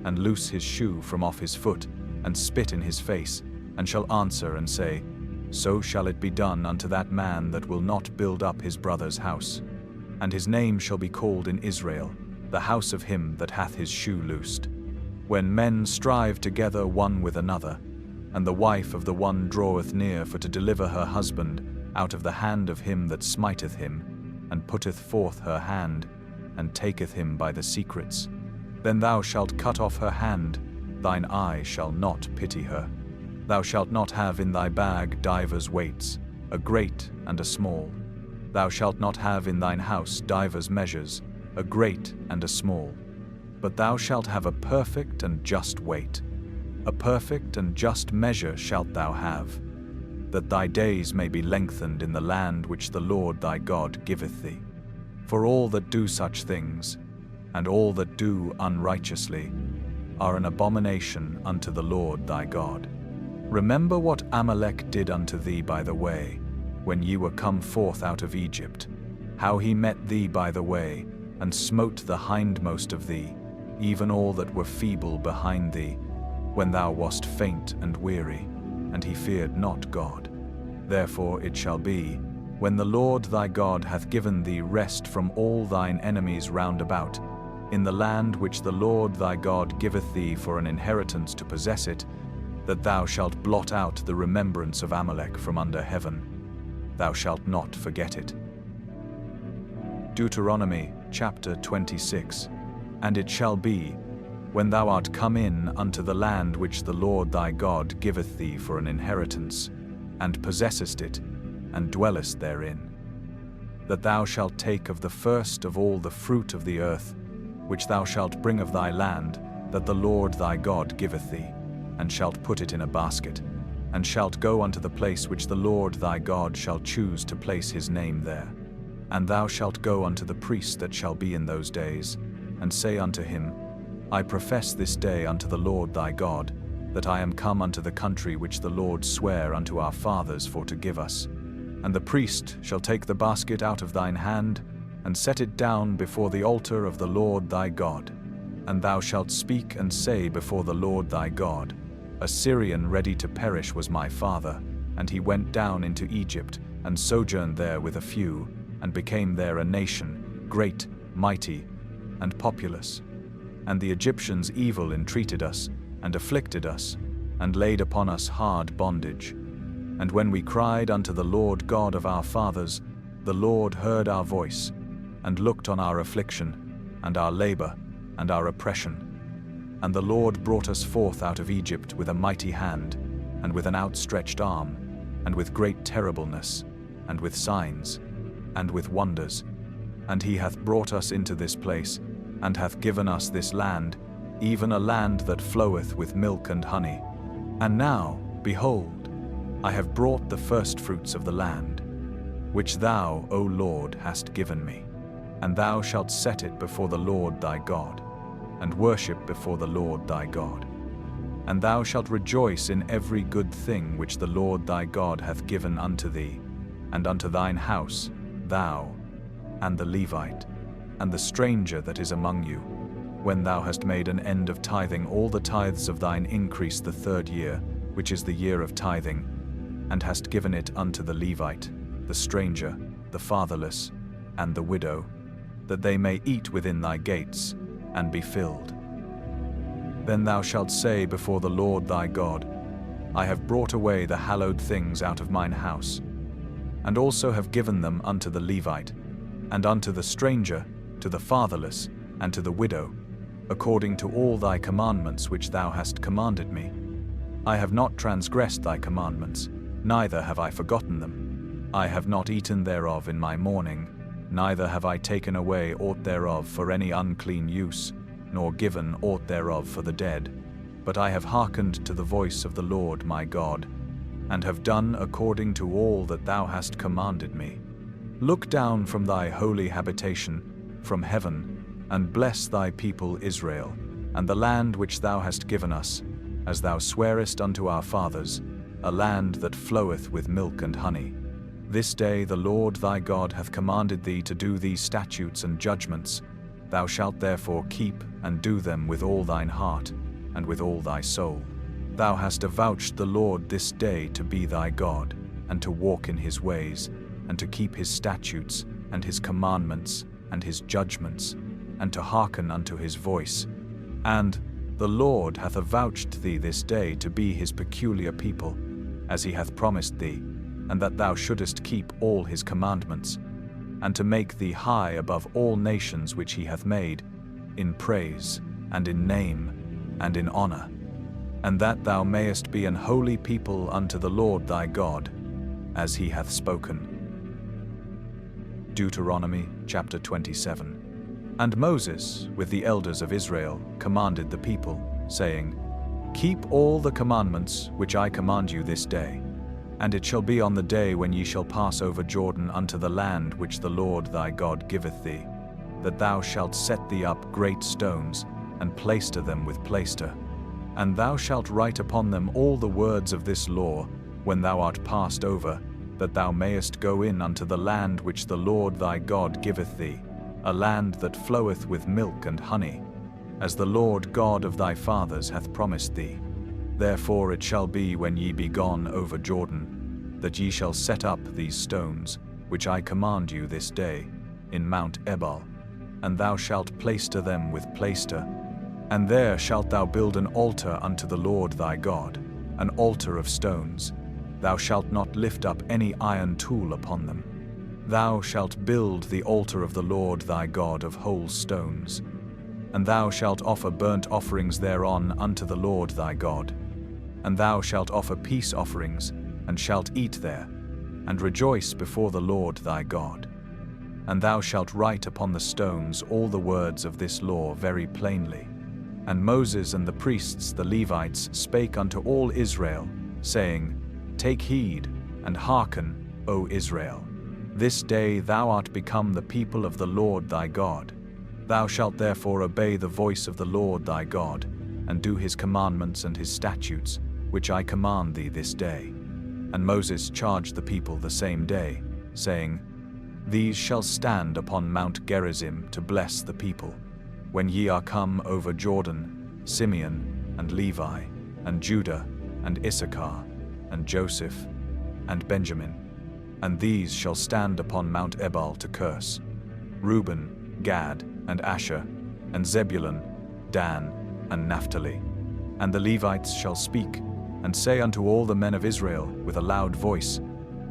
Speaker 1: and loose his shoe from off his foot, and spit in his face, and shall answer and say, So shall it be done unto that man that will not build up his brother's house. And his name shall be called in Israel, the house of him that hath his shoe loosed. When men strive together one with another, and the wife of the one draweth near for to deliver her husband out of the hand of him that smiteth him, and putteth forth her hand, and taketh him by the secrets, then thou shalt cut off her hand, thine eye shall not pity her. Thou shalt not have in thy bag divers weights, a great and a small. Thou shalt not have in thine house divers measures, a great and a small. But thou shalt have a perfect and just weight. A perfect and just measure shalt thou have, that thy days may be lengthened in the land which the Lord thy God giveth thee. For all that do such things, and all that do unrighteously, are an abomination unto the Lord thy God. Remember what Amalek did unto thee by the way, when ye were come forth out of Egypt, how he met thee by the way, and smote the hindmost of thee, even all that were feeble behind thee, when thou wast faint and weary, and he feared not God. Therefore it shall be, when the Lord thy God hath given thee rest from all thine enemies round about, in the land which the Lord thy God giveth thee for an inheritance to possess it, that thou shalt blot out the remembrance of Amalek from under heaven. Thou shalt not forget it. Deuteronomy chapter 26. And it shall be, when thou art come in unto the land which the Lord thy God giveth thee for an inheritance, and possessest it, and dwellest therein, that thou shalt take of the first of all the fruit of the earth, which thou shalt bring of thy land, that the Lord thy God giveth thee, and shalt put it in a basket, and shalt go unto the place which the Lord thy God shall choose to place his name there. And thou shalt go unto the priest that shall be in those days, and say unto him, I profess this day unto the Lord thy God, that I am come unto the country which the Lord sware unto our fathers for to give us. And the priest shall take the basket out of thine hand, and set it down before the altar of the Lord thy God. And thou shalt speak and say before the Lord thy God, A Syrian ready to perish was my father, and he went down into Egypt, and sojourned there with a few, and became there a nation, great, mighty, and populous. And the Egyptians evil entreated us, and afflicted us, and laid upon us hard bondage. And when we cried unto the Lord God of our fathers, the Lord heard our voice, and looked on our affliction, and our labor, and our oppression. And the Lord brought us forth out of Egypt with a mighty hand, and with an outstretched arm, and with great terribleness, and with signs, and with wonders. And he hath brought us into this place, and hath given us this land, even a land that floweth with milk and honey. And now, behold, I have brought the firstfruits of the land, which thou, O Lord, hast given me. And thou shalt set it before the Lord thy God, and worship before the Lord thy God. And thou shalt rejoice in every good thing which the Lord thy God hath given unto thee, and unto thine house, thou, and the Levite, and the stranger that is among you, when thou hast made an end of tithing all the tithes of thine increase the 3rd year, which is the year of tithing, and hast given it unto the Levite, the stranger, the fatherless, and the widow, that they may eat within thy gates, and be filled. Then thou shalt say before the Lord thy God, I have brought away the hallowed things out of mine house, and also have given them unto the Levite, and unto the stranger, to the fatherless, and to the widow, according to all thy commandments which thou hast commanded me. I have not transgressed thy commandments, neither have I forgotten them. I have not eaten thereof in my mourning, neither have I taken away aught thereof for any unclean use, nor given aught thereof for the dead. But I have hearkened to the voice of the Lord my God, and have done according to all that thou hast commanded me. Look down from thy holy habitation, from heaven, and bless thy people Israel, and the land which thou hast given us, as thou swarest unto our fathers, a land that floweth with milk and honey. This day the Lord thy God hath commanded thee to do these statutes and judgments. Thou shalt therefore keep and do them with all thine heart, and with all thy soul. Thou hast avouched the Lord this day to be thy God, and to walk in his ways, and to keep his statutes, and his commandments, and his judgments, and to hearken unto his voice. And the Lord hath avouched thee this day to be his peculiar people, as he hath promised thee, and that thou shouldest keep all his commandments, and to make thee high above all nations which he hath made, in praise, and in name, and in honor, and that thou mayest be an holy people unto the Lord thy God, as he hath spoken. Deuteronomy chapter 27. And Moses, with the elders of Israel, commanded the people, saying, Keep all the commandments which I command you this day. And it shall be on the day when ye shall pass over Jordan unto the land which the Lord thy God giveth thee, that thou shalt set thee up great stones, and plaister them with plaister. And thou shalt write upon them all the words of this law, when thou art passed over, that thou mayest go in unto the land which the Lord thy God giveth thee, a land that floweth with milk and honey, as the Lord God of thy fathers hath promised thee. Therefore it shall be when ye be gone over Jordan, that ye shall set up these stones, which I command you this day, in Mount Ebal, and thou shalt plaister them with plaister, and there shalt thou build an altar unto the Lord thy God, an altar of stones. Thou shalt not lift up any iron tool upon them. Thou shalt build the altar of the Lord thy God of whole stones, and thou shalt offer burnt offerings thereon unto the Lord thy God. And thou shalt offer peace offerings, and shalt eat there, and rejoice before the Lord thy God. And thou shalt write upon the stones all the words of this law very plainly. And Moses and the priests the Levites spake unto all Israel, saying, Take heed, and hearken, O Israel. This day thou art become the people of the Lord thy God. Thou shalt therefore obey the voice of the Lord thy God, and do his commandments and his statutes, which I command thee this day. And Moses charged the people the same day, saying, These shall stand upon Mount Gerizim to bless the people, when ye are come over Jordan, Simeon, and Levi, and Judah, and Issachar, and Joseph, and Benjamin. And these shall stand upon Mount Ebal to curse. Reuben, Gad, and Asher, and Zebulun, Dan, and Naphtali. And the Levites shall speak, and say unto all the men of Israel with a loud voice,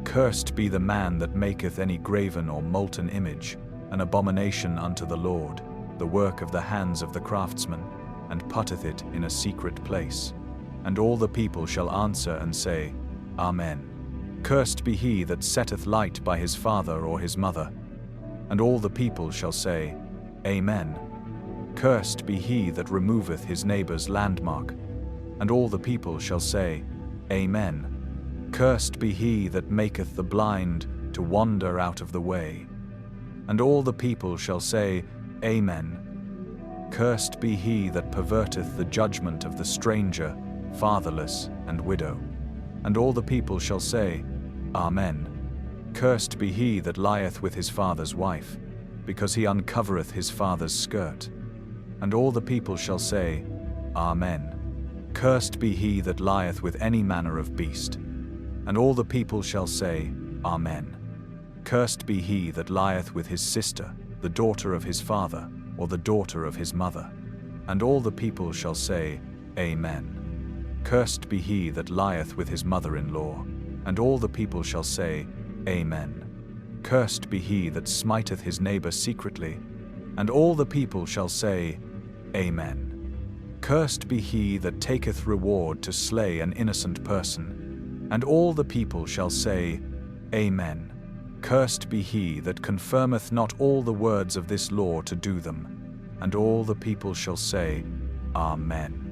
Speaker 1: Cursed be the man that maketh any graven or molten image, an abomination unto the Lord, the work of the hands of the craftsman, and putteth it in a secret place. And all the people shall answer and say, Amen. Cursed be he that setteth light by his father or his mother. And all the people shall say, Amen. Cursed be he that removeth his neighbour's landmark. And all the people shall say, Amen. Cursed be he that maketh the blind to wander out of the way. And all the people shall say, Amen. Cursed be he that perverteth the judgment of the stranger, fatherless, and widow. And all the people shall say, Amen. Cursed be he that lieth with his father's wife, because he uncovereth his father's skirt. And all the people shall say, Amen. Cursed be he that lieth with any manner of beast. And all the people shall say, Amen. Cursed be he that lieth with his sister, the daughter of his father, or the daughter of his mother. And all the people shall say, Amen. Cursed be he that lieth with his mother-in-law. And all the people shall say, Amen. Cursed be he that smiteth his neighbor secretly. And all the people shall say, Amen. Cursed be he that taketh reward to slay an innocent person. And all the people shall say, Amen. Cursed be he that confirmeth not all the words of this law to do them. And all the people shall say, Amen.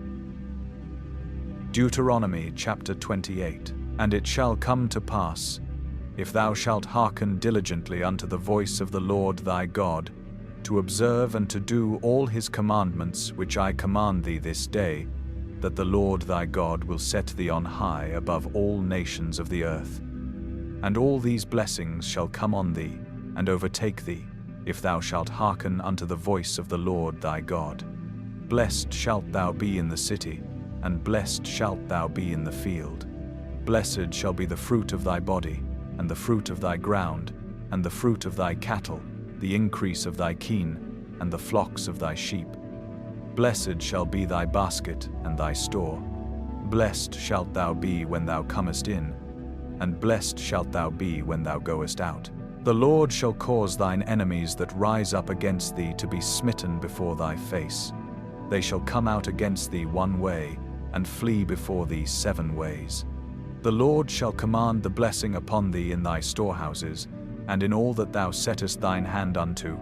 Speaker 1: Deuteronomy chapter 28. And it shall come to pass, if thou shalt hearken diligently unto the voice of the Lord thy God, to observe and to do all his commandments which I command thee this day, that the Lord thy God will set thee on high above all nations of the earth. And all these blessings shall come on thee, and overtake thee, if thou shalt hearken unto the voice of the Lord thy God. Blessed shalt thou be in the city, and blessed shalt thou be in the field. Blessed shall be the fruit of thy body, and the fruit of thy ground, and the fruit of thy cattle, the increase of thy kine, and the flocks of thy sheep. Blessed shall be thy basket and thy store. Blessed shalt thou be when thou comest in, and blessed shalt thou be when thou goest out. The Lord shall cause thine enemies that rise up against thee to be smitten before thy face. They shall come out against thee one way, and flee before thee 7 ways. The Lord shall command the blessing upon thee in thy storehouses, and in all that thou settest thine hand unto.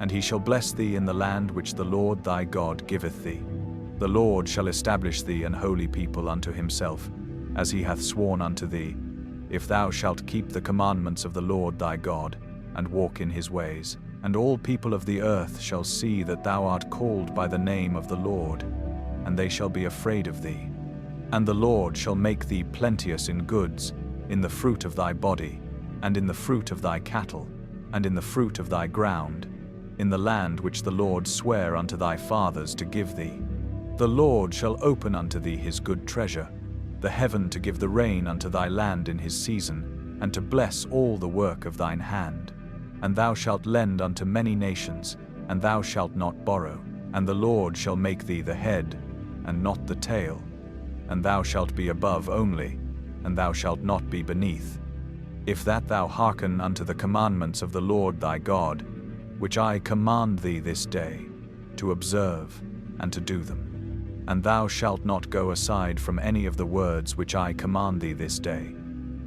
Speaker 1: And he shall bless thee in the land which the Lord thy God giveth thee. The Lord shall establish thee an holy people unto himself, as he hath sworn unto thee, if thou shalt keep the commandments of the Lord thy God, and walk in his ways. And all people of the earth shall see that thou art called by the name of the Lord, and they shall be afraid of thee. And the Lord shall make thee plenteous in goods, in the fruit of thy body, and in the fruit of thy cattle, and in the fruit of thy ground, in the land which the Lord sware unto thy fathers to give thee. The Lord shall open unto thee his good treasure, the heaven to give the rain unto thy land in his season, and to bless all the work of thine hand. And thou shalt lend unto many nations, and thou shalt not borrow. And the Lord shall make thee the head, and not the tail. And thou shalt be above only, and thou shalt not be beneath. If that thou hearken unto the commandments of the Lord thy God, which I command thee this day, to observe and to do them. And thou shalt not go aside from any of the words which I command thee this day,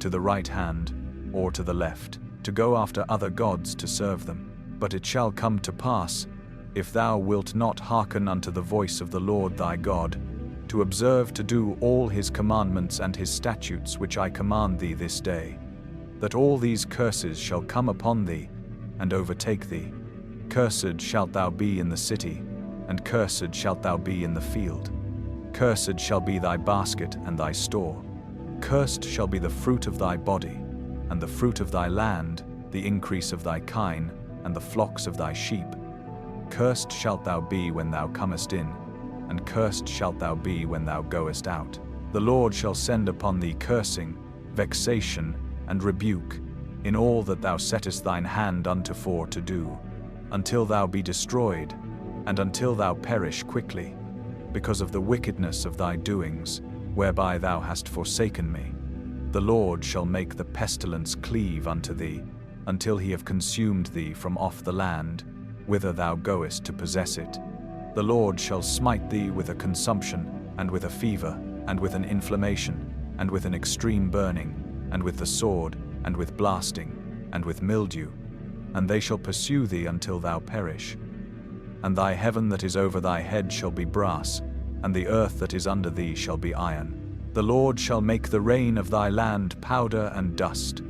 Speaker 1: to the right hand or to the left, to go after other gods to serve them. But it shall come to pass, if thou wilt not hearken unto the voice of the Lord thy God, to observe to do all his commandments and his statutes which I command thee this day, that all these curses shall come upon thee and overtake thee. Cursed shalt thou be in the city, and cursed shalt thou be in the field. Cursed shall be thy basket and thy store. Cursed shall be the fruit of thy body, and the fruit of thy land, the increase of thy kine, and the flocks of thy sheep. Cursed shalt thou be when thou comest in, and cursed shalt thou be when thou goest out. The Lord shall send upon thee cursing, vexation, and rebuke, in all that thou settest thine hand unto for to do, until thou be destroyed, and until thou perish quickly, because of the wickedness of thy doings, whereby thou hast forsaken me. The Lord shall make the pestilence cleave unto thee, until he have consumed thee from off the land, whither thou goest to possess it. The Lord shall smite thee with a consumption, and with a fever, and with an inflammation, and with an extreme burning, and with the sword, and with blasting, and with mildew, and they shall pursue thee until thou perish. And thy heaven that is over thy head shall be brass, and the earth that is under thee shall be iron. The Lord shall make the rain of thy land powder and dust.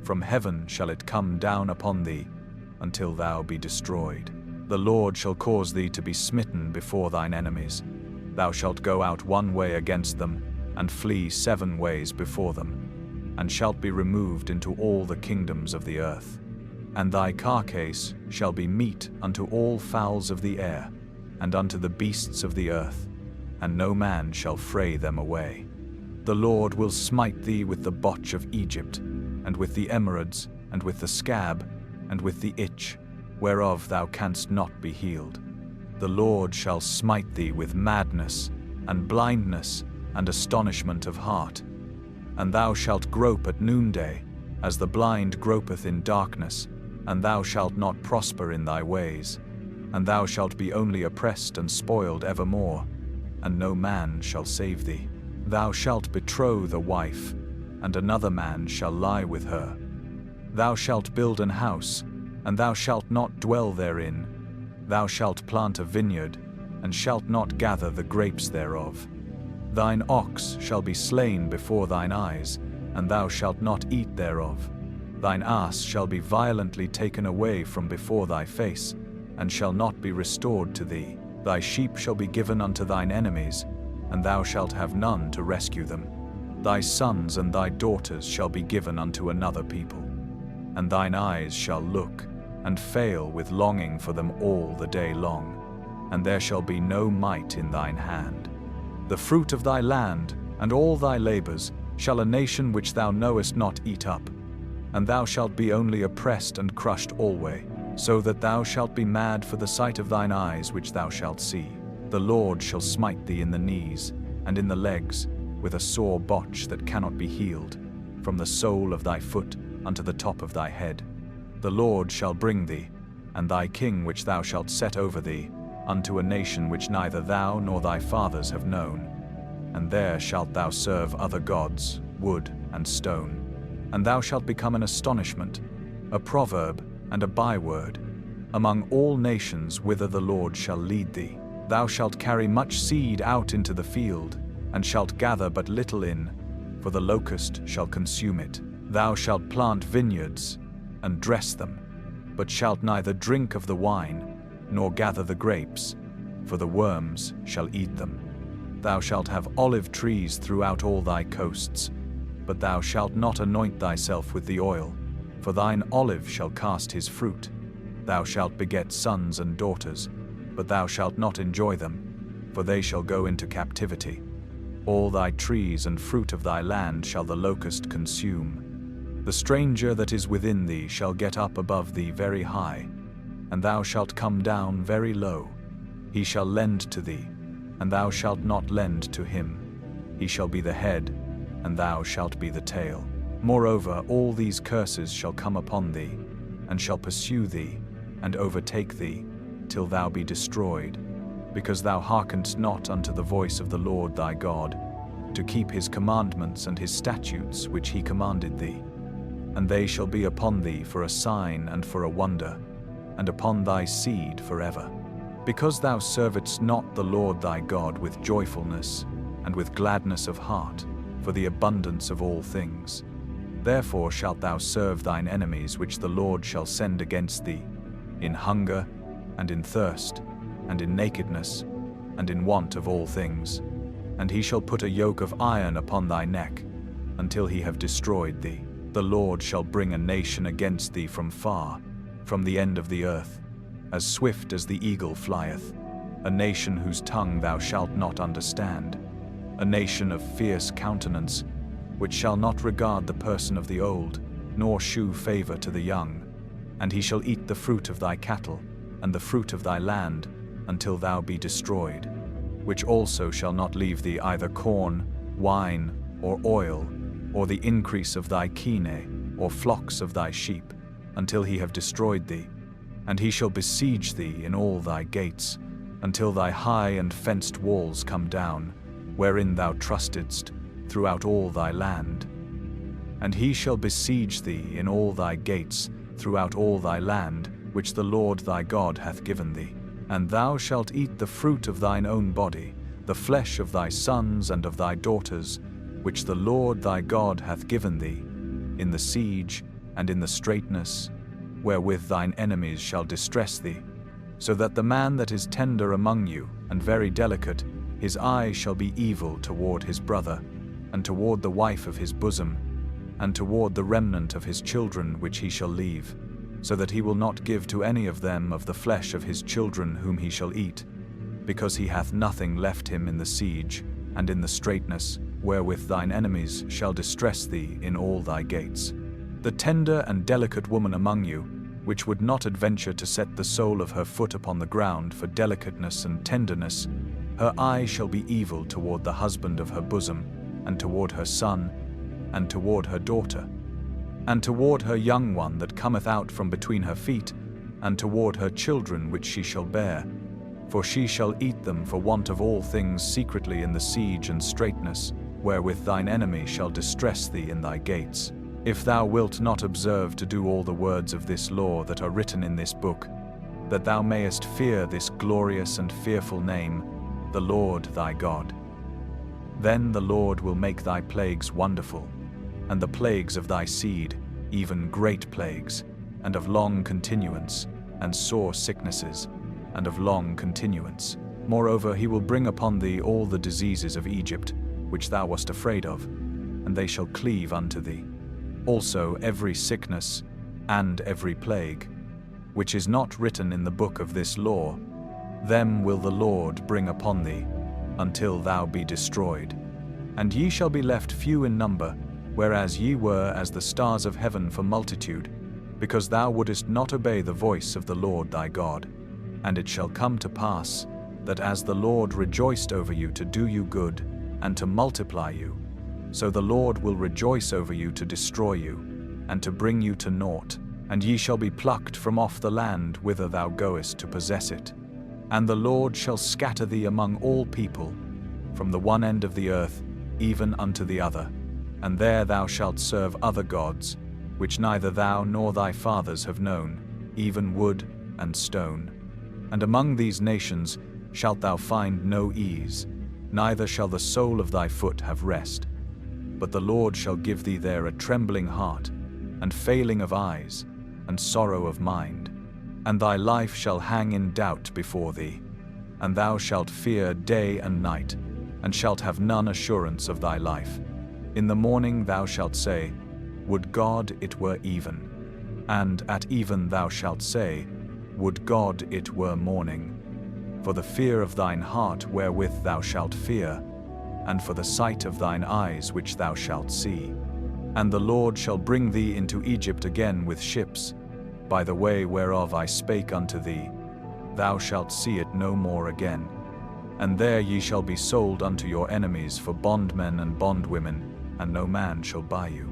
Speaker 1: From heaven shall it come down upon thee, until thou be destroyed. The Lord shall cause thee to be smitten before thine enemies. Thou shalt go out one way against them, and flee 7 ways before them, and shalt be removed into all the kingdoms of the earth. And thy carcase shall be meat unto all fowls of the air, and unto the beasts of the earth, and no man shall fray them away. The Lord will smite thee with the botch of Egypt, and with the emerods, and with the scab, and with the itch, whereof thou canst not be healed. The Lord shall smite thee with madness, and blindness, and astonishment of heart. And thou shalt grope at noonday, as the blind gropeth in darkness, and thou shalt not prosper in thy ways. And thou shalt be only oppressed and spoiled evermore, and no man shall save thee. Thou shalt betroth a wife, and another man shall lie with her. Thou shalt build an house, and thou shalt not dwell therein. Thou shalt plant a vineyard, and shalt not gather the grapes thereof. Thine ox shall be slain before thine eyes, and thou shalt not eat thereof. Thine ass shall be violently taken away from before thy face, and shall not be restored to thee. Thy sheep shall be given unto thine enemies, and thou shalt have none to rescue them. Thy sons and thy daughters shall be given unto another people, and thine eyes shall look, and fail with longing for them all the day long, and there shall be no might in thine hand. The fruit of thy land, and all thy labors, shall a nation which thou knowest not eat up, and thou shalt be only oppressed and crushed alway, so that thou shalt be mad for the sight of thine eyes which thou shalt see. The Lord shall smite thee in the knees, and in the legs, with a sore botch that cannot be healed, from the sole of thy foot unto the top of thy head. The Lord shall bring thee, and thy king which thou shalt set over thee, unto a nation which neither thou nor thy fathers have known. And there shalt thou serve other gods, wood and stone. And thou shalt become an astonishment, a proverb, and a byword, among all nations whither the Lord shall lead thee. Thou shalt carry much seed out into the field, and shalt gather but little in, for the locust shall consume it. Thou shalt plant vineyards, and dress them, but shalt neither drink of the wine, nor gather the grapes, for the worms shall eat them. Thou shalt have olive trees throughout all thy coasts, but thou shalt not anoint thyself with the oil, for thine olive shall cast his fruit. Thou shalt beget sons and daughters, but thou shalt not enjoy them, for they shall go into captivity. All thy trees and fruit of thy land shall the locust consume. The stranger that is within thee shall get up above thee very high, and thou shalt come down very low. He shall lend to thee, and thou shalt not lend to him. He shall be the head, and thou shalt be the tail. Moreover, all these curses shall come upon thee, and shall pursue thee, and overtake thee, till thou be destroyed, because thou hearkenedst not unto the voice of the Lord thy God, to keep his commandments and his statutes which he commanded thee. And they shall be upon thee for a sign and for a wonder, and upon thy seed forever. Because thou servedst not the Lord thy God with joyfulness, and with gladness of heart, for the abundance of all things. Therefore shalt thou serve thine enemies which the Lord shall send against thee, in hunger, and in thirst, and in nakedness, and in want of all things. And he shall put a yoke of iron upon thy neck, until he have destroyed thee. The Lord shall bring a nation against thee from far, from the end of the earth, as swift as the eagle flieth, a nation whose tongue thou shalt not understand, a nation of fierce countenance, which shall not regard the person of the old, nor shew favor to the young. And he shall eat the fruit of thy cattle, and the fruit of thy land, until thou be destroyed, which also shall not leave thee either corn, wine, or oil, or the increase of thy kine, or flocks of thy sheep, until he have destroyed thee. And he shall besiege thee in all thy gates, until thy high and fenced walls come down, wherein thou trustedst, throughout all thy land. And he shall besiege thee in all thy gates, throughout all thy land, which the Lord thy God hath given thee. And thou shalt eat the fruit of thine own body, the flesh of thy sons and of thy daughters, which the Lord thy God hath given thee, in the siege and in the straitness, wherewith thine enemies shall distress thee, so that the man that is tender among you, and very delicate, his eye shall be evil toward his brother, and toward the wife of his bosom, and toward the remnant of his children which he shall leave, so that he will not give to any of them of the flesh of his children whom he shall eat, because he hath nothing left him in the siege, and in the straitness, wherewith thine enemies shall distress thee in all thy gates. The tender and delicate woman among you, which would not adventure to set the sole of her foot upon the ground for delicateness and tenderness, her eye shall be evil toward the husband of her bosom, and toward her son, and toward her daughter, and toward her young one that cometh out from between her feet, and toward her children which she shall bear. For she shall eat them for want of all things secretly in the siege and straitness, wherewith thine enemy shall distress thee in thy gates. If thou wilt not observe to do all the words of this law that are written in this book, that thou mayest fear this glorious and fearful name, the Lord thy God. Then the Lord will make thy plagues wonderful, and the plagues of thy seed, even great plagues, and of long continuance, and sore sicknesses, and of long continuance. Moreover, he will bring upon thee all the diseases of Egypt, which thou wast afraid of, and they shall cleave unto thee. Also every sickness, and every plague, which is not written in the book of this law, them will the Lord bring upon thee, until thou be destroyed. And ye shall be left few in number, whereas ye were as the stars of heaven for multitude, because thou wouldest not obey the voice of the Lord thy God. And it shall come to pass, that as the Lord rejoiced over you to do you good, and to multiply you, so the Lord will rejoice over you to destroy you, and to bring you to naught, and ye shall be plucked from off the land whither thou goest to possess it. And the Lord shall scatter thee among all people, from the one end of the earth even unto the other, and there thou shalt serve other gods, which neither thou nor thy fathers have known, even wood and stone. And among these nations shalt thou find no ease, neither shall the sole of thy foot have rest. But the Lord shall give thee there a trembling heart, and failing of eyes, and sorrow of mind. And thy life shall hang in doubt before thee, and thou shalt fear day and night, and shalt have none assurance of thy life. In the morning thou shalt say, Would God it were even. And at even thou shalt say, Would God it were morning. For the fear of thine heart wherewith thou shalt fear, and for the sight of thine eyes which thou shalt see. And the Lord shall bring thee into Egypt again with ships, by the way whereof I spake unto thee, thou shalt see it no more again. And there ye shall be sold unto your enemies for bondmen and bondwomen, and no man shall buy you.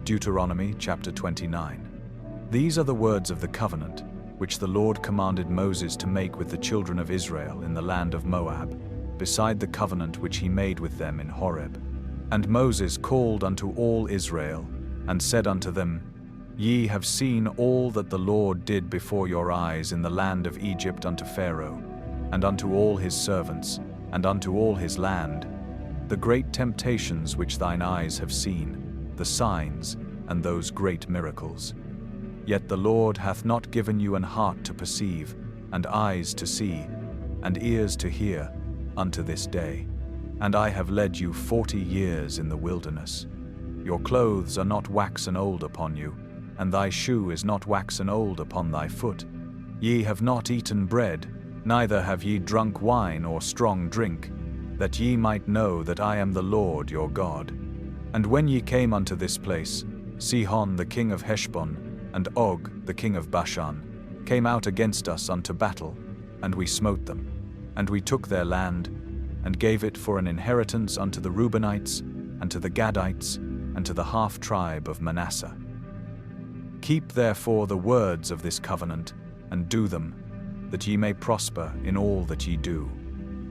Speaker 1: Deuteronomy chapter 29. These are the words of the covenant, which the Lord commanded Moses to make with the children of Israel in the land of Moab, beside the covenant which he made with them in Horeb. And Moses called unto all Israel, and said unto them, Ye have seen all that the Lord did before your eyes in the land of Egypt unto Pharaoh, and unto all his servants, and unto all his land, the great temptations which thine eyes have seen, the signs, and those great miracles. Yet the Lord hath not given you an heart to perceive, and eyes to see, and ears to hear, unto this day. And I have led you 40 years in the wilderness. Your clothes are not waxen old upon you, and thy shoe is not waxen old upon thy foot. Ye have not eaten bread, neither have ye drunk wine or strong drink, that ye might know that I am the Lord your God. And when ye came unto this place, Sihon the king of Heshbon, and Og the king of Bashan, came out against us unto battle, and we smote them, and we took their land, and gave it for an inheritance unto the Reubenites, and to the Gadites, and to the half-tribe of Manasseh. Keep therefore the words of this covenant, and do them, that ye may prosper in all that ye do.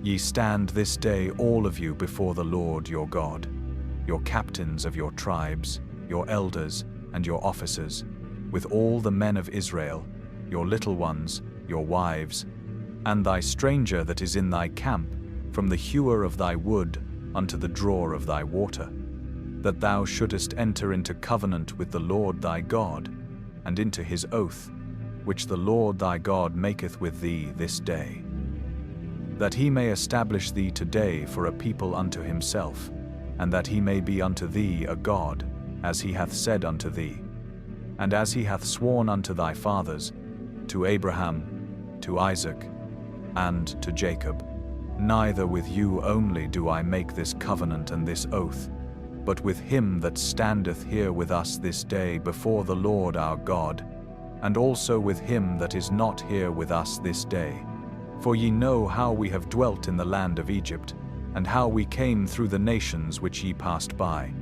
Speaker 1: Ye stand this day all of you before the Lord your God, your captains of your tribes, your elders, and your officers, with all the men of Israel, your little ones, your wives, and thy stranger that is in thy camp, from the hewer of thy wood unto the drawer of thy water, that thou shouldest enter into covenant with the Lord thy God, and into his oath, which the Lord thy God maketh with thee this day, that he may establish thee today for a people unto himself, and that he may be unto thee a God, as he hath said unto thee, and as he hath sworn unto thy fathers, to Abraham, to Isaac, and to Jacob. Neither with you only do I make this covenant and this oath, but with him that standeth here with us this day before the Lord our God, and also with him that is not here with us this day. For ye know how we have dwelt in the land of Egypt, and how we came through the nations which ye passed by,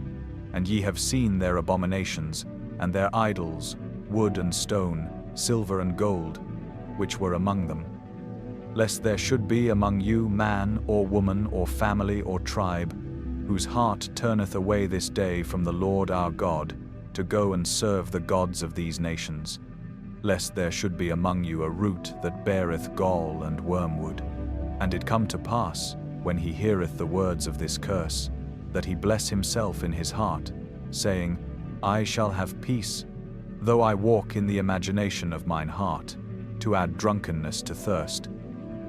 Speaker 1: and ye have seen their abominations, and their idols, wood and stone, silver and gold, which were among them. Lest there should be among you man or woman or family or tribe, whose heart turneth away this day from the Lord our God, to go and serve the gods of these nations, lest there should be among you a root that beareth gall and wormwood. And it come to pass, when he heareth the words of this curse, that he bless himself in his heart, saying, I shall have peace, though I walk in the imagination of mine heart, to add drunkenness to thirst.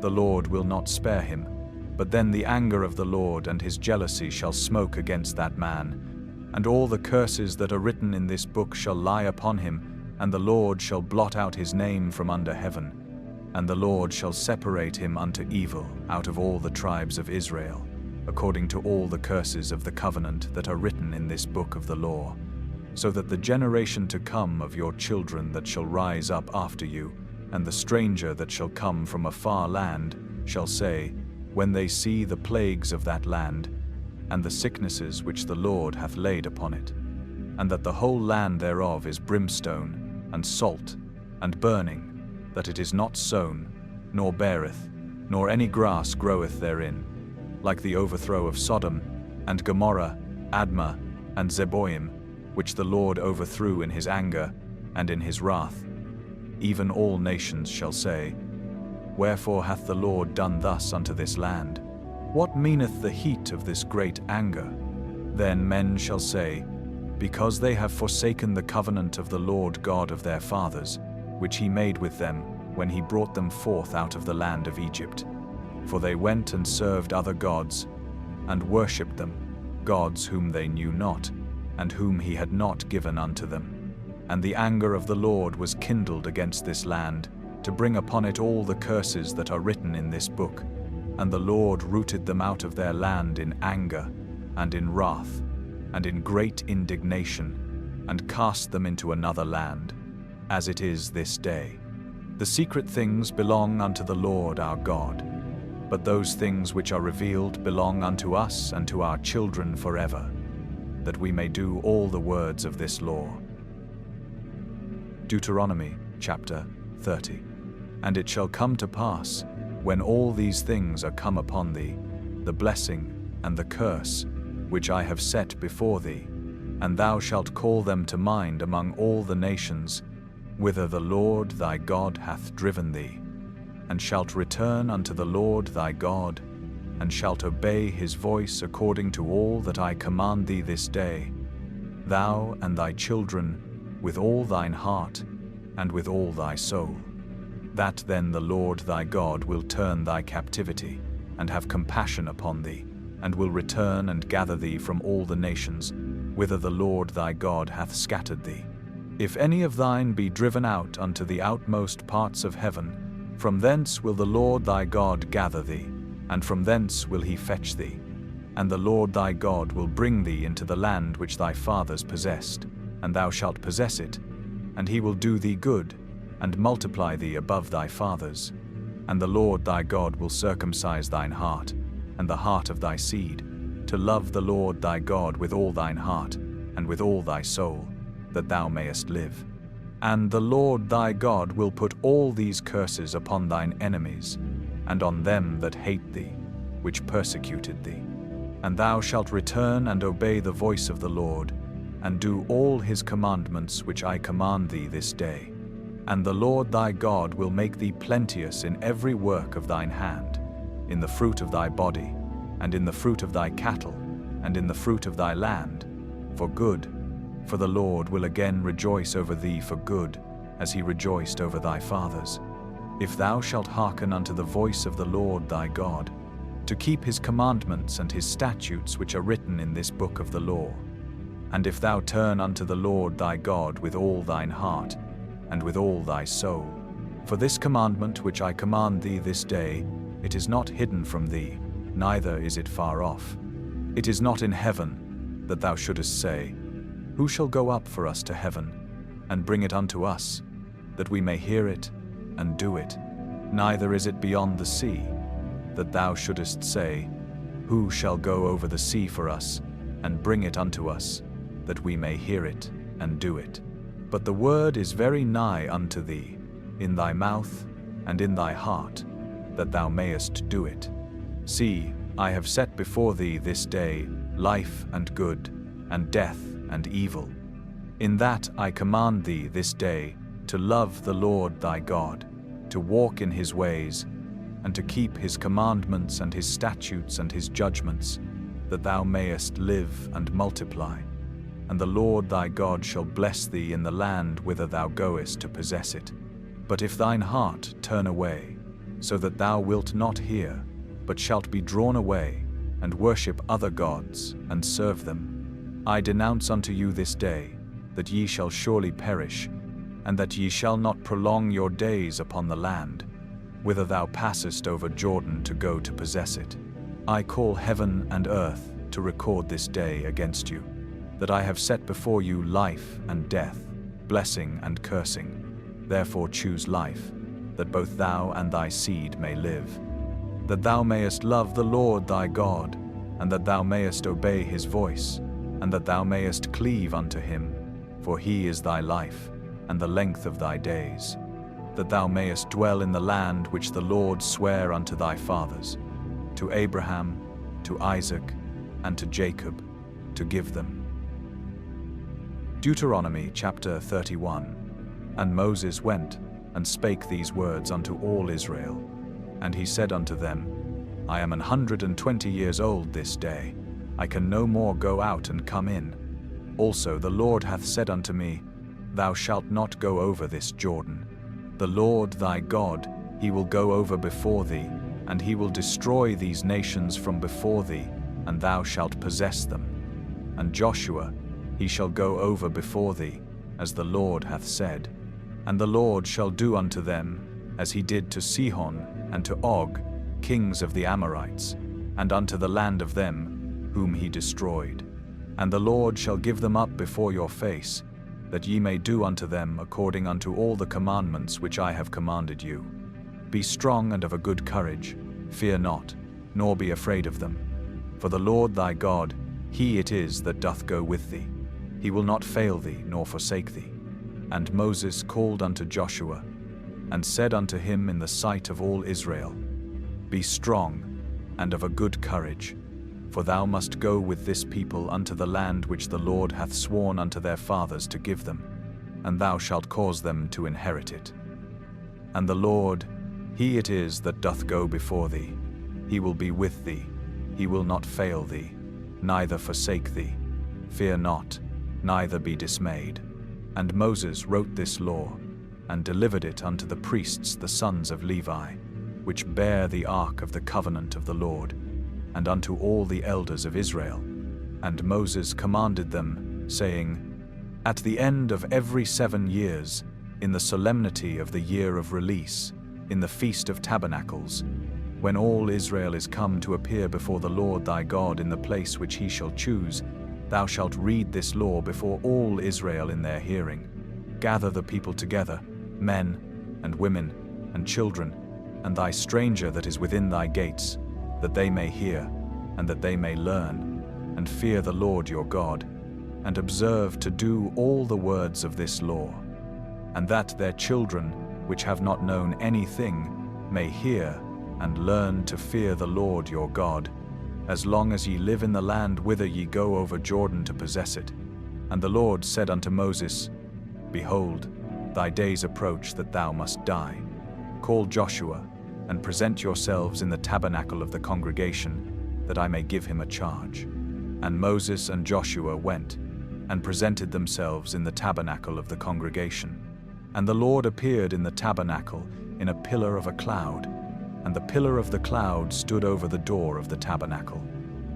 Speaker 1: The Lord will not spare him, but then the anger of the Lord and his jealousy shall smoke against that man, and all the curses that are written in this book shall lie upon him, and the Lord shall blot out his name from under heaven, and the Lord shall separate him unto evil out of all the tribes of Israel, according to all the curses of the covenant that are written in this book of the law, so that the generation to come of your children that shall rise up after you, and the stranger that shall come from a far land, shall say, when they see the plagues of that land, and the sicknesses which the Lord hath laid upon it, and that the whole land thereof is brimstone, and salt, and burning, that it is not sown, nor beareth, nor any grass groweth therein, like the overthrow of Sodom, and Gomorrah, Admah, and Zeboim, which the Lord overthrew in his anger, and in his wrath. Even all nations shall say, Wherefore hath the Lord done thus unto this land? What meaneth the heat of this great anger? Then men shall say, Because they have forsaken the covenant of the Lord God of their fathers, which he made with them when he brought them forth out of the land of Egypt. For they went and served other gods, and worshipped them, gods whom they knew not, and whom he had not given unto them. And the anger of the Lord was kindled against this land, to bring upon it all the curses that are written in this book. And the Lord rooted them out of their land in anger, and in wrath, and in great indignation, and cast them into another land, as it is this day. The secret things belong unto the Lord our God, but those things which are revealed belong unto us and to our children forever, that we may do all the words of this law. Deuteronomy chapter 30. And it shall come to pass, when all these things are come upon thee, the blessing and the curse, which I have set before thee, and thou shalt call them to mind among all the nations, whither the Lord thy God hath driven thee, and shalt return unto the Lord thy God, and shalt obey his voice according to all that I command thee this day, thou and thy children, with all thine heart, and with all thy soul. That then the Lord thy God will turn thy captivity, and have compassion upon thee, and will return and gather thee from all the nations, whither the Lord thy God hath scattered thee. If any of thine be driven out unto the outmost parts of heaven, from thence will the Lord thy God gather thee, and from thence will he fetch thee. And the Lord thy God will bring thee into the land which thy fathers possessed, and thou shalt possess it, and he will do thee good, and multiply thee above thy fathers. And the Lord thy God will circumcise thine heart, and the heart of thy seed, to love the Lord thy God with all thine heart, and with all thy soul, that thou mayest live. And the Lord thy God will put all these curses upon thine enemies, and on them that hate thee, which persecuted thee. And thou shalt return and obey the voice of the Lord, and do all his commandments which I command thee this day. And the Lord thy God will make thee plenteous in every work of thine hand, in the fruit of thy body, and in the fruit of thy cattle, and in the fruit of thy land, for good. For the Lord will again rejoice over thee for good, as he rejoiced over thy fathers. If thou shalt hearken unto the voice of the Lord thy God, to keep his commandments and his statutes which are written in this book of the law. And if thou turn unto the Lord thy God with all thine heart, and with all thy soul. For this commandment which I command thee this day, it is not hidden from thee, neither is it far off. It is not in heaven, that thou shouldest say, Who shall go up for us to heaven, and bring it unto us, that we may hear it, and do it? Neither is it beyond the sea, that thou shouldest say, Who shall go over the sea for us, and bring it unto us, that we may hear it, and do it? But the word is very nigh unto thee, in thy mouth and in thy heart, that thou mayest do it. See, I have set before thee this day life and good, and death and evil. In that I command thee this day to love the Lord thy God, to walk in his ways, and to keep his commandments and his statutes and his judgments, that thou mayest live and multiply. And the Lord thy God shall bless thee in the land whither thou goest to possess it. But if thine heart turn away, so that thou wilt not hear, but shalt be drawn away, and worship other gods, and serve them, I denounce unto you this day, that ye shall surely perish, and that ye shall not prolong your days upon the land, whither thou passest over Jordan to go to possess it. I call heaven and earth to record this day against you, that I have set before you life and death, blessing and cursing. Therefore choose life, that both thou and thy seed may live, that thou mayest love the Lord thy God, and that thou mayest obey his voice, and that thou mayest cleave unto him, for he is thy life, and the length of thy days, that thou mayest dwell in the land which the Lord sware unto thy fathers, to Abraham, to Isaac, and to Jacob, to give them. Deuteronomy chapter 31. And Moses went and spake these words unto all Israel. And he said unto them, I am 120 years old this day. I can no more go out and come in. Also the Lord hath said unto me, Thou shalt not go over this Jordan. The Lord thy God, he will go over before thee, and he will destroy these nations from before thee, and thou shalt possess them. And Joshua, he shall go over before thee, as the Lord hath said. And the Lord shall do unto them, as he did to Sihon and to Og, kings of the Amorites, and unto the land of them, whom he destroyed. And the Lord shall give them up before your face, that ye may do unto them according unto all the commandments which I have commanded you. Be strong and of a good courage, fear not, nor be afraid of them. For the Lord thy God, he it is that doth go with thee. He will not fail thee, nor forsake thee. And Moses called unto Joshua, and said unto him in the sight of all Israel, Be strong, and of a good courage, for thou must go with this people unto the land which the Lord hath sworn unto their fathers to give them, and thou shalt cause them to inherit it. And the Lord, he it is that doth go before thee. He will be with thee, he will not fail thee, neither forsake thee. Fear not, neither be dismayed. And Moses wrote this law, and delivered it unto the priests the sons of Levi, which bear the ark of the covenant of the Lord, and unto all the elders of Israel. And Moses commanded them, saying, At the end of every 7 years, in the solemnity of the year of release, in the Feast of Tabernacles, when all Israel is come to appear before the Lord thy God in the place which he shall choose, thou shalt read this law before all Israel in their hearing. Gather the people together, men and women and children, and thy stranger that is within thy gates, that they may hear, and that they may learn, and fear the Lord your God, and observe to do all the words of this law, and that their children, which have not known anything, may hear and learn to fear the Lord your God, as long as ye live in the land whither ye go over Jordan to possess it. And the Lord said unto Moses, Behold, thy days approach that thou must die. Call Joshua, and present yourselves in the tabernacle of the congregation, that I may give him a charge. And Moses and Joshua went, and presented themselves in the tabernacle of the congregation. And the Lord appeared in the tabernacle in a pillar of a cloud, and the pillar of the cloud stood over the door of the tabernacle.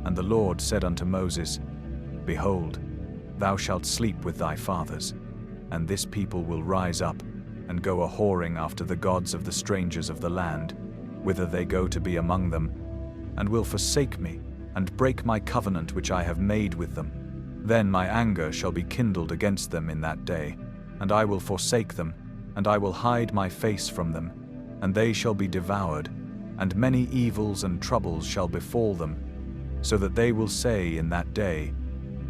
Speaker 1: And the Lord said unto Moses, Behold, thou shalt sleep with thy fathers, and this people will rise up, and go a-whoring after the gods of the strangers of the land, whither they go to be among them, and will forsake me, and break my covenant which I have made with them. Then my anger shall be kindled against them in that day, and I will forsake them, and I will hide my face from them, and they shall be devoured, and many evils and troubles shall befall them, so that they will say in that day,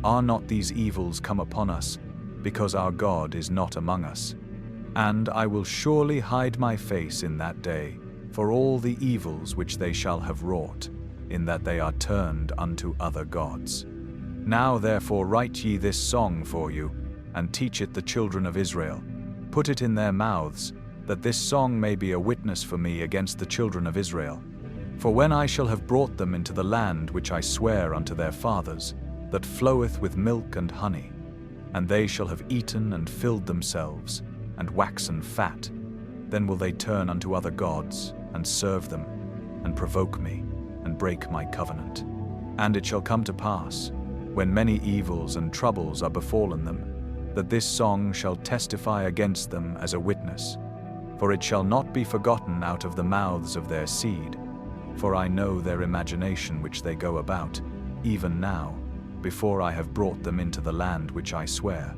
Speaker 1: Are not these evils come upon us, because our God is not among us? And I will surely hide my face in that day, for all the evils which they shall have wrought, in that they are turned unto other gods. Now therefore write ye this song for you, and teach it the children of Israel. Put it in their mouths, that this song may be a witness for me against the children of Israel. For when I shall have brought them into the land which I swear unto their fathers, that floweth with milk and honey, and they shall have eaten and filled themselves, and waxen fat, then will they turn unto other gods, and serve them, and provoke me, and break my covenant. And it shall come to pass, when many evils and troubles are befallen them, that this song shall testify against them as a witness. For it shall not be forgotten out of the mouths of their seed, for I know their imagination which they go about, even now, before I have brought them into the land which I swear.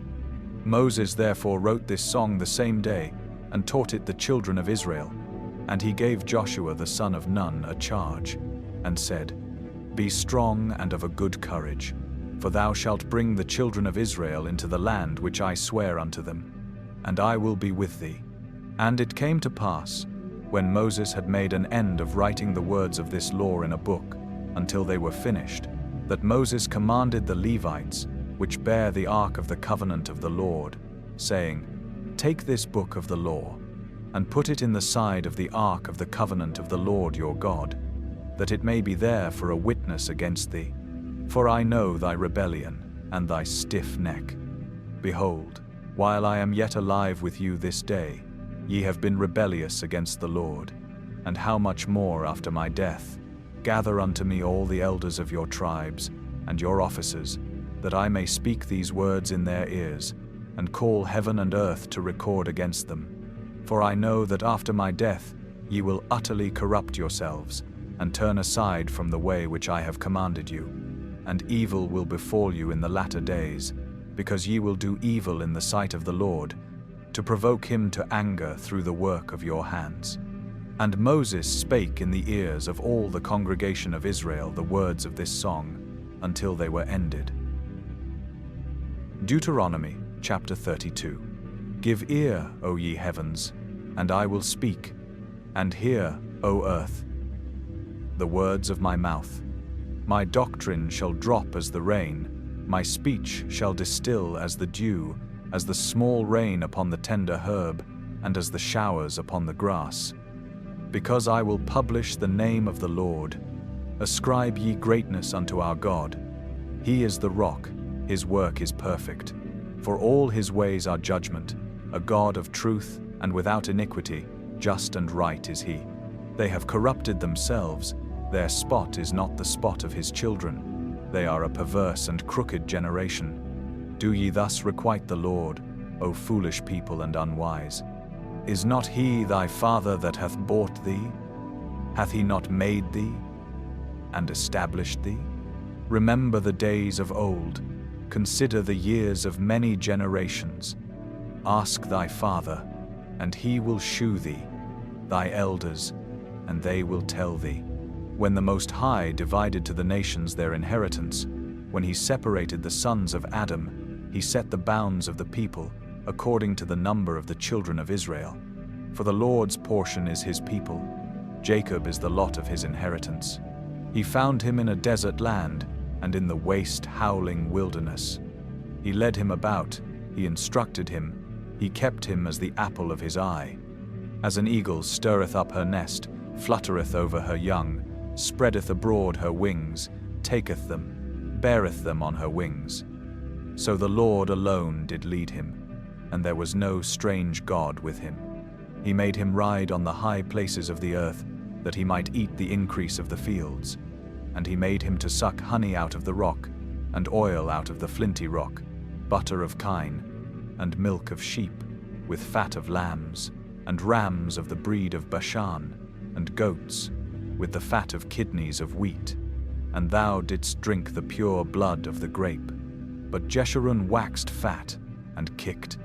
Speaker 1: Moses therefore wrote this song the same day, and taught it the children of Israel. And he gave Joshua the son of Nun a charge, and said, Be strong and of a good courage, for thou shalt bring the children of Israel into the land which I swear unto them, and I will be with thee. And it came to pass, when Moses had made an end of writing the words of this law in a book, until they were finished, that Moses commanded the Levites, which bear the ark of the covenant of the Lord, saying, Take this book of the law, and put it in the side of the ark of the covenant of the Lord your God, that it may be there for a witness against thee. For I know thy rebellion, and thy stiff neck. Behold, while I am yet alive with you this day, ye have been rebellious against the Lord. And how much more after my death? Gather unto me all the elders of your tribes, and your officers, that I may speak these words in their ears, and call heaven and earth to record against them. For I know that after my death ye will utterly corrupt yourselves, and turn aside from the way which I have commanded you. And evil will befall you in the latter days, because ye will do evil in the sight of the Lord, to provoke him to anger through the work of your hands. And Moses spake in the ears of all the congregation of Israel the words of this song, until they were ended. Deuteronomy chapter 32. Give ear, O ye heavens, and I will speak, and hear, O earth, the words of my mouth. My doctrine shall drop as the rain, my speech shall distill as the dew, as the small rain upon the tender herb, and as the showers upon the grass. Because I will publish the name of the Lord. Ascribe ye greatness unto our God. He is the rock, his work is perfect. For all his ways are judgment, a God of truth and without iniquity, just and right is he. They have corrupted themselves, their spot is not the spot of his children. They are a perverse and crooked generation. Do ye thus requite the Lord, O foolish people and unwise? Is not he thy father that hath bought thee? Hath he not made thee, and established thee? Remember the days of old, consider the years of many generations. Ask thy father, and he will shew thee, thy elders, and they will tell thee. When the Most High divided to the nations their inheritance, when he separated the sons of Adam, he set the bounds of the people according to the number of the children of Israel. For the Lord's portion is his people, Jacob is the lot of his inheritance. He found him in a desert land, and in the waste, howling wilderness. He led him about, he instructed him, he kept him as the apple of his eye. As an eagle stirreth up her nest, fluttereth over her young, spreadeth abroad her wings, taketh them, beareth them on her wings. So the Lord alone did lead him, and there was no strange God with him. He made him ride on the high places of the earth, that he might eat the increase of the fields. And he made him to suck honey out of the rock, and oil out of the flinty rock, butter of kine, and milk of sheep, with fat of lambs, and rams of the breed of Bashan, and goats, with the fat of kidneys of wheat. And thou didst drink the pure blood of the grape. But Jeshurun waxed fat, and kicked.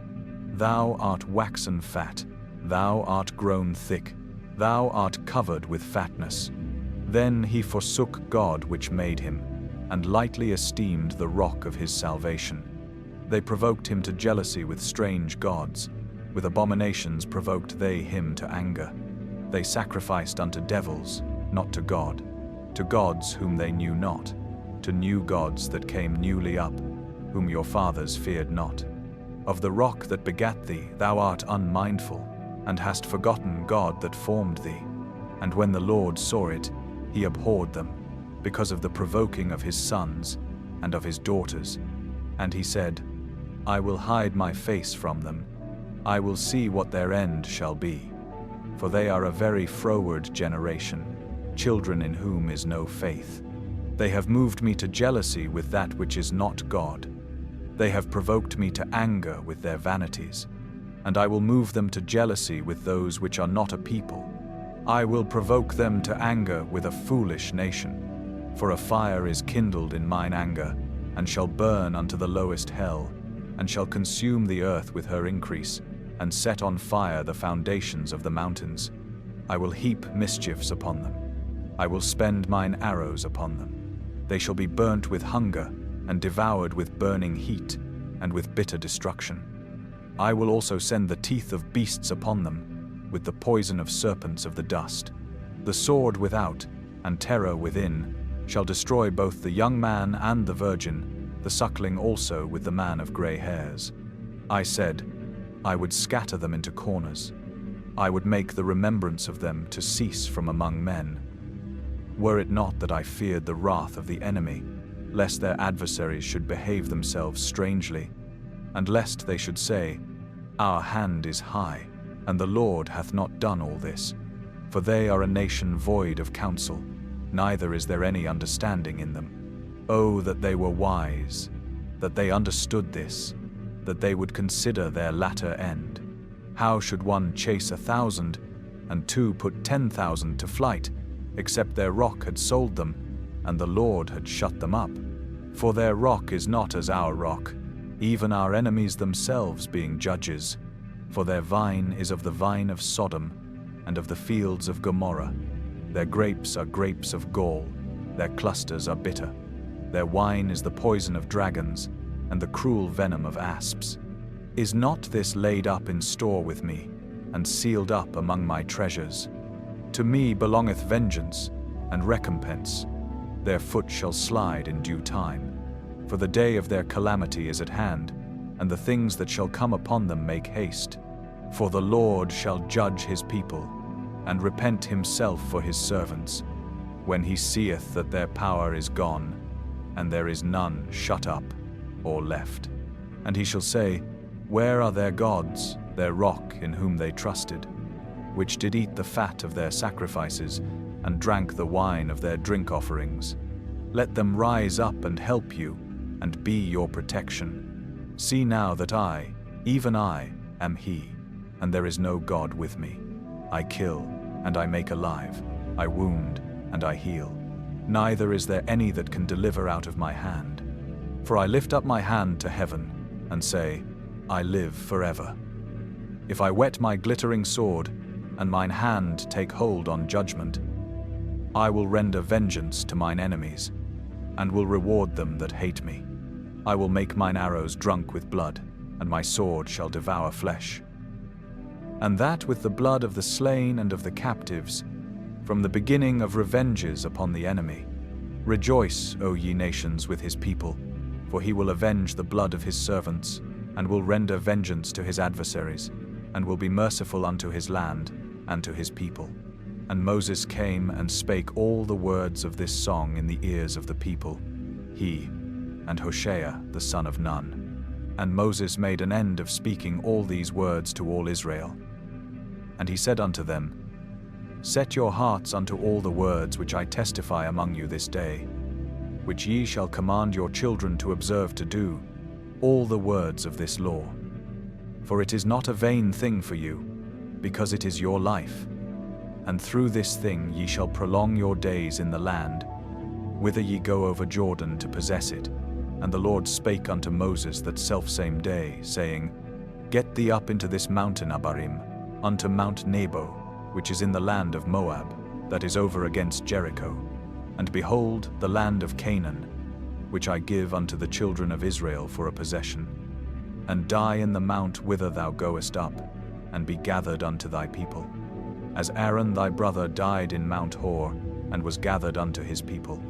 Speaker 1: Thou art waxen fat, thou art grown thick, thou art covered with fatness. Then he forsook God which made him, and lightly esteemed the rock of his salvation. They provoked him to jealousy with strange gods, with abominations provoked they him to anger. They sacrificed unto devils, not to God, to gods whom they knew not, to new gods that came newly up, whom your fathers feared not. Of the rock that begat thee thou art unmindful, and hast forgotten God that formed thee. And when the Lord saw it, he abhorred them, because of the provoking of his sons and of his daughters. And he said, I will hide my face from them, I will see what their end shall be. For they are a very froward generation, children in whom is no faith. They have moved me to jealousy with that which is not God. They have provoked me to anger with their vanities, and I will move them to jealousy with those which are not a people. I will provoke them to anger with a foolish nation. For a fire is kindled in mine anger, and shall burn unto the lowest hell, and shall consume the earth with her increase, and set on fire the foundations of the mountains. I will heap mischiefs upon them. I will spend mine arrows upon them. They shall be burnt with hunger, and devoured with burning heat, and with bitter destruction. I will also send the teeth of beasts upon them, with the poison of serpents of the dust. The sword without, and terror within, shall destroy both the young man and the virgin, the suckling also with the man of grey hairs. I said, I would scatter them into corners. I would make the remembrance of them to cease from among men. Were it not that I feared the wrath of the enemy, lest their adversaries should behave themselves strangely, and lest they should say, Our hand is high, and the Lord hath not done all this. For they are a nation void of counsel, neither is there any understanding in them. Oh, that they were wise, that they understood this, that they would consider their latter end. How should one chase 1,000, and two put 10,000 to flight, except their rock had sold them, and the Lord had shut them up? For their rock is not as our rock, even our enemies themselves being judges. For their vine is of the vine of Sodom, and of the fields of Gomorrah. Their grapes are grapes of gall, their clusters are bitter. Their wine is the poison of dragons, and the cruel venom of asps. Is not this laid up in store with me, and sealed up among my treasures? To me belongeth vengeance and recompense. Their foot shall slide in due time. For the day of their calamity is at hand, and the things that shall come upon them make haste. For the Lord shall judge his people, and repent himself for his servants, when he seeth that their power is gone, and there is none shut up or left. And he shall say, Where are their gods, their rock in whom they trusted, which did eat the fat of their sacrifices, and drank the wine of their drink offerings? Let them rise up and help you, and be your protection. See now that I, even I, am he, and there is no God with me. I kill, and I make alive, I wound, and I heal. Neither is there any that can deliver out of my hand. For I lift up my hand to heaven, and say, I live forever. If I whet my glittering sword, and mine hand take hold on judgment. I will render vengeance to mine enemies, and will reward them that hate me. I will make mine arrows drunk with blood, and my sword shall devour flesh. And that with the blood of the slain and of the captives, from the beginning of revenges upon the enemy. Rejoice, O ye nations, with his people, for he will avenge the blood of his servants, and will render vengeance to his adversaries, and will be merciful unto his land and to his people. And Moses came and spake all the words of this song in the ears of the people, he and Hoshea the son of Nun. And Moses made an end of speaking all these words to all Israel. And he said unto them, Set your hearts unto all the words which I testify among you this day, which ye shall command your children to observe to do, all the words of this law. For it is not a vain thing for you, because it is your life. And through this thing ye shall prolong your days in the land, whither ye go over Jordan to possess it. And the Lord spake unto Moses that selfsame day, saying, Get thee up into this mountain Abarim, unto Mount Nebo, which is in the land of Moab, that is over against Jericho. And behold, the land of Canaan, which I give unto the children of Israel for a possession. And die in the mount whither thou goest up, and be gathered unto thy people. As Aaron thy brother died in Mount Hor, and was gathered unto his people.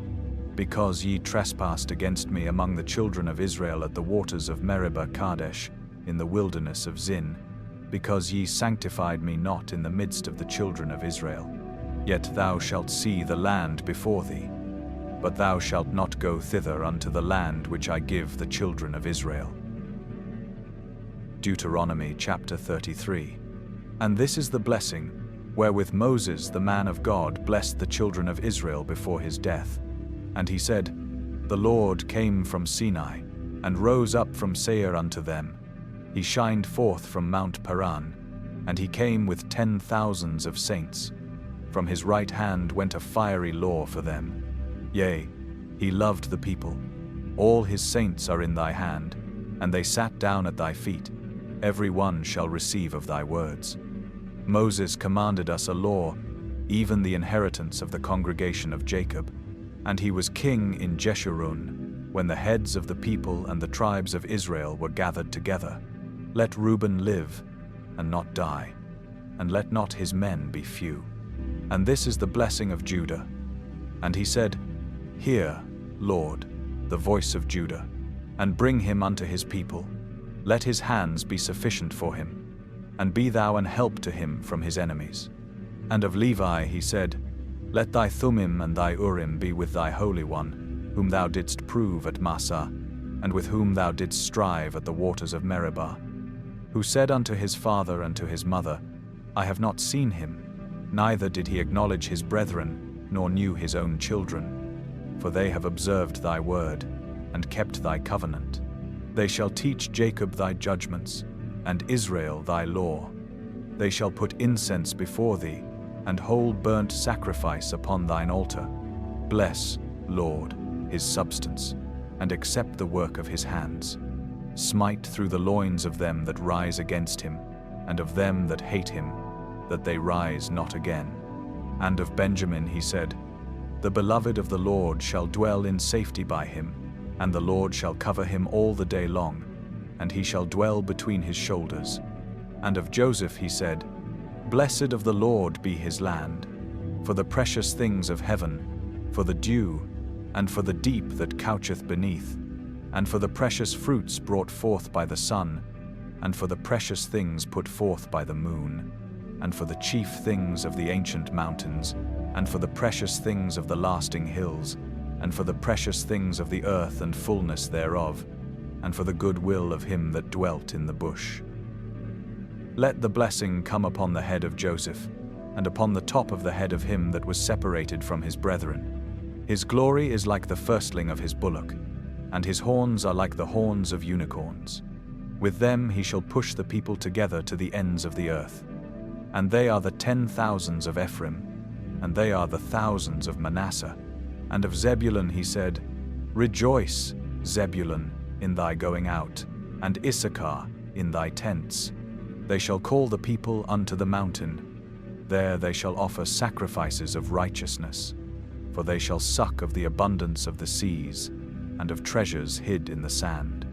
Speaker 1: Because ye trespassed against me among the children of Israel at the waters of Meribah Kadesh, in the wilderness of Zin, because ye sanctified me not in the midst of the children of Israel. Yet thou shalt see the land before thee, but thou shalt not go thither unto the land which I give the children of Israel. Deuteronomy chapter 33. And this is the blessing, wherewith Moses the man of God blessed the children of Israel before his death. And he said, The Lord came from Sinai, and rose up from Seir unto them. He shined forth from Mount Paran, and he came with 10,000s of saints. From his right hand went a fiery law for them. Yea, he loved the people. All his saints are in thy hand, and they sat down at thy feet. Every one shall receive of thy words. Moses commanded us a law, even the inheritance of the congregation of Jacob. And he was king in Jeshurun, when the heads of the people and the tribes of Israel were gathered together. Let Reuben live, and not die, and let not his men be few. And this is the blessing of Judah. And he said, Hear, Lord, the voice of Judah, and bring him unto his people. Let his hands be sufficient for him, and be thou an help to him from his enemies. And of Levi he said, Let thy Thummim and thy Urim be with thy Holy One, whom thou didst prove at Massah, and with whom thou didst strive at the waters of Meribah, who said unto his father and to his mother, I have not seen him, neither did he acknowledge his brethren, nor knew his own children. For they have observed thy word, and kept thy covenant. They shall teach Jacob thy judgments, and Israel thy law. They shall put incense before thee, and whole burnt sacrifice upon thine altar. Bless, Lord, his substance, and accept the work of his hands. Smite through the loins of them that rise against him, and of them that hate him, that they rise not again. And of Benjamin he said, The beloved of the Lord shall dwell in safety by him, and the Lord shall cover him all the day long, and he shall dwell between his shoulders. And of Joseph he said, Blessed of the Lord be his land, for the precious things of heaven, for the dew, and for the deep that coucheth beneath, and for the precious fruits brought forth by the sun, and for the precious things put forth by the moon, and for the chief things of the ancient mountains, and for the precious things of the lasting hills, and for the precious things of the earth and fullness thereof, and for the good will of him that dwelt in the bush. Let the blessing come upon the head of Joseph, and upon the top of the head of him that was separated from his brethren. His glory is like the firstling of his bullock, and his horns are like the horns of unicorns. With them he shall push the people together to the ends of the earth. And they are the 10,000s of Ephraim, and they are the thousands of Manasseh. And of Zebulun he said, Rejoice, Zebulun, in thy going out, and Issachar in thy tents. They shall call the people unto the mountain, There they shall offer sacrifices of righteousness, for they shall suck of the abundance of the seas, and of treasures hid in the sand.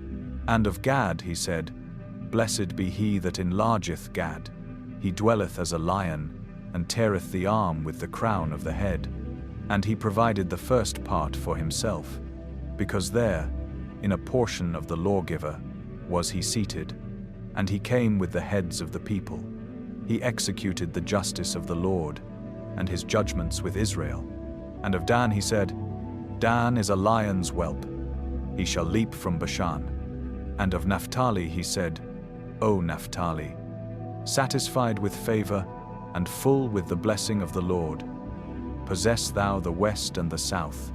Speaker 1: And of Gad he said, Blessed be he that enlargeth Gad. He dwelleth as a lion, and teareth the arm with the crown of the head. And he provided the first part for himself, because there, in a portion of the lawgiver, was he seated, and he came with the heads of the people. He executed the justice of the Lord, and his judgments with Israel. And of Dan he said, Dan is a lion's whelp, he shall leap from Bashan. And of Naphtali he said, O Naphtali, satisfied with favor, and full with the blessing of the Lord, possess thou the west and the south.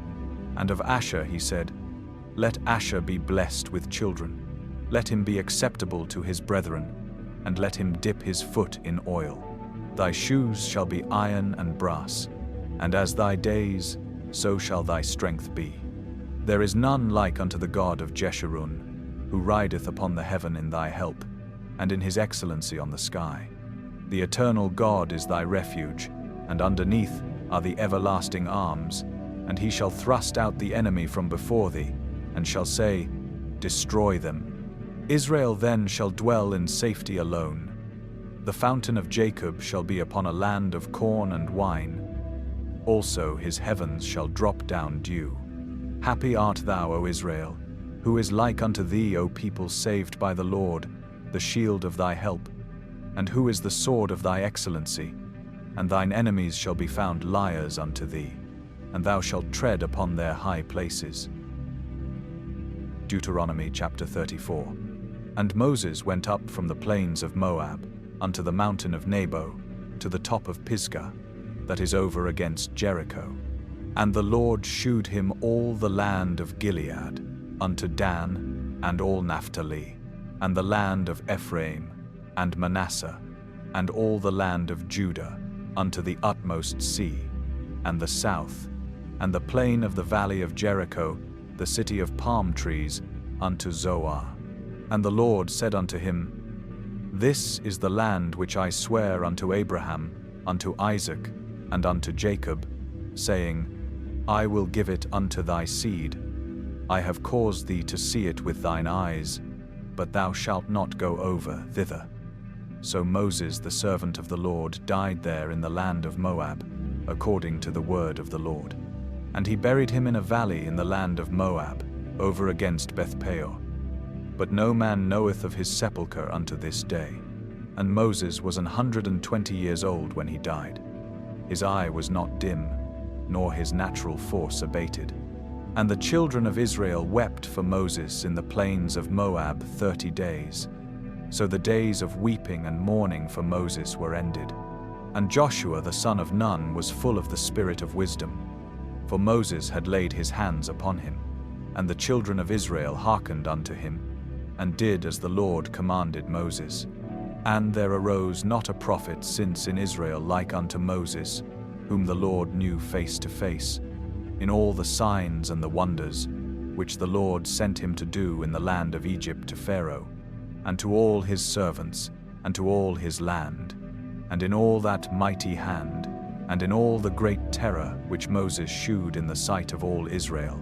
Speaker 1: And of Asher he said, Let Asher be blessed with children, let him be acceptable to his brethren, and let him dip his foot in oil. Thy shoes shall be iron and brass, and as thy days, so shall thy strength be. There is none like unto the God of Jeshurun, who rideth upon the heaven in thy help, and in his excellency on the sky. The eternal God is thy refuge, and underneath are the everlasting arms, and he shall thrust out the enemy from before thee, and shall say, Destroy them. Israel then shall dwell in safety alone. The fountain of Jacob shall be upon a land of corn and wine. Also his heavens shall drop down dew. Happy art thou, O Israel, who is like unto thee, O people saved by the Lord, the shield of thy help, and who is the sword of thy excellency, and thine enemies shall be found liars unto thee, and thou shalt tread upon their high places. Deuteronomy chapter 34. And Moses went up from the plains of Moab unto the mountain of Nebo, to the top of Pisgah, that is over against Jericho. And the Lord shewed him all the land of Gilead, unto Dan, and all Naphtali, and the land of Ephraim, and Manasseh, and all the land of Judah, unto the utmost sea, and the south, and the plain of the valley of Jericho, the city of palm trees, unto Zoar. And the Lord said unto him, This is the land which I swear unto Abraham, unto Isaac, and unto Jacob, saying, I will give it unto thy seed. I have caused thee to see it with thine eyes, but thou shalt not go over thither. So Moses, the servant of the Lord, died there in the land of Moab, according to the word of the Lord. And he buried him in a valley in the land of Moab, over against Bethpeor. But no man knoweth of his sepulchre unto this day. And Moses was 120 years old when he died. His eye was not dim, nor his natural force abated. And the children of Israel wept for Moses in the plains of Moab 30 days. So the days of weeping and mourning for Moses were ended. And Joshua the son of Nun was full of the spirit of wisdom, for Moses had laid his hands upon him. And the children of Israel hearkened unto him, and did as the Lord commanded Moses. And there arose not a prophet since in Israel like unto Moses, whom the Lord knew face to face, in all the signs and the wonders, which the Lord sent him to do in the land of Egypt to Pharaoh, and to all his servants, and to all his land, and in all that mighty hand, and in all the great terror which Moses shewed in the sight of all Israel.